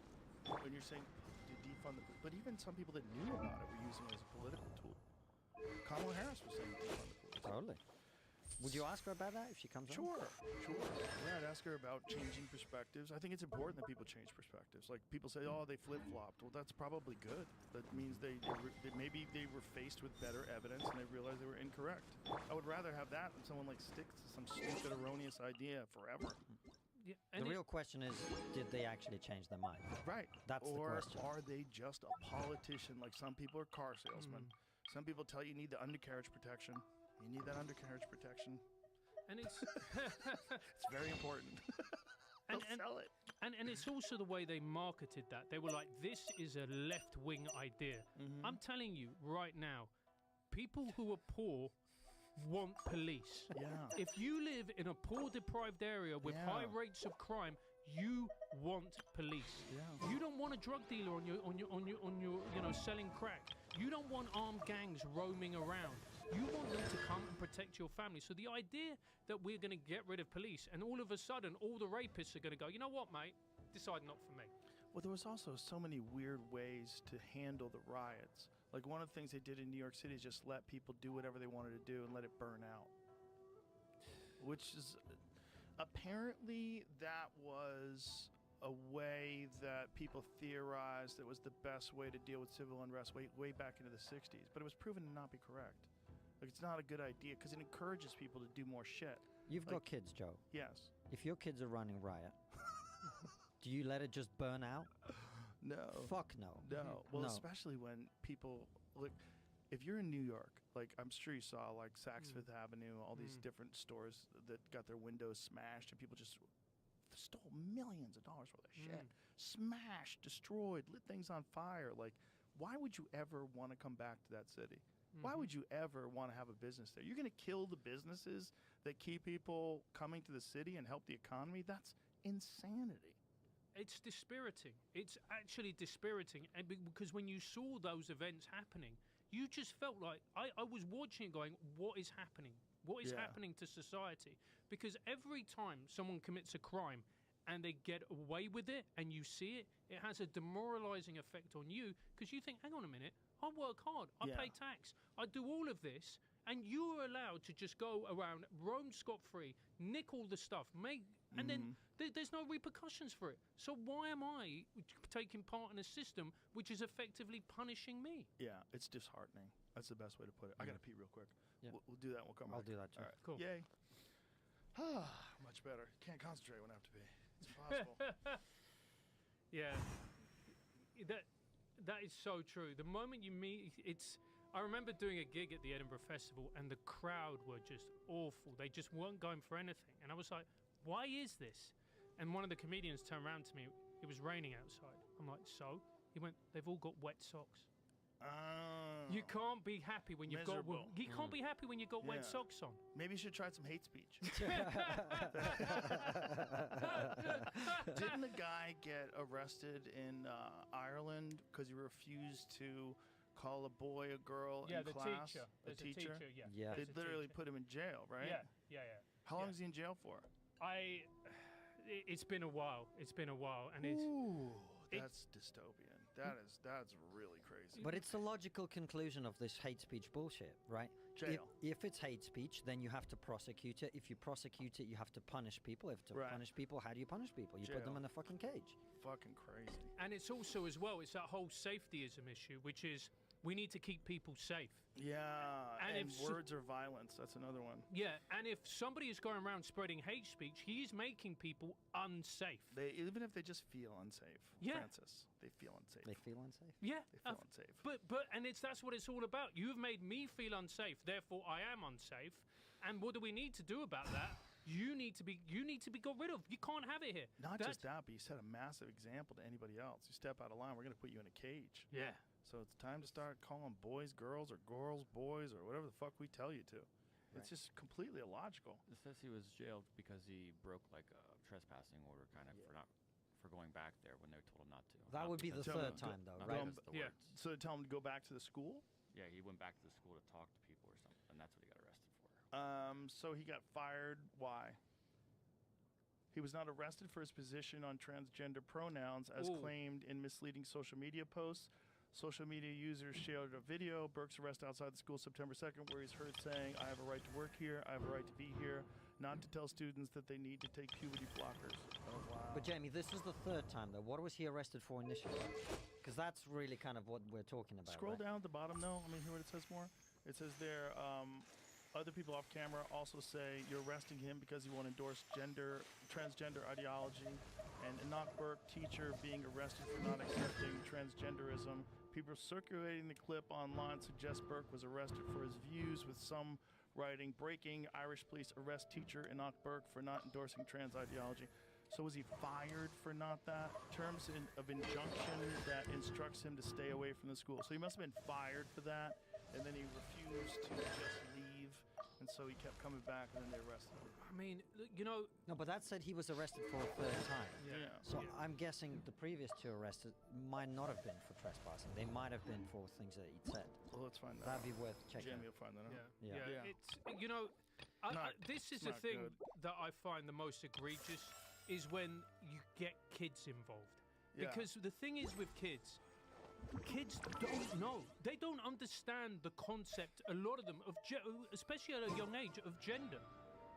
when you're saying to defund the police. But even some people that knew about it were using it as a political tool. Kamala Harris was saying defund the police. Totally. Would you ask her about that if she comes on? Sure. Yeah, I'd ask her about changing perspectives. I think it's important that people change perspectives. Like, people say, oh, they flip-flopped. Well, that's probably good. That means maybe they were faced with better evidence and they realized they were incorrect. I would rather have that than someone, like, stick to some stupid, erroneous idea forever. Yeah, The real question is, did they actually change their mind? Right. That's the question. Or are they just a politician? Like, some people are car salesmen. Some people tell you need the undercarriage protection. You need that undercarriage protection. and it's It's very important. They'll sell it. and it's also the way they marketed that. They were like, this is a left-wing idea. I'm telling you right now, people who are poor want police. Yeah. If you live in a poor, deprived area with Yeah. high rates of crime, you want police. Yeah. You don't want a drug dealer on your selling crack. You don't want armed gangs roaming around. You want them to come and protect your family. So the idea that we're going to get rid of police and all of a sudden all the rapists are going to go, you know what, mate? Decide not for me. Well, there was also so many weird ways to handle the riots. Like, one of the things they did in New York City is just let people do whatever they wanted to do and let it burn out. Which is apparently that was a way that people theorized that was the best way to deal with civil unrest way back into the 60s. But it was proven to not be correct. Like, it's not a good idea because it encourages people to do more shit. You've Like- got kids, Joe. Yes. If your kids are running riot, do you let it just burn out? No. Fuck no. No. Well, No. especially when people look. If you're in New York, like, I'm sure you saw, like, Saks Fifth Avenue, all these different stores that got their windows smashed, and people just stole millions of dollars worth of shit. Smashed, destroyed, lit things on fire. Like, why would you ever want to come back to that city? Why would you ever want to have a business there? You're going to kill the businesses that keep people coming to the city and help the economy? That's insanity. It's dispiriting. It's actually dispiriting. And because when you saw those events happening, you just felt like I was watching it going, what is happening? What is Yeah. happening to society? Because every time someone commits a crime and they get away with it and you see it, it has a demoralizing effect on you because you think, hang on a minute, I work hard, I Yeah. pay tax, I do all of this, and you're allowed to just go around, roam scot-free, nick all the stuff, and then there's no repercussions for it. So why am I taking part in a system which is effectively punishing me? Yeah, it's disheartening. That's the best way to put it. I got to pee real quick. Yeah. We'll do that and we'll come I'll back. do that too. All right. Cool. Yay. Much better. Can't concentrate when I have to pee. It's impossible. Yeah, that is so true. The moment you meet, I remember doing a gig at the Edinburgh Festival, and the crowd were just awful. They just weren't going for anything, and I was like, "Why is this?" And one of the comedians turned around to me. It was raining outside. I'm like, "So?" He went, "They've all got wet socks." You can't be happy when you've got. Miserable. You can't be happy when you've got wet Yeah. socks on. Maybe you should try some hate speech. Didn't the guy get arrested in Ireland because he refused to call a boy a girl in class? teacher. The There's a teacher? yeah. Yeah. They There's a literally teacher. put him in jail, right? Yeah. How long yeah. is he in jail for? It's been a while. It's been a while, and it's. Ooh, it- that's dystopian. That's really crazy. But it's the logical conclusion of this hate speech bullshit, right? Jail. If it's hate speech, then you have to prosecute it. If you prosecute it, you have to punish people. If to Right. punish people, how do you punish people? You put them Jail. in a fucking cage. Fucking crazy. And it's also as well, it's that whole safetyism issue, which is we need to keep people safe. Yeah, And and if words are violence. That's another one. Yeah, and if somebody is going around spreading hate speech, he's making people unsafe. Even if they just feel unsafe, Yeah. Francis, they feel unsafe. They feel unsafe. Yeah, They feel unsafe. But and that's what it's all about. You've made me feel unsafe, therefore I am unsafe. And what do we need to do about that? You need to be got rid of. You can't have it here. Not just that, but you set a massive example to anybody else. You step out of line, we're going to put you in a cage. Yeah. So it's time to start calling boys girls or girls boys or whatever the fuck we tell you to. It's just completely illogical. It says he was jailed because he broke like a trespassing order, kind of for going back there when they told him not to. That Not would be the because- third time, though, not right? because of the Yeah. words. So they tell him to go back to the school. Yeah, he went back to the school to talk to people or something, and that's what he got arrested for. So he got fired. Why? He was not arrested for his position on transgender pronouns as Ooh. claimed in misleading social media posts. Social media users shared a video. Burke's arrest outside the school September 2nd, where he's heard saying, "I have a right to work here. I have a right to be here. Not to tell students that they need to take puberty blockers." Oh, wow. But Jamie, this is the third time, though. What was he arrested for initially? Because that's really kind of what we're talking about. Scroll right? down at the bottom, though. Let me hear what it says more. It says there, other people off camera also say you're arresting him because he won't endorse transgender ideology. And Enoch Burke, teacher, being arrested for not accepting transgenderism. People circulating the clip online suggest Burke was arrested for his views, with some writing, breaking, Irish police arrest teacher Enoch Burke for not endorsing trans ideology. So was he fired for not that? Terms of injunction that instructs him to stay away from the school. So he must have been fired for that, and then he refused to just leave, and so he kept coming back, and then they arrested him. I mean, look, you know, No, but that said he was arrested for a third time. Yeah. So I'm guessing the previous two arrests might not have been for trespassing. They might have been for things that he'd said. Well, let's find that That'd out. be worth checking. Jamie will find that out. yeah. Yeah. It's, you know, this is it's the not thing good. that I find the most egregious is when you get kids involved. Yeah. Because the thing is with kids don't know. They don't understand the concept, a lot of them, especially at a young age, of gender.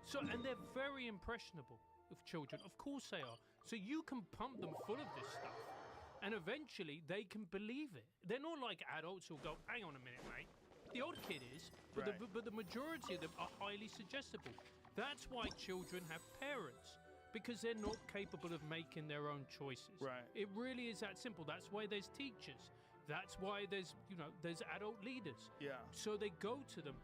So, and they're very impressionable with children. Of course they are. So you can pump them full of this stuff. And eventually they can believe it. They're not like adults who'll go, hang on a minute, mate. The odd kid is, but, Right. but the majority of them are highly suggestible. That's why children have parents. Because they're not capable of making their own choices. Right. It really is that simple. That's why there's teachers. That's why there's adult leaders. Yeah. So they go to them.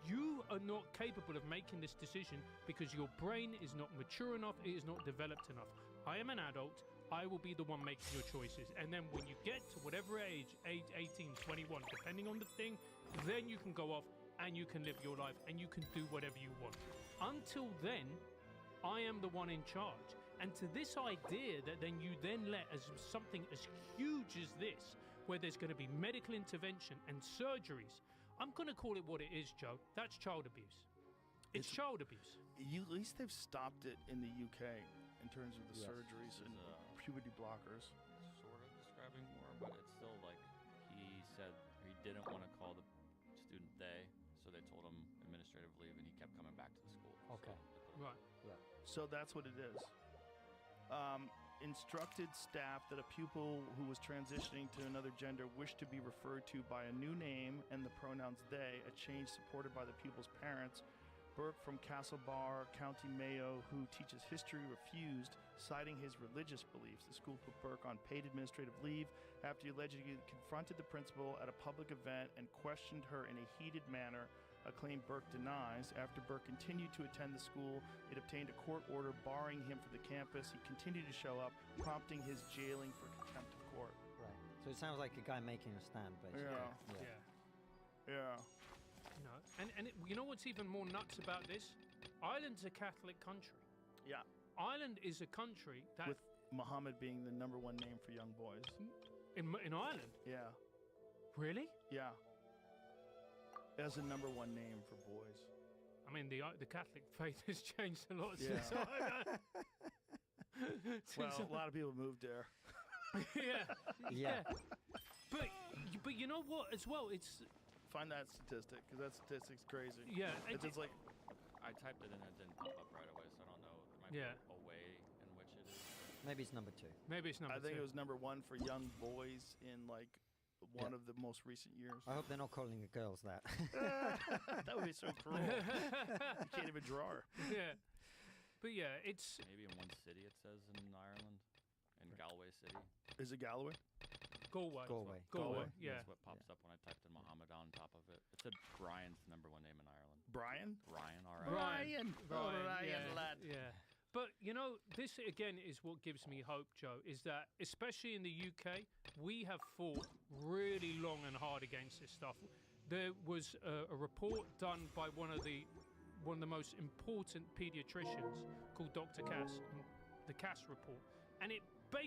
You are not capable of making this decision because your brain is not mature enough, it is not developed enough. I am an adult, I will be the one making your choices. And then when you get to whatever age 18, 21, depending on the thing, then you can go off and you can live your life and you can do whatever you want. Until then, I am the one in charge. And to this idea that then you then let as something as huge as this, where there's going to be medical intervention and surgeries, I'm going to call it what it is, Joe. That's child abuse. It's child abuse. At least they've stopped it in the UK in terms of the Yes. surgeries and This is, puberty blockers. Sort of describing more, but it's still like he said he didn't want to call the student they, so they told him administrative leave, and he kept coming back to the school. Okay. Right. So that's what it is. Instructed staff that a pupil who was transitioning to another gender wished to be referred to by a new name and the pronouns they, a change supported by the pupil's parents. Burke from Castlebar, County Mayo, who teaches history, refused, citing his religious beliefs. The school put Burke on paid administrative leave after he allegedly confronted the principal at a public event and questioned her in a heated manner, a claim Burke denies. After Burke continued to attend the school, it obtained a court order barring him from the campus. He continued to show up, prompting his jailing for contempt of court. Right. So it sounds like a guy making a stand, basically. Yeah. Yeah. And you know what's even more nuts about this? Ireland's a Catholic country. Yeah. Ireland is a country that With Muhammad being the #1 name for young boys. in Ireland. Yeah. Really? Yeah. As a #1 name for boys. I mean, the Catholic faith has changed a lot Yeah. since I. Well, a lot of people moved there. yeah. Yeah. But you know what? As well, it's Find that statistic, because that statistic's crazy. yeah. It's just like, I typed it in and it didn't pop up right away, so I don't know. There might Yeah. be a way in which it is. Maybe it's number 2. Maybe it's number I think two. it was number 1 for young boys in like one of the most recent years. I hope they're not calling the girls that. That would be so cruel. You can't even draw her. Yeah. But yeah, it's Maybe in one city it says in Ireland, in Galway City. Is it Galway? Galway. Galway. Galway. Galway. Yeah. That's what pops up when I typed in Muhammad on top of it. It said Brian's #1 name in Ireland. Brian? Ryan, all Ryan. right. Oh, Ryan, Ryan, yeah, lad. yeah. But you know, this again is what gives me hope, Joe. Is that especially in the UK, we have fought really long and hard against this stuff. There was a report done by one of the most important pediatricians called Dr. Cass, the Cass report, and it